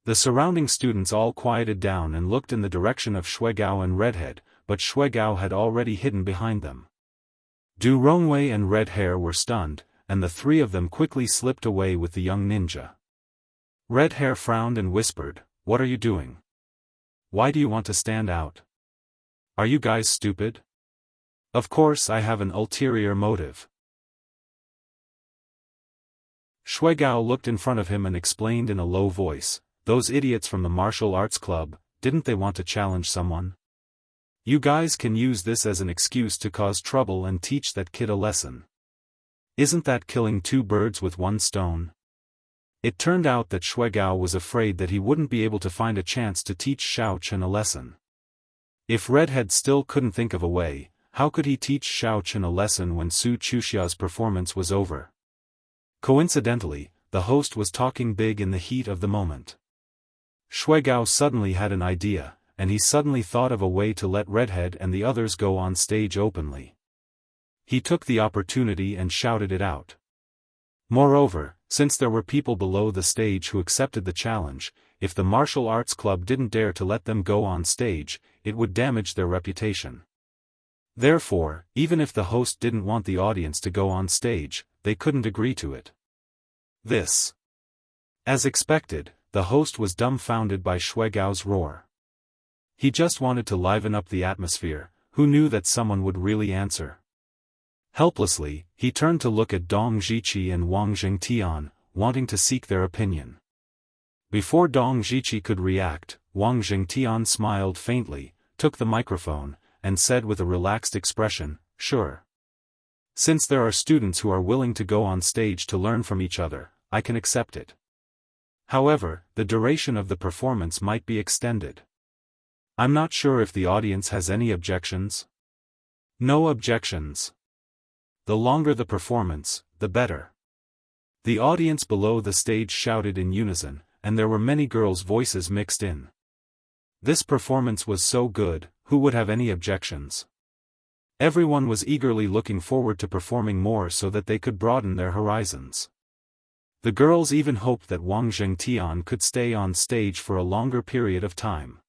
The surrounding students all quieted down and looked in the direction of Shuigao and Redhead, but Shuigao had already hidden behind them. Du Rongwei and Red Hair were stunned, and the 3 of them quickly slipped away with the young ninja. Red Hair frowned and whispered, "What are you doing? Why do you want to stand out? Are you guys stupid?" "Of course I have an ulterior motive." Shuigao looked in front of him and explained in a low voice, "Those idiots from the martial arts club, didn't they want to challenge someone? You guys can use this as an excuse to cause trouble and teach that kid a lesson. Isn't that killing 2 birds with 1 stone? It turned out that Shuigao was afraid that he wouldn't be able to find a chance to teach Xiao Chen a lesson. If Redhead still couldn't think of a way, how could he teach Xiao Chen a lesson when Su Chuxia's performance was over? Coincidentally, the host was talking big in the heat of the moment. Shuigao suddenly had an idea, and he suddenly thought of a way to let Redhead and the others go on stage openly. He took the opportunity and shouted it out. Moreover, since there were people below the stage who accepted the challenge, if the martial arts club didn't dare to let them go on stage, it would damage their reputation. Therefore, even if the host didn't want the audience to go on stage, they couldn't agree to it. This. As expected, the host was dumbfounded by Shuigao's roar. He just wanted to liven up the atmosphere, who knew that someone would really answer. Helplessly, he turned to look at Dong Zhiqi and Wang Zhengtian, wanting to seek their opinion. Before Dong Zhiqi could react, Wang Zhengtian smiled faintly, took the microphone, and said with a relaxed expression, "Sure. Since there are students who are willing to go on stage to learn from each other, I can accept it. However, the duration of the performance might be extended. I'm not sure if the audience has any objections." "No objections. The longer the performance, the better." The audience below the stage shouted in unison, and there were many girls' voices mixed in. This performance was so good, who would have any objections? Everyone was eagerly looking forward to performing more so that they could broaden their horizons. The girls even hoped that Wang Zhengtian could stay on stage for a longer period of time.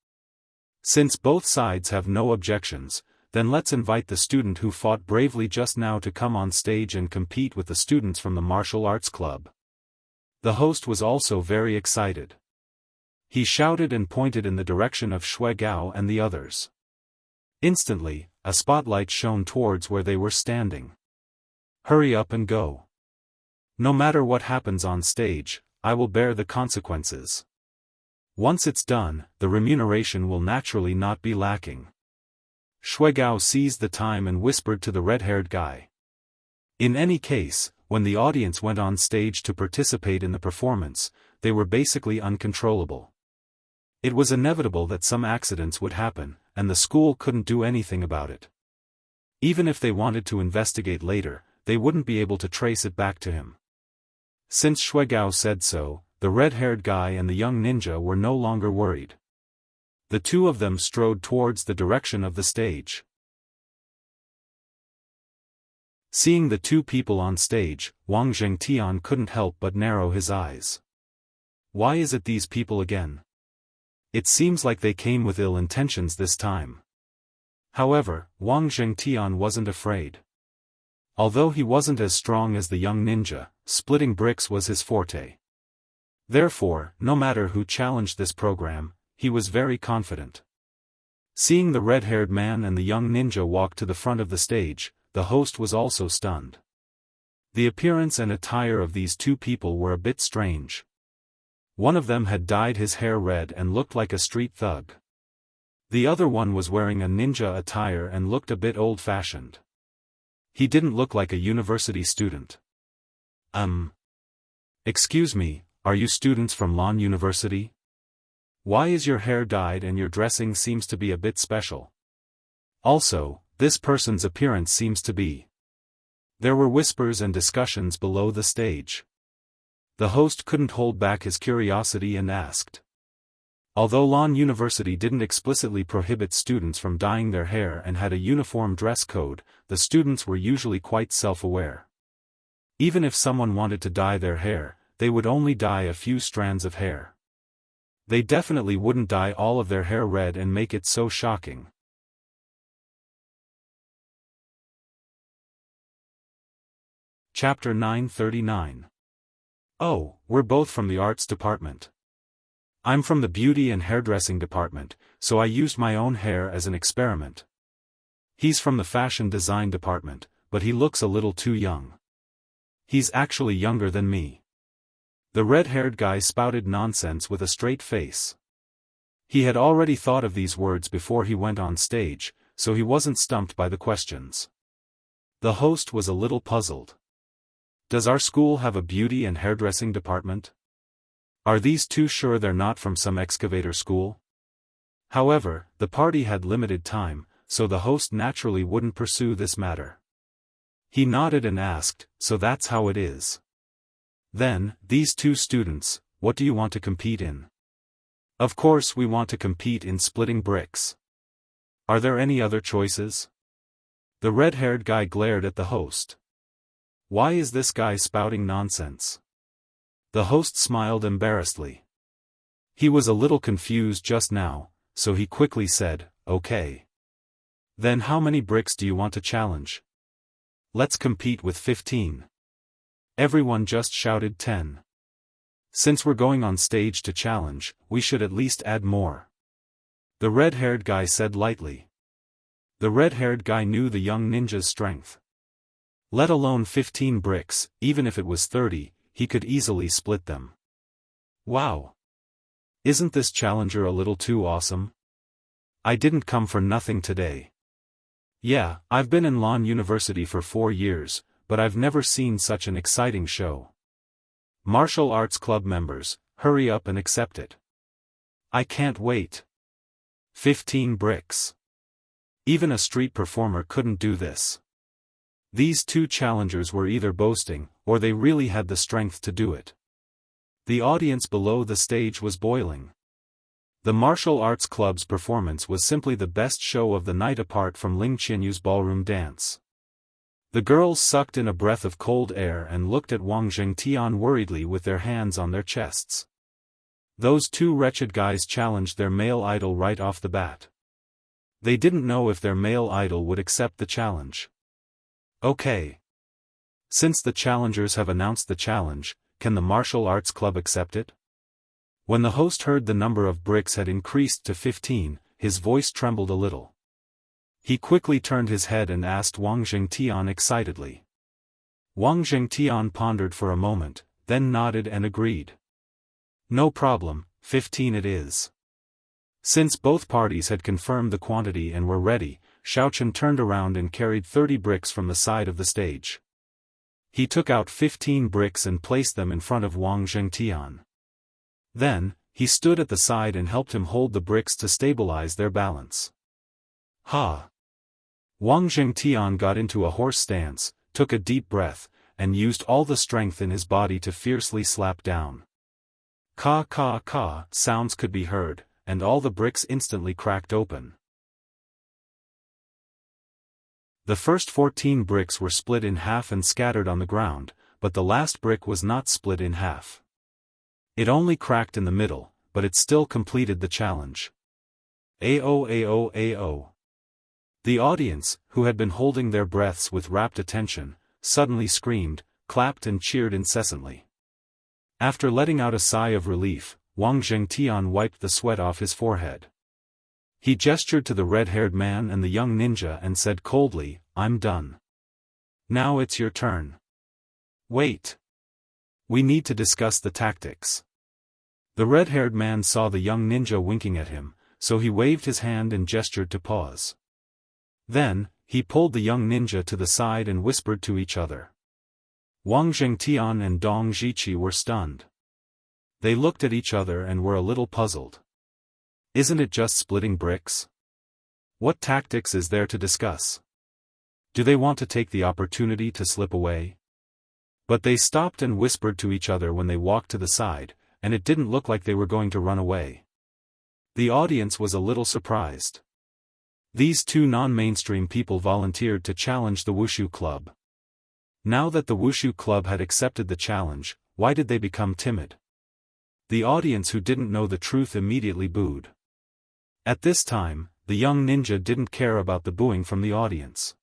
Since both sides have no objections, then let's invite the student who fought bravely just now to come on stage and compete with the students from the martial arts club. The host was also very excited. He shouted and pointed in the direction of Shuigao and the others. Instantly, a spotlight shone towards where they were standing. "Hurry up and go. No matter what happens on stage, I will bear the consequences. Once it's done, the remuneration will naturally not be lacking." Shuigao seized the time and whispered to the red-haired guy. "In any case, When the audience went on stage to participate in the performance, they were basically uncontrollable. It was inevitable that some accidents would happen, and the school couldn't do anything about it. Even if they wanted to investigate later, they wouldn't be able to trace it back to him. Since Shuigao said so, the red-haired guy and the young ninja were no longer worried. The two of them strode towards the direction of the stage. Seeing the two people on stage, Wang Zhengtian couldn't help but narrow his eyes. Why is it these people again? It seems like they came with ill intentions this time. However, Wang Zhengtian wasn't afraid. Although he wasn't as strong as the young ninja, splitting bricks was his forte. Therefore, no matter who challenged this program, he was very confident. Seeing the red-haired man and the young ninja walk to the front of the stage, the host was also stunned. The appearance and attire of these two people were a bit strange. One of them had dyed his hair red and looked like a street thug. The other one was wearing a ninja attire and looked a bit old-fashioned. He didn't look like a university student. Excuse me, are you students from Lan University? Why is your hair dyed and your dressing seems to be a bit special? Also, this person's appearance seems to be. There were whispers and discussions below the stage. The host couldn't hold back his curiosity and asked. Although Lan University didn't explicitly prohibit students from dyeing their hair and had a uniform dress code, the students were usually quite self-aware. Even if someone wanted to dye their hair, they would only dye a few strands of hair. They definitely wouldn't dye all of their hair red and make it so shocking. Chapter 939. Oh, we're both from the arts department. I'm from the beauty and hairdressing department, so I used my own hair as an experiment. He's from the fashion design department, but he looks a little too young. He's actually younger than me. The red-haired guy spouted nonsense with a straight face. He had already thought of these words before he went on stage, so he wasn't stumped by the questions. The host was a little puzzled. Does our school have a beauty and hairdressing department? Are these two sure they're not from some excavator school? However, the party had limited time, so the host naturally wouldn't pursue this matter. He nodded and asked, so that's how it is. Then, these two students, what do you want to compete in? Of course we want to compete in splitting bricks. Are there any other choices? The red-haired guy glared at the host. Why is this guy spouting nonsense? The host smiled embarrassedly. He was a little confused just now, so he quickly said, okay. Then how many bricks do you want to challenge? Let's compete with 15. Everyone just shouted 10. Since we're going on stage to challenge, we should at least add more. The red-haired guy said lightly. The red-haired guy knew the young ninja's strength. Let alone 15 bricks, even if it was 30, he could easily split them. Wow! Isn't this challenger a little too awesome? I didn't come for nothing today. Yeah, I've been in Lan University for 4 years, but I've never seen such an exciting show. Martial Arts Club members, hurry up and accept it. I can't wait. 15 bricks. Even a street performer couldn't do this. These two challengers were either boasting, or they really had the strength to do it. The audience below the stage was boiling. The Martial Arts Club's performance was simply the best show of the night apart from Ling Qianyu's ballroom dance. The girls sucked in a breath of cold air and looked at Wang Zhengtian worriedly with their hands on their chests. Those two wretched guys challenged their male idol right off the bat. They didn't know if their male idol would accept the challenge. Okay. Since the challengers have announced the challenge, can the Martial Arts Club accept it? When the host heard the number of bricks had increased to 15, his voice trembled a little. He quickly turned his head and asked Wang Zhengtian excitedly. Wang Zhengtian pondered for a moment, then nodded and agreed. No problem, 15 it is. Since both parties had confirmed the quantity and were ready, Xiaofan turned around and carried 30 bricks from the side of the stage. He took out 15 bricks and placed them in front of Wang Zhengtian. Then, he stood at the side and helped him hold the bricks to stabilize their balance. Ha! Wang Zhengtian got into a horse stance, took a deep breath, and used all the strength in his body to fiercely slap down. Ka ka ka sounds could be heard, and all the bricks instantly cracked open. The first 14 bricks were split in half and scattered on the ground, but the last brick was not split in half. It only cracked in the middle, but it still completed the challenge. Ao ao ao. The audience, who had been holding their breaths with rapt attention, suddenly screamed, clapped and cheered incessantly. After letting out a sigh of relief, Wang Zhengtian wiped the sweat off his forehead. He gestured to the red-haired man and the young ninja and said coldly, "I'm done. Now it's your turn." "Wait. We need to discuss the tactics." The red-haired man saw the young ninja winking at him, so he waved his hand and gestured to pause. Then, he pulled the young ninja to the side and whispered to each other. Wang Zhengtian and Dong Zhiqi were stunned. They looked at each other and were a little puzzled. Isn't it just splitting bricks? What tactics is there to discuss? Do they want to take the opportunity to slip away? But they stopped and whispered to each other when they walked to the side, and it didn't look like they were going to run away. The audience was a little surprised. These two non-mainstream people volunteered to challenge the Wushu Club. Now that the Wushu Club had accepted the challenge, why did they become timid? The audience who didn't know the truth immediately booed. At this time, the young ninja didn't care about the booing from the audience.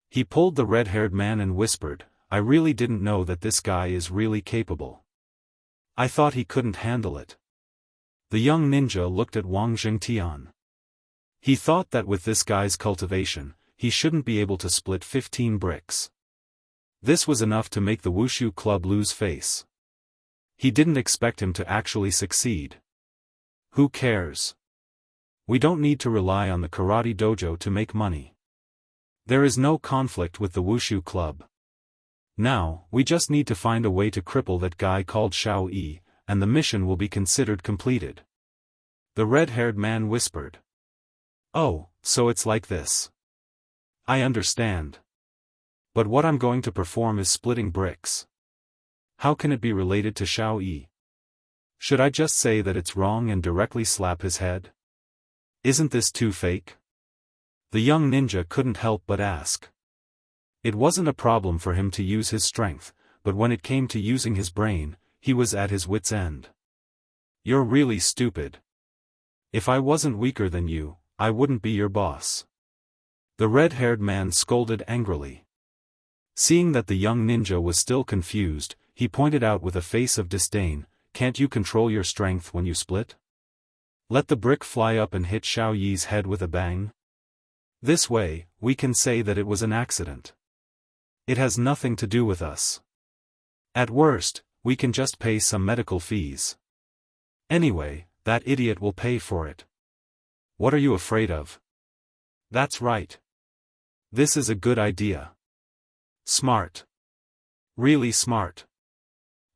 He pulled the red-haired man and whispered, "I really didn't know that this guy is really capable. I thought he couldn't handle it." The young ninja looked at Wang Zhengtian. He thought that with this guy's cultivation, he shouldn't be able to split 15 bricks. This was enough to make the Wushu Club lose face. He didn't expect him to actually succeed. Who cares? We don't need to rely on the karate dojo to make money. There is no conflict with the Wushu Club. Now, we just need to find a way to cripple that guy called Xiao Yi, and the mission will be considered completed. The red-haired man whispered. "Oh, so it's like this. I understand. But what I'm going to perform is splitting bricks. How can it be related to Xiao Yi? Should I just say that it's wrong and directly slap his head? Isn't this too fake?" The young ninja couldn't help but ask. It wasn't a problem for him to use his strength, but when it came to using his brain, he was at his wit's end. "You're really stupid. If I wasn't weaker than you, I wouldn't be your boss." The red-haired man scolded angrily. Seeing that the young ninja was still confused, he pointed out with a face of disdain, "Can't you control your strength when you split? Let the brick fly up and hit Xiao Yi's head with a bang. This way, we can say that it was an accident. It has nothing to do with us. At worst, we can just pay some medical fees. Anyway, that idiot will pay for it. What are you afraid of?" "That's right. This is a good idea. Smart. Really smart."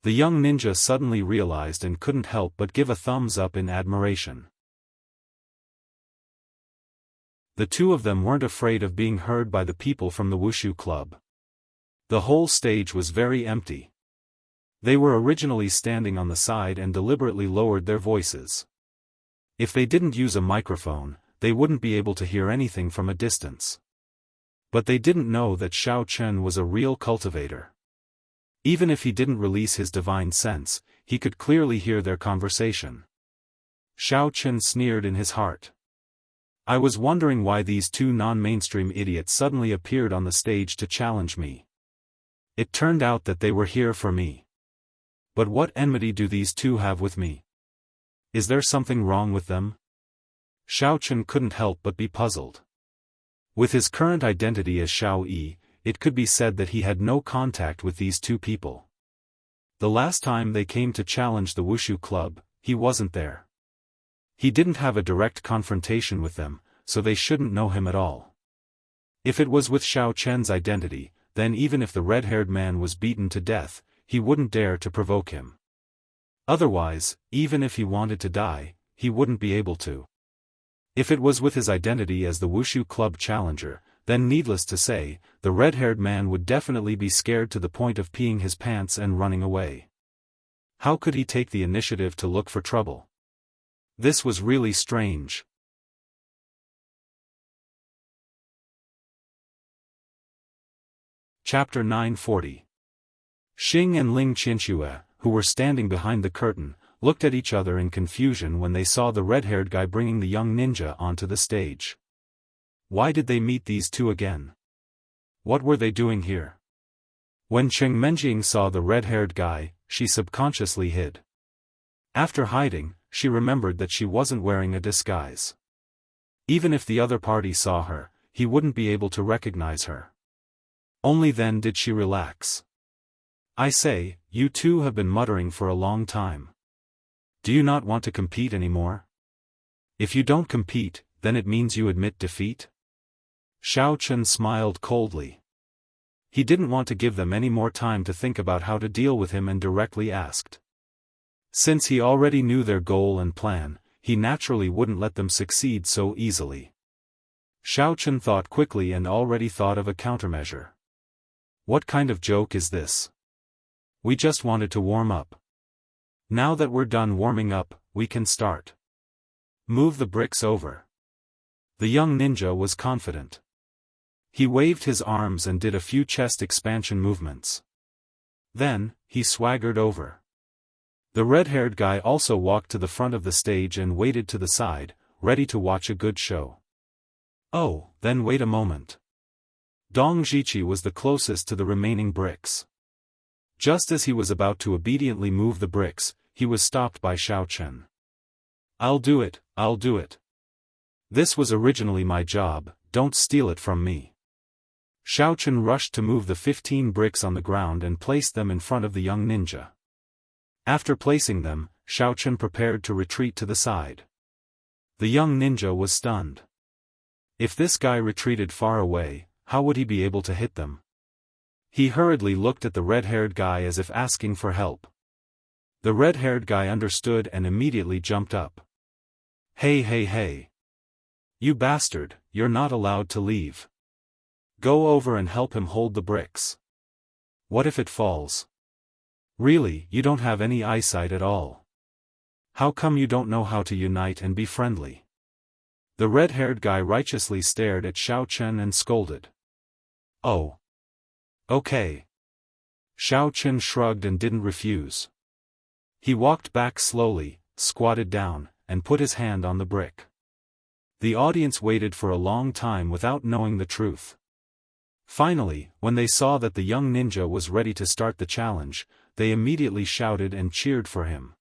The young ninja suddenly realized and couldn't help but give a thumbs up in admiration. The two of them weren't afraid of being heard by the people from the Wushu Club. The whole stage was very empty. They were originally standing on the side and deliberately lowered their voices. If they didn't use a microphone, they wouldn't be able to hear anything from a distance. But they didn't know that Xiao Chen was a real cultivator. Even if he didn't release his divine sense, he could clearly hear their conversation. Xiao Chen sneered in his heart. "I was wondering why these two non-mainstream idiots suddenly appeared on the stage to challenge me. It turned out that they were here for me. But what enmity do these two have with me? Is there something wrong with them?" Xiao Chen couldn't help but be puzzled. With his current identity as Xiao Yi, it could be said that he had no contact with these two people. The last time they came to challenge the Wushu Club, he wasn't there. He didn't have a direct confrontation with them, so they shouldn't know him at all. If it was with Xiao Chen's identity, then even if the red-haired man was beaten to death, he wouldn't dare to provoke him. Otherwise, even if he wanted to die, he wouldn't be able to. If it was with his identity as the Wushu Club challenger, then needless to say, the red-haired man would definitely be scared to the point of peeing his pants and running away. How could he take the initiative to look for trouble? This was really strange. Chapter 940. Xing and Ling Qianxue, who were standing behind the curtain, looked at each other in confusion when they saw the red-haired guy bringing the young ninja onto the stage. Why did they meet these two again? What were they doing here? When Cheng Menjing saw the red-haired guy, she subconsciously hid. After hiding, she remembered that she wasn't wearing a disguise. Even if the other party saw her, he wouldn't be able to recognize her. Only then did she relax. I say, you two have been muttering for a long time. Do you not want to compete anymore? If you don't compete, then it means you admit defeat? Xiao Chen smiled coldly. He didn't want to give them any more time to think about how to deal with him and directly asked. Since he already knew their goal and plan, he naturally wouldn't let them succeed so easily. Xiao Chen thought quickly and already thought of a countermeasure. What kind of joke is this? We just wanted to warm up. Now that we're done warming up, we can start. Move the bricks over. The young ninja was confident. He waved his arms and did a few chest expansion movements. Then, he swaggered over. The red-haired guy also walked to the front of the stage and waited to the side, ready to watch a good show. Oh, then wait a moment. Dong Zhiqi was the closest to the remaining bricks. Just as he was about to obediently move the bricks, he was stopped by Xiao Chen. I'll do it, I'll do it. This was originally my job, don't steal it from me. Xiao Chen rushed to move the 15 bricks on the ground and placed them in front of the young ninja. After placing them, Xiao Chen prepared to retreat to the side. The young ninja was stunned. If this guy retreated far away, how would he be able to hit them? He hurriedly looked at the red-haired guy as if asking for help. The red-haired guy understood and immediately jumped up. Hey hey hey! You bastard, you're not allowed to leave. Go over and help him hold the bricks. What if it falls? Really, you don't have any eyesight at all. How come you don't know how to unite and be friendly? The red-haired guy righteously stared at Xiao Chen and scolded. Oh. Okay. Xiao Chen shrugged and didn't refuse. He walked back slowly, squatted down, and put his hand on the brick. The audience waited for a long time without knowing the truth. Finally, when they saw that the young ninja was ready to start the challenge, they immediately shouted and cheered for him.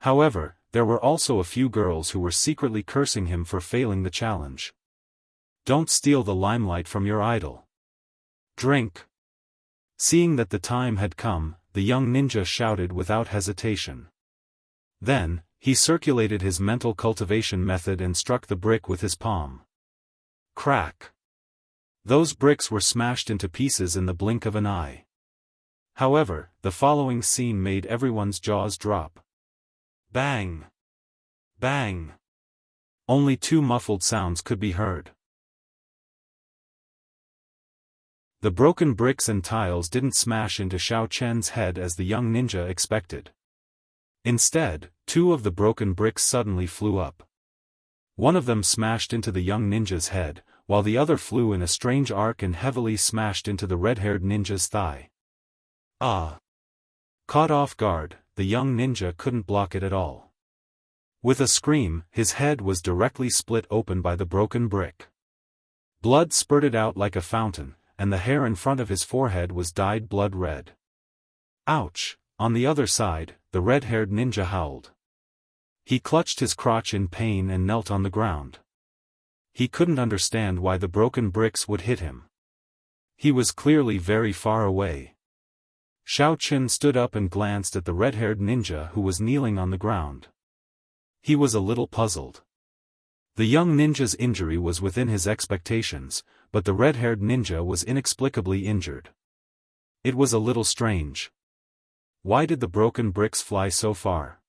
However, there were also a few girls who were secretly cursing him for failing the challenge. Don't steal the limelight from your idol. Drink. Seeing that the time had come, the young ninja shouted without hesitation. Then, he circulated his mental cultivation method and struck the brick with his palm. Crack. Those bricks were smashed into pieces in the blink of an eye. However, the following scene made everyone's jaws drop. Bang! Bang! Only two muffled sounds could be heard. The broken bricks and tiles didn't smash into Xiao Chen's head as the young ninja expected. Instead, two of the broken bricks suddenly flew up. One of them smashed into the young ninja's head, while the other flew in a strange arc and heavily smashed into the red-haired ninja's thigh. Ah! Caught off guard, the young ninja couldn't block it at all. With a scream, his head was directly split open by the broken brick. Blood spurted out like a fountain, and the hair in front of his forehead was dyed blood red. Ouch! On the other side, the red-haired ninja howled. He clutched his crotch in pain and knelt on the ground. He couldn't understand why the broken bricks would hit him. He was clearly very far away. Xiao Chen stood up and glanced at the red-haired ninja who was kneeling on the ground. He was a little puzzled. The young ninja's injury was within his expectations, but the red-haired ninja was inexplicably injured. It was a little strange. Why did the broken bricks fly so far?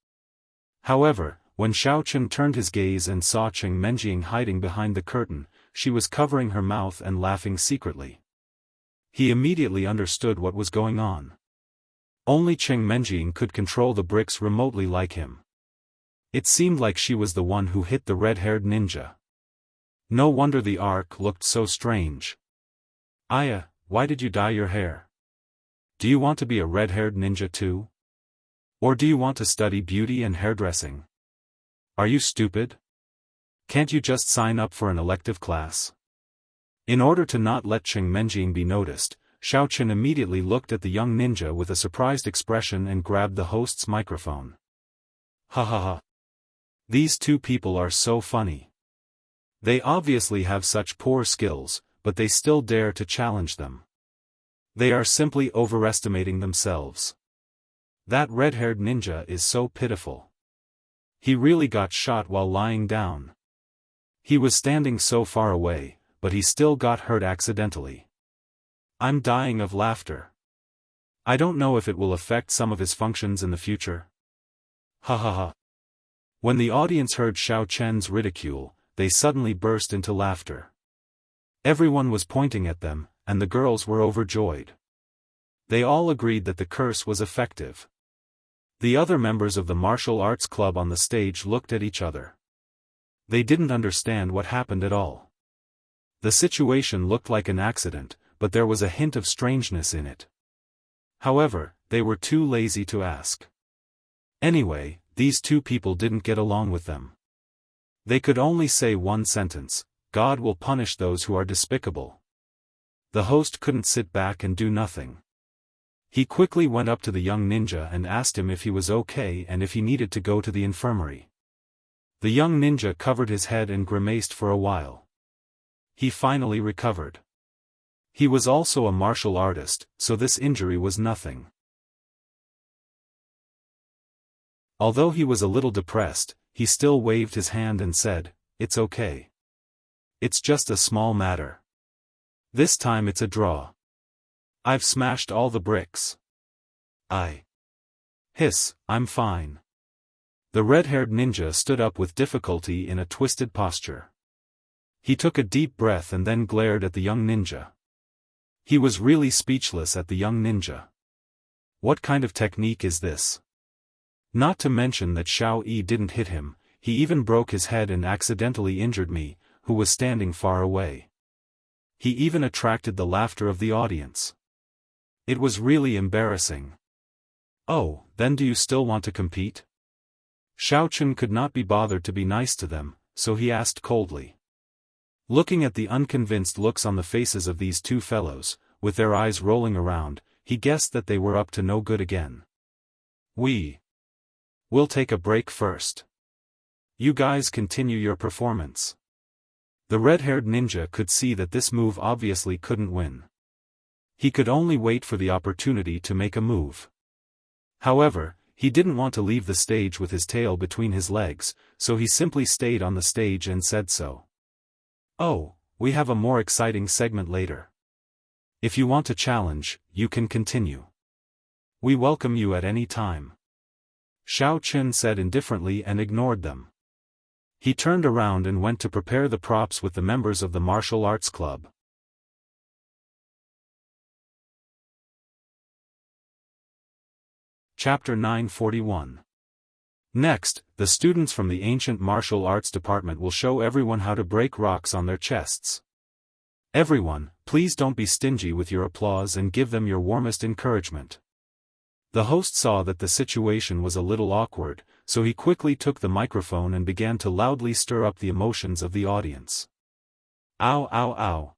However, when Xiaochen turned his gaze and saw Cheng Menjing hiding behind the curtain, she was covering her mouth and laughing secretly. He immediately understood what was going on. Only Cheng Menjing could control the bricks remotely like him. It seemed like she was the one who hit the red-haired ninja. No wonder the arc looked so strange. Aya, why did you dye your hair? Do you want to be a red-haired ninja too? Or do you want to study beauty and hairdressing? Are you stupid? Can't you just sign up for an elective class? In order to not let Cheng Menjing be noticed, Xiaochen immediately looked at the young ninja with a surprised expression and grabbed the host's microphone. Ha ha ha. These two people are so funny. They obviously have such poor skills, but they still dare to challenge them. They are simply overestimating themselves. That red-haired ninja is so pitiful. He really got shot while lying down. He was standing so far away, but he still got hurt accidentally. I'm dying of laughter. I don't know if it will affect some of his functions in the future. Ha ha ha. When the audience heard Xiao Chen's ridicule, they suddenly burst into laughter. Everyone was pointing at them, and the girls were overjoyed. They all agreed that the curse was effective. The other members of the martial arts club on the stage looked at each other. They didn't understand what happened at all. The situation looked like an accident, but there was a hint of strangeness in it. However, they were too lazy to ask. Anyway, these two people didn't get along with them. They could only say one sentence: God will punish those who are despicable. The host couldn't sit back and do nothing. He quickly went up to the young ninja and asked him if he was okay and if he needed to go to the infirmary. The young ninja covered his head and grimaced for a while. He finally recovered. He was also a martial artist, so this injury was nothing. Although he was a little depressed, he still waved his hand and said, "It's okay. It's just a small matter. This time it's a draw. I've smashed all the bricks. Hiss, I'm fine." The red-haired ninja stood up with difficulty in a twisted posture. He took a deep breath and then glared at the young ninja. He was really speechless at the young ninja. What kind of technique is this? Not to mention that Xiao Yi didn't hit him, he even broke his head and accidentally injured me, who was standing far away. He even attracted the laughter of the audience. It was really embarrassing. Oh, then do you still want to compete? Xiaochen could not be bothered to be nice to them, so he asked coldly. Looking at the unconvinced looks on the faces of these two fellows, with their eyes rolling around, he guessed that they were up to no good again. We'll take a break first. You guys continue your performance. The red-haired ninja could see that this move obviously couldn't win. He could only wait for the opportunity to make a move. However, he didn't want to leave the stage with his tail between his legs, so he simply stayed on the stage and said so. Oh, we have a more exciting segment later. If you want to challenge, you can continue. We welcome you at any time. Xiao Chen said indifferently and ignored them. He turned around and went to prepare the props with the members of the martial arts club. Chapter 941. Next, the students from the ancient martial arts department will show everyone how to break rocks on their chests. Everyone, please don't be stingy with your applause and give them your warmest encouragement. The host saw that the situation was a little awkward, so he quickly took the microphone and began to loudly stir up the emotions of the audience. Ow ow ow.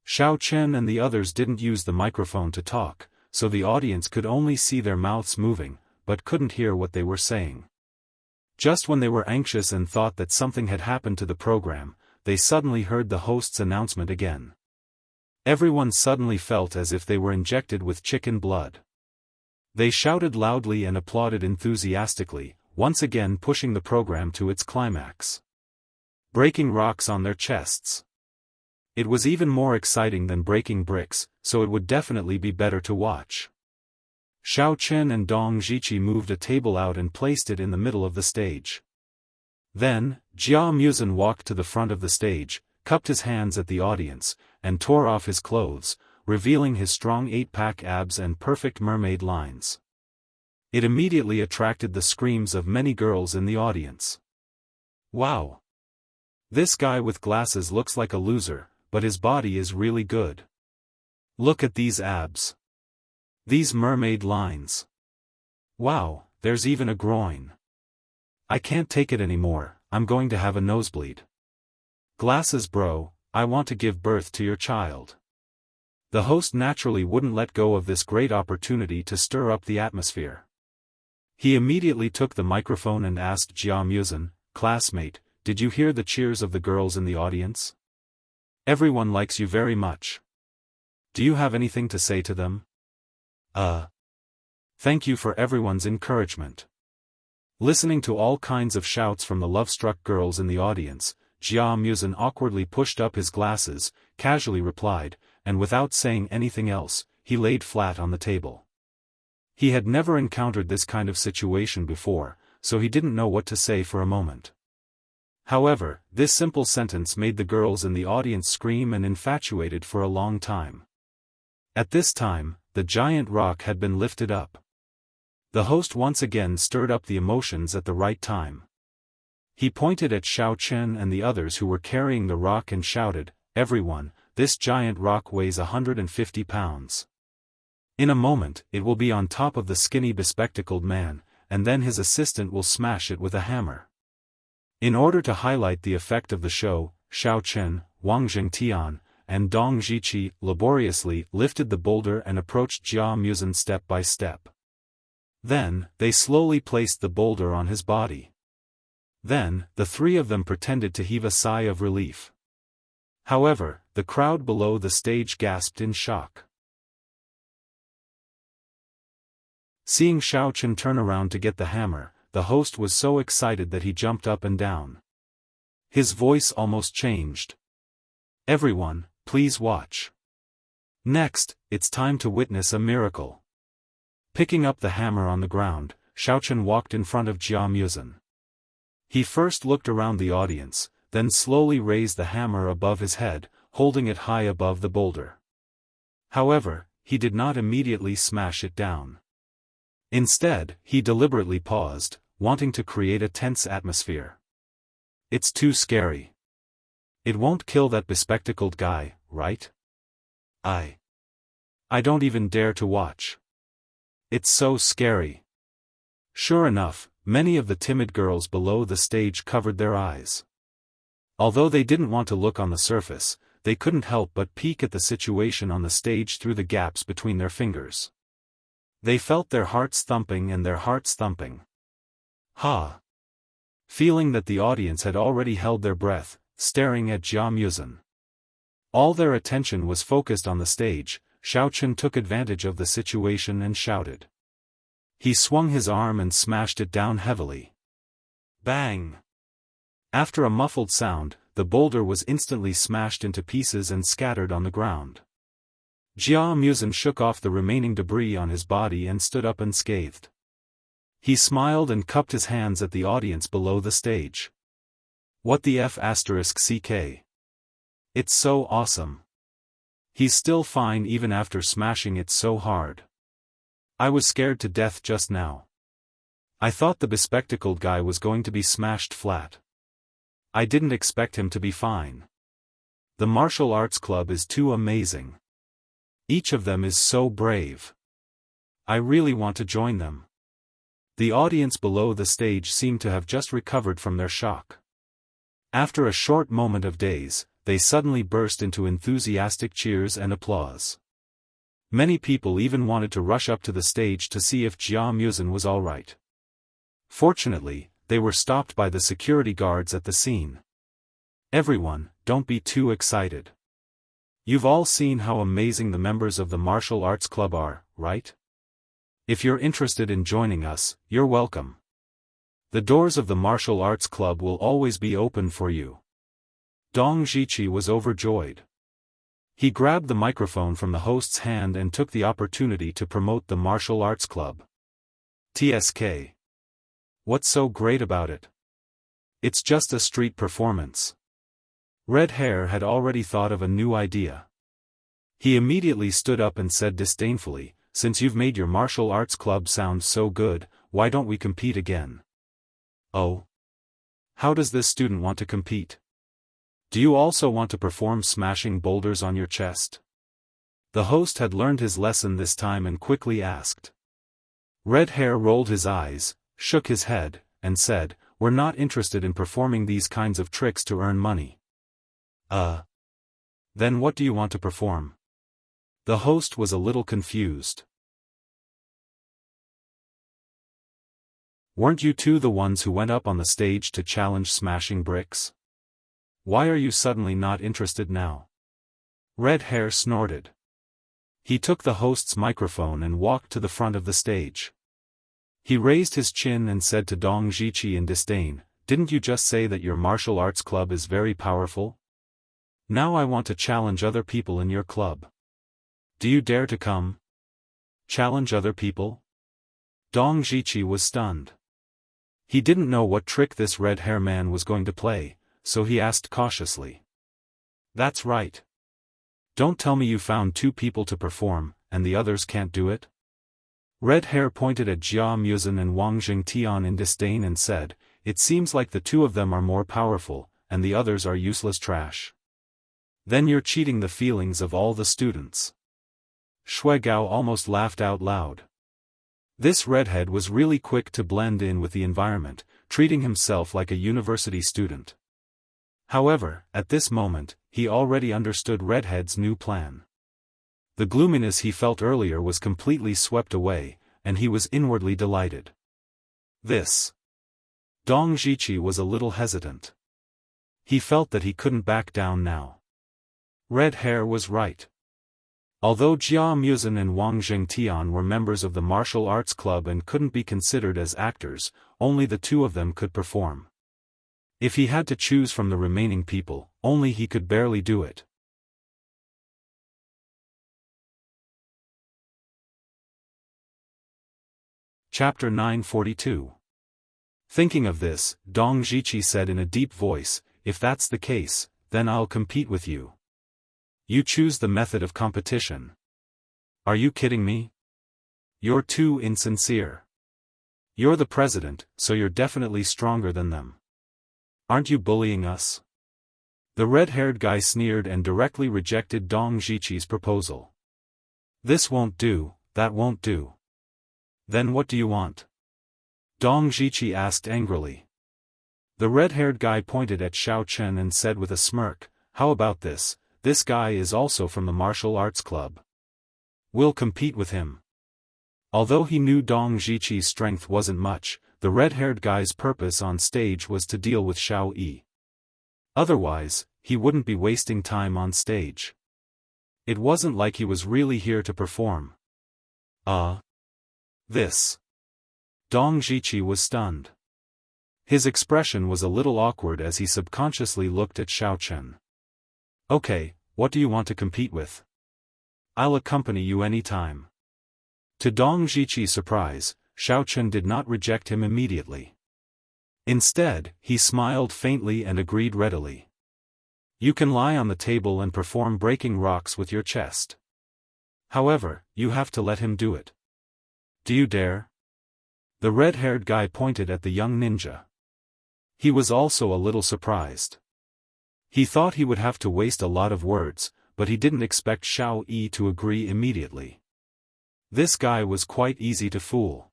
Xiao Chen and the others didn't use the microphone to talk, so the audience could only see their mouths moving, but couldn't hear what they were saying. Just when they were anxious and thought that something had happened to the program, they suddenly heard the host's announcement again. Everyone suddenly felt as if they were injected with chicken blood. They shouted loudly and applauded enthusiastically, once again pushing the program to its climax. breaking rocks on their chests. It was even more exciting than breaking bricks, so it would definitely be better to watch. Xiao Chen and Dong Zhiqi moved a table out and placed it in the middle of the stage. Then, Jia Muzhen walked to the front of the stage, cupped his hands at the audience, and tore off his clothes, revealing his strong 8-pack abs and perfect mermaid lines. It immediately attracted the screams of many girls in the audience. Wow! This guy with glasses looks like a loser, but his body is really good. Look at these abs. These mermaid lines. Wow, there's even a groin. I can't take it anymore, I'm going to have a nosebleed. Glasses bro, I want to give birth to your child. The host naturally wouldn't let go of this great opportunity to stir up the atmosphere. He immediately took the microphone and asked Jia Muzhen, classmate, did you hear the cheers of the girls in the audience? Everyone likes you very much. Do you have anything to say to them? Thank you for everyone's encouragement. Listening to all kinds of shouts from the love-struck girls in the audience, Jia Muzhen awkwardly pushed up his glasses, casually replied, and without saying anything else, he laid flat on the table. He had never encountered this kind of situation before, so he didn't know what to say for a moment. However, this simple sentence made the girls in the audience scream and infatuated for a long time. At this time, the giant rock had been lifted up. The host once again stirred up the emotions at the right time. He pointed at Xiao Chen and the others who were carrying the rock and shouted, everyone, this giant rock weighs 150 pounds. In a moment, it will be on top of the skinny bespectacled man, and then his assistant will smash it with a hammer. In order to highlight the effect of the show, Xiao Chen, Wang Jingtian, and Dong Zhiqi laboriously lifted the boulder and approached Jia Muzhen step by step. Then, they slowly placed the boulder on his body. Then, the three of them pretended to heave a sigh of relief. However, the crowd below the stage gasped in shock. Seeing Xiao Chen turn around to get the hammer, the host was so excited that he jumped up and down. His voice almost changed. Everyone, please watch. Next, it's time to witness a miracle. Picking up the hammer on the ground, Xiao Chen walked in front of Jia Muzhen. He first looked around the audience, then slowly raised the hammer above his head, holding it high above the boulder. However, he did not immediately smash it down. Instead, he deliberately paused, wanting to create a tense atmosphere. It's too scary. It won't kill that bespectacled guy, right? I don't even dare to watch. It's so scary. Sure enough, many of the timid girls below the stage covered their eyes. Although they didn't want to look on the surface, they couldn't help but peek at the situation on the stage through the gaps between their fingers. They felt their hearts thumping and their hearts thumping. Ha! Feeling that the audience had already held their breath, staring at Jia Muzhen. All their attention was focused on the stage, Xiao Chen took advantage of the situation and shouted. He swung his arm and smashed it down heavily. Bang! After a muffled sound, the boulder was instantly smashed into pieces and scattered on the ground. Jia Muzhen shook off the remaining debris on his body and stood up unscathed. He smiled and cupped his hands at the audience below the stage. What the F***ck? It's so awesome. He's still fine even after smashing it so hard. I was scared to death just now. I thought the bespectacled guy was going to be smashed flat. I didn't expect him to be fine. The martial arts club is too amazing. Each of them is so brave. I really want to join them. The audience below the stage seemed to have just recovered from their shock. After a short moment of daze, they suddenly burst into enthusiastic cheers and applause. Many people even wanted to rush up to the stage to see if Jia Muzhen was alright. Fortunately, they were stopped by the security guards at the scene. Everyone, don't be too excited. You've all seen how amazing the members of the martial arts club are, right? If you're interested in joining us, you're welcome. The doors of the martial arts club will always be open for you. Dong Zhiqi was overjoyed. He grabbed the microphone from the host's hand and took the opportunity to promote the martial arts club. TSK. What's so great about it? It's just a street performance. Red Hair had already thought of a new idea. He immediately stood up and said disdainfully, "Since you've made your martial arts club sound so good, why don't we compete again?" "Oh? How does this student want to compete? Do you also want to perform smashing boulders on your chest?" The host had learned his lesson this time and quickly asked. Red Hair rolled his eyes, shook his head, and said, "We're not interested in performing these kinds of tricks to earn money." Then what do you want to perform?" The host was a little confused. "Weren't you two the ones who went up on the stage to challenge smashing bricks? Why are you suddenly not interested now?" Red Hair snorted. He took the host's microphone and walked to the front of the stage. He raised his chin and said to Dong Zhiqi in disdain, "Didn't you just say that your martial arts club is very powerful? Now I want to challenge other people in your club. Do you dare to come? Challenge other people?" Dong Zhiqi was stunned. He didn't know what trick this red hair man was going to play, so he asked cautiously. "That's right. Don't tell me you found two people to perform, and the others can't do it?" Red Hair pointed at Jia Muzhen and Wang Jingtian in disdain and said, "It seems like the two of them are more powerful, and the others are useless trash. Then you're cheating the feelings of all the students." Shui Gao almost laughed out loud. This redhead was really quick to blend in with the environment, treating himself like a university student. However, at this moment, he already understood Redhead's new plan. The gloominess he felt earlier was completely swept away, and he was inwardly delighted. Dong Zhiqi was a little hesitant. He felt that he couldn't back down now. Red Hair was right. Although Jia Muzhen and Wang Jingtian were members of the martial arts club and couldn't be considered as actors, only the two of them could perform. If he had to choose from the remaining people, only he could barely do it. Chapter 942. Thinking of this, Dong Zhiqi said in a deep voice, "If that's the case, then I'll compete with you." "You choose the method of competition. Are you kidding me? You're too insincere. You're the president, so you're definitely stronger than them. Aren't you bullying us?" The red-haired guy sneered and directly rejected Dong Zhiqi's proposal. "This won't do, that won't do. Then what do you want?" Dong Zhiqi asked angrily. The red-haired guy pointed at Xiao Chen and said with a smirk, "How about this? This guy is also from the martial arts club. We'll compete with him." Although he knew Dong Zhiqi's strength wasn't much, the red-haired guy's purpose on stage was to deal with Xiao Yi. Otherwise, he wouldn't be wasting time on stage. It wasn't like he was really here to perform. Dong Zhiqi was stunned. His expression was a little awkward as he subconsciously looked at Xiao Chen. "Okay, what do you want to compete with? I'll accompany you any time." To Dong Zhiqi's surprise, Xiao Chen did not reject him immediately. Instead, he smiled faintly and agreed readily. "You can lie on the table and perform breaking rocks with your chest. However, you have to let him do it. Do you dare?" The red-haired guy pointed at the young ninja. He was also a little surprised. He thought he would have to waste a lot of words, but he didn't expect Xiao Yi to agree immediately. This guy was quite easy to fool.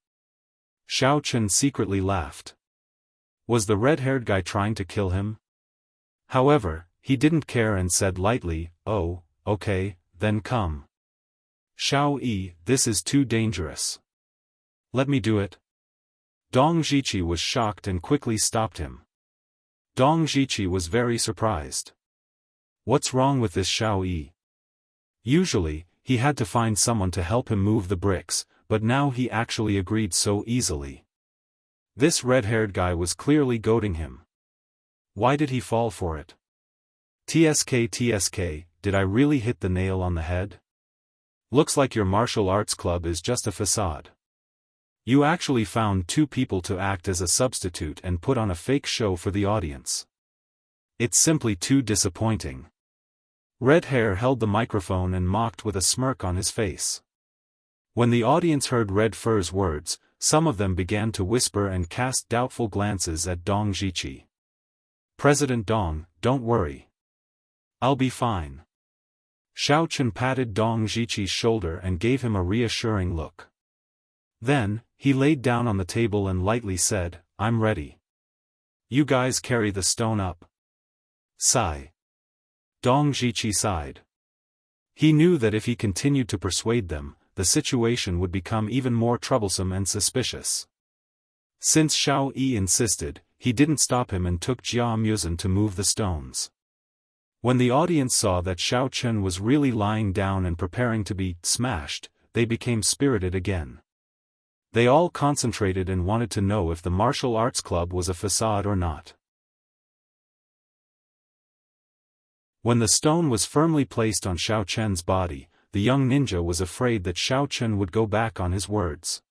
Xiao Chen secretly laughed. Was the red-haired guy trying to kill him? However, he didn't care and said lightly, "Oh, okay, then come." "Xiao Yi, this is too dangerous. Let me do it." Dong Zhiqi was shocked and quickly stopped him. Dong Zhiqi was very surprised. What's wrong with this Xiao Yi? Usually, he had to find someone to help him move the bricks, but now he actually agreed so easily. This red-haired guy was clearly goading him. Why did he fall for it? TSK, did I really hit the nail on the head? Looks like your martial arts club is just a facade. You actually found 2 people to act as a substitute and put on a fake show for the audience. It's simply too disappointing. Red Hair held the microphone and mocked with a smirk on his face. When the audience heard Red Fur's words, some of them began to whisper and cast doubtful glances at Dong Zhiqi. President Dong, don't worry. I'll be fine. Xiao Chen patted Dong Zhiqi's shoulder and gave him a reassuring look. Then, he laid down on the table and lightly said, I'm ready. You guys carry the stone up. Sigh. Dong Zhiqi sighed. He knew that if he continued to persuade them, the situation would become even more troublesome and suspicious. Since Xiao Yi insisted, he didn't stop him and took Jia Muzhen to move the stones. When the audience saw that Xiao Chen was really lying down and preparing to be smashed, they became spirited again. They all concentrated and wanted to know if the martial arts club was a facade or not. When the stone was firmly placed on Xiao Chen's body, the young ninja was afraid that Xiao Chen would go back on his words.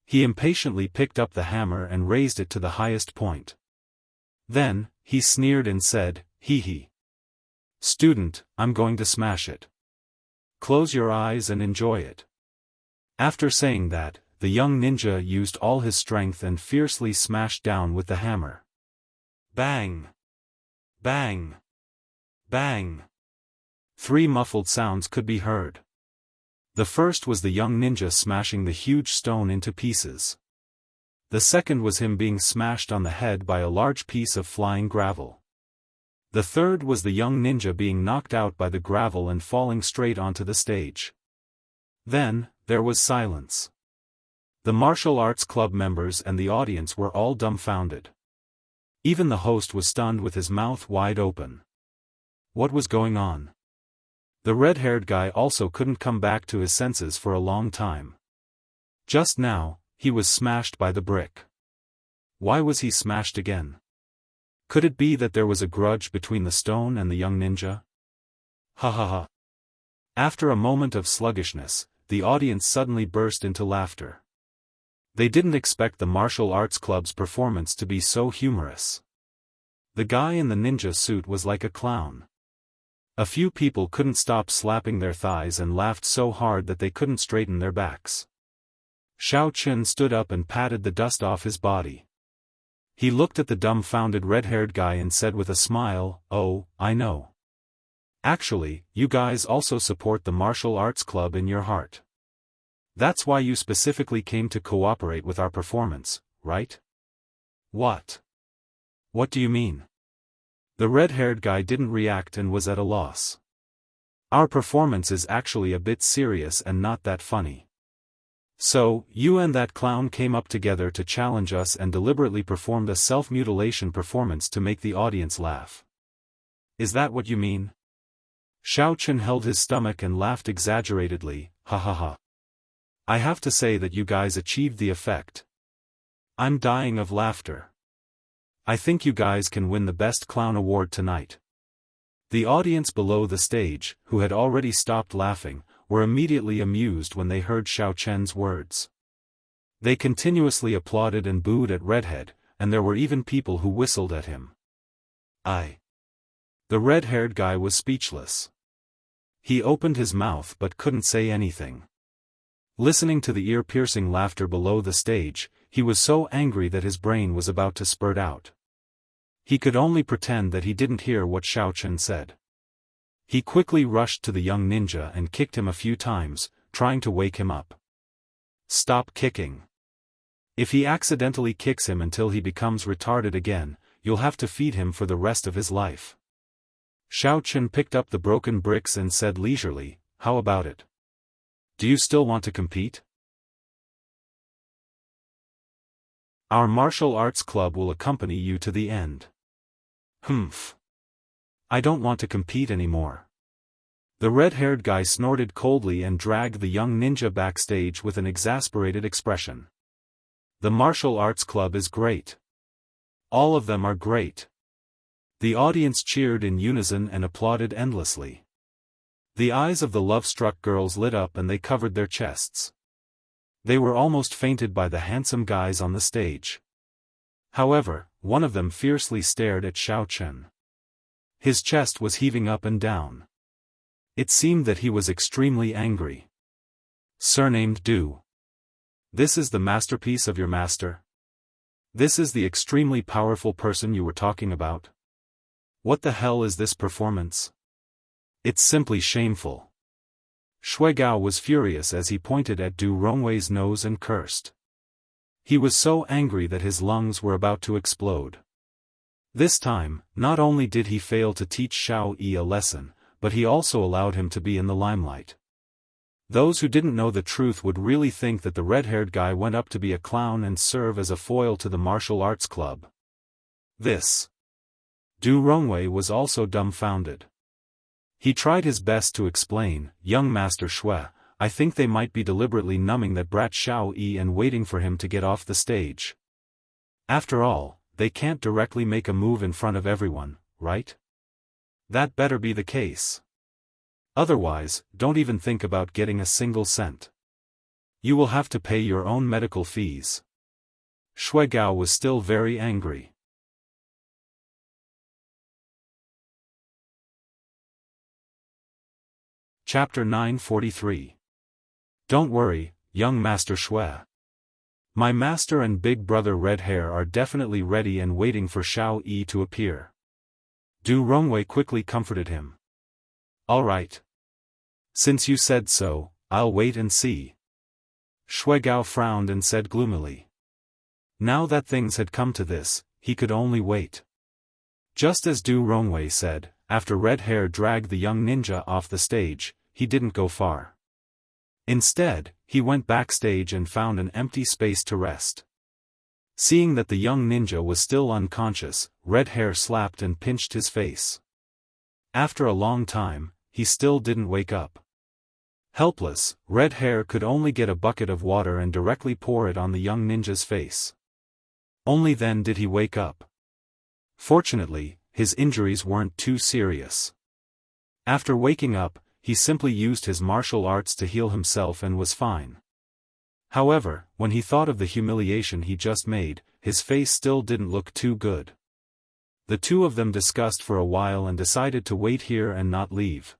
He impatiently picked up the hammer and raised it to the highest point. Then, he sneered and said, hee hee. Student, I'm going to smash it. Close your eyes and enjoy it. After saying that, the young ninja used all his strength and fiercely smashed down with the hammer. Bang! Bang! Bang! 3 muffled sounds could be heard. The first was the young ninja smashing the huge stone into pieces. The second was him being smashed on the head by a large piece of flying gravel. The third was the young ninja being knocked out by the gravel and falling straight onto the stage. Then, there was silence. The martial arts club members and the audience were all dumbfounded. Even the host was stunned with his mouth wide open. What was going on? The red-haired guy also couldn't come back to his senses for a long time. Just now, he was smashed by the brick. Why was he smashed again? Could it be that there was a grudge between the stone and the young ninja? Ha ha ha. After a moment of sluggishness, the audience suddenly burst into laughter. They didn't expect the martial arts club's performance to be so humorous. The guy in the ninja suit was like a clown. A few people couldn't stop slapping their thighs and laughed so hard that they couldn't straighten their backs. Xiao Chen stood up and patted the dust off his body. He looked at the dumbfounded red-haired guy and said with a smile, "Oh, I know. Actually, you guys also support the martial arts club in your heart. That's why you specifically came to cooperate with our performance, right?" What? What do you mean? The red-haired guy didn't react and was at a loss. Our performance is actually a bit serious and not that funny. So, you and that clown came up together to challenge us and deliberately performed a self-mutilation performance to make the audience laugh. Is that what you mean? Xiao Chen held his stomach and laughed exaggeratedly, ha ha ha. I have to say that you guys achieved the effect. I'm dying of laughter. I think you guys can win the Best Clown Award tonight. The audience below the stage, who had already stopped laughing, were immediately amused when they heard Xiao Chen's words. They continuously applauded and booed at Redhead, and there were even people who whistled at him. The red-haired guy was speechless. He opened his mouth but couldn't say anything. Listening to the ear-piercing laughter below the stage, he was so angry that his brain was about to spurt out. He could only pretend that he didn't hear what Xiao Chen said. He quickly rushed to the young ninja and kicked him a few times, trying to wake him up. Stop kicking. If he accidentally kicks him until he becomes retarded again, you'll have to feed him for the rest of his life. Xiao Chen picked up the broken bricks and said leisurely, "How about it? Do you still want to compete? Our martial arts club will accompany you to the end." Humph. I don't want to compete anymore. The red-haired guy snorted coldly and dragged the young ninja backstage with an exasperated expression. The martial arts club is great. All of them are great. The audience cheered in unison and applauded endlessly. The eyes of the love-struck girls lit up and they covered their chests. They were almost fainted by the handsome guys on the stage. However, one of them fiercely stared at Xiaofan. His chest was heaving up and down. It seemed that he was extremely angry. Surnamed Du. This is the masterpiece of your master? This is the extremely powerful person you were talking about? What the hell is this performance? It's simply shameful. Shuigao was furious as he pointed at Du Rongwei's nose and cursed. He was so angry that his lungs were about to explode. This time, not only did he fail to teach Xiao Yi a lesson, but he also allowed him to be in the limelight. Those who didn't know the truth would really think that the red-haired guy went up to be a clown and serve as a foil to the martial arts club. This. Du Rongwei was also dumbfounded. He tried his best to explain, "Young Master Shui, I think they might be deliberately numbing that brat Xiao Yi and waiting for him to get off the stage. After all, they can't directly make a move in front of everyone, right? That better be the case. Otherwise, don't even think about getting a single cent. You will have to pay your own medical fees." Shuigao was still very angry. Chapter 943. Don't worry, young Master Shui. My master and big brother Red Hair are definitely ready and waiting for Xiao Yi to appear. Du Rongwei quickly comforted him. All right. Since you said so, I'll wait and see. Shuigao frowned and said gloomily. Now that things had come to this, he could only wait. Just as Du Rongwei said, after Red Hair dragged the young ninja off the stage, he didn't go far. Instead, he went backstage and found an empty space to rest. Seeing that the young ninja was still unconscious, Red Hair slapped and pinched his face. After a long time, he still didn't wake up. Helpless, Red Hair could only get a bucket of water and directly pour it on the young ninja's face. Only then did he wake up. Fortunately, his injuries weren't too serious. After waking up, he simply used his martial arts to heal himself and was fine. However, when he thought of the humiliation he just made, his face still didn't look too good. The two of them discussed for a while and decided to wait here and not leave.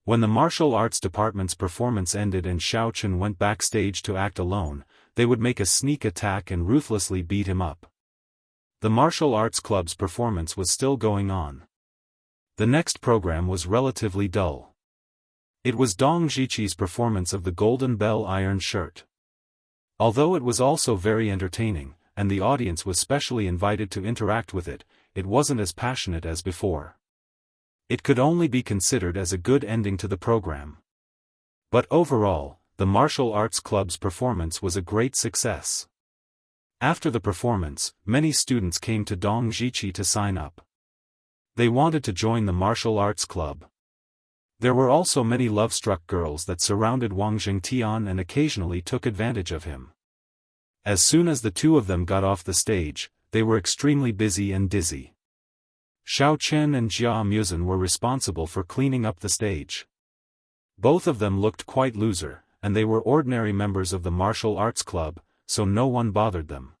When the martial arts department's performance ended and Xiaofan went backstage to act alone, they would make a sneak attack and ruthlessly beat him up. The martial arts club's performance was still going on. The next program was relatively dull. It was Dong Zhiqi's performance of the Golden Bell Iron Shirt. Although it was also very entertaining, and the audience was specially invited to interact with it, it wasn't as passionate as before. It could only be considered as a good ending to the program. But overall, the martial arts club's performance was a great success. After the performance, many students came to Dong Zhiqi to sign up. They wanted to join the martial arts club. There were also many love-struck girls that surrounded Wang Jingtian and occasionally took advantage of him. As soon as the two of them got off the stage, they were extremely busy and dizzy. Xiao Chen and Jia Muzhen were responsible for cleaning up the stage. Both of them looked quite loser, and they were ordinary members of the martial arts club, so no one bothered them.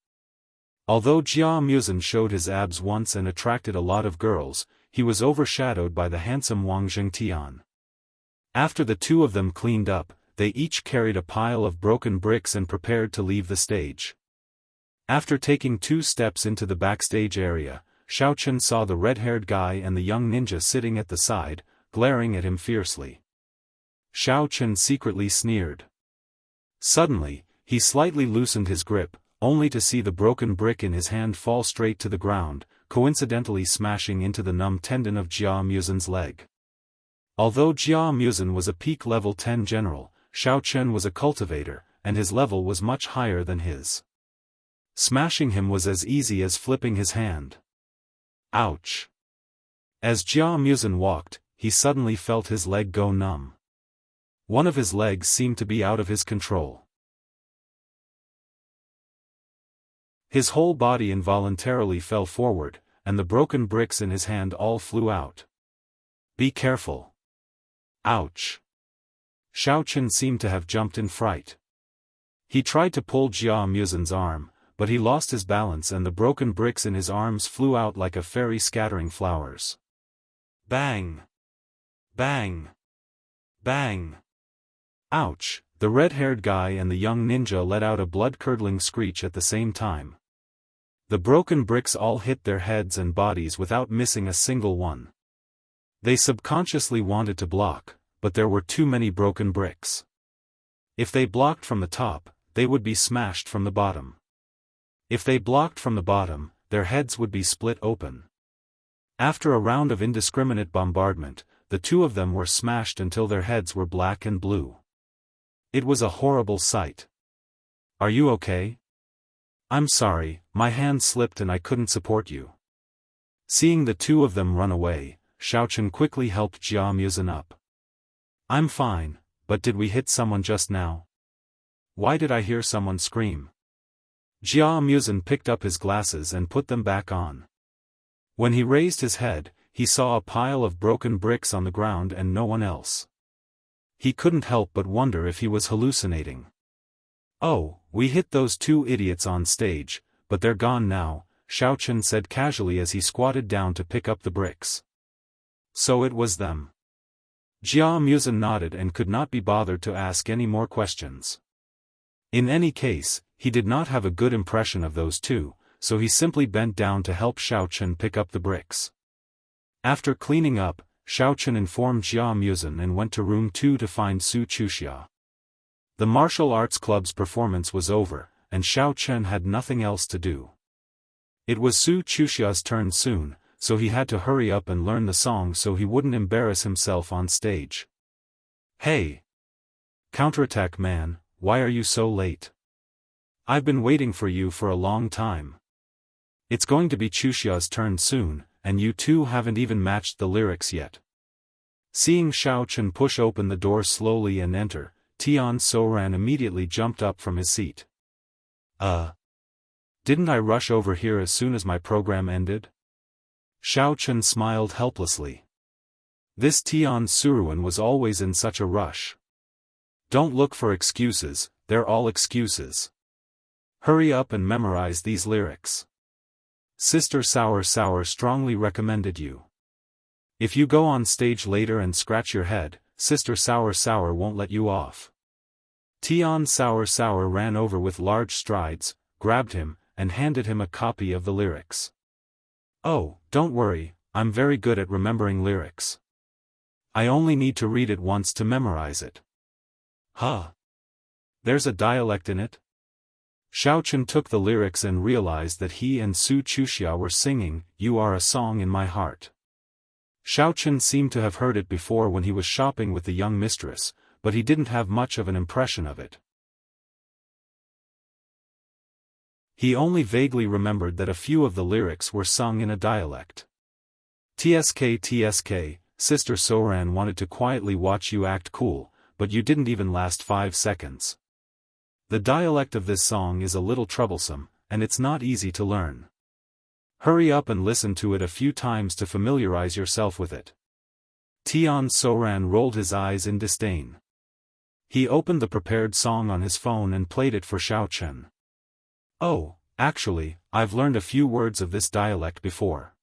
Although Jia Muzhen showed his abs once and attracted a lot of girls, he was overshadowed by the handsome Wang Jingtian. After the two of them cleaned up, they each carried a pile of broken bricks and prepared to leave the stage. After taking 2 steps into the backstage area, Xiaochen saw the red-haired guy and the young ninja sitting at the side, glaring at him fiercely. Xiaochen secretly sneered. Suddenly, he slightly loosened his grip, only to see the broken brick in his hand fall straight to the ground, coincidentally smashing into the numb tendon of Jia Muzhen's leg. Although Jia Muzhen was a peak level 10 general, Xiaochen was a cultivator, and his level was much higher than his. Smashing him was as easy as flipping his hand. Ouch! As Jia Muzhen walked, he suddenly felt his leg go numb. One of his legs seemed to be out of his control. His whole body involuntarily fell forward, and the broken bricks in his hand all flew out. "Be careful." "Ouch." Xiaofan seemed to have jumped in fright. He tried to pull Jia Muzin's arm, but he lost his balance and the broken bricks in his arms flew out like a fairy scattering flowers. Bang! Bang! Bang! Ouch! The red-haired guy and the young ninja let out a blood-curdling screech at the same time. The broken bricks all hit their heads and bodies without missing a single one. They subconsciously wanted to block, but there were too many broken bricks. If they blocked from the top, they would be smashed from the bottom. If they blocked from the bottom, their heads would be split open. After a round of indiscriminate bombardment, the two of them were smashed until their heads were black and blue. It was a horrible sight. "Are you okay?" "I'm sorry, my hand slipped and I couldn't support you." Seeing the two of them run away, Xiaofan quickly helped Jia Muzin up. "I'm fine, but did we hit someone just now? Why did I hear someone scream?" Jia Muzin picked up his glasses and put them back on. When he raised his head, he saw a pile of broken bricks on the ground and no one else. He couldn't help but wonder if he was hallucinating. "Oh, we hit those two idiots on stage, but they're gone now," Xiaofan said casually as he squatted down to pick up the bricks. "So it was them." Jia Muzin nodded and could not be bothered to ask any more questions. In any case, he did not have a good impression of those two, so he simply bent down to help Xiaofan pick up the bricks. After cleaning up, Xiaofan informed Jia Muzin and went to room 2 to find Su Wuxia. The martial arts club's performance was over, and Xiaofan had nothing else to do. It was Su Wuxia's turn soon, so he had to hurry up and learn the song so he wouldn't embarrass himself on stage. "Hey! Counterattack man, why are you so late? I've been waiting for you for a long time. It's going to be Wuxia's turn soon, and you two haven't even matched the lyrics yet." Seeing Xiaofan push open the door slowly and enter, Tian Soran immediately jumped up from his seat. Didn't I rush over here as soon as my program ended?" Xiaofan smiled helplessly. This Tian Suruan was always in such a rush. "Don't look for excuses, they're all excuses. Hurry up and memorize these lyrics. Sister Sour Sour strongly recommended you. If you go on stage later and scratch your head, Sister Sour Sour won't let you off." Tian Sour Sour ran over with large strides, grabbed him, and handed him a copy of the lyrics. "Oh, don't worry, I'm very good at remembering lyrics. I only need to read it once to memorize it." "Huh? There's a dialect in it?" Xiaofan took the lyrics and realized that he and Su Wuxia were singing, "You Are a Song in My Heart." Xiaofan seemed to have heard it before when he was shopping with the young mistress, but he didn't have much of an impression of it. He only vaguely remembered that a few of the lyrics were sung in a dialect. "TSK, Sister Soran wanted to quietly watch you act cool, but you didn't even last 5 seconds. The dialect of this song is a little troublesome, and it's not easy to learn. Hurry up and listen to it a few times to familiarize yourself with it." Tian Soran rolled his eyes in disdain. He opened the prepared song on his phone and played it for Xiaofan. "Oh, actually, I've learned a few words of this dialect before.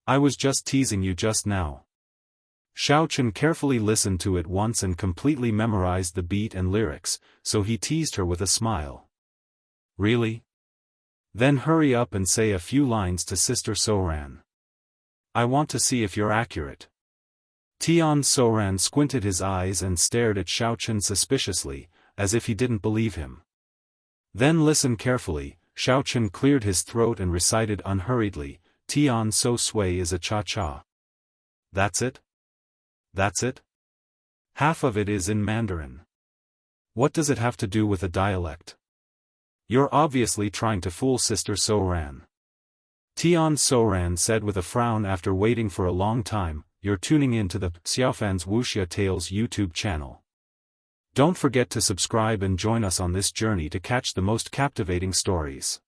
I was just teasing you just now." Xiaofan carefully listened to it once and completely memorized the beat and lyrics, so he teased her with a smile. "Really? Then hurry up and say a few lines to Sister Soran. I want to see if you're accurate." Tian Soran squinted his eyes and stared at Xiaofan suspiciously, as if he didn't believe him. "Then listen carefully." Xiaofan cleared his throat and recited unhurriedly, "Tian So Sui is a cha-cha." "That's it? That's it? Half of it is in Mandarin. What does it have to do with a dialect? You're obviously trying to fool Sister Soran." Tian Soran said with a frown after waiting for a long time, "You're tuning in to the Xiaofan's Wuxia Tales YouTube channel. Don't forget to subscribe and join us on this journey to catch the most captivating stories.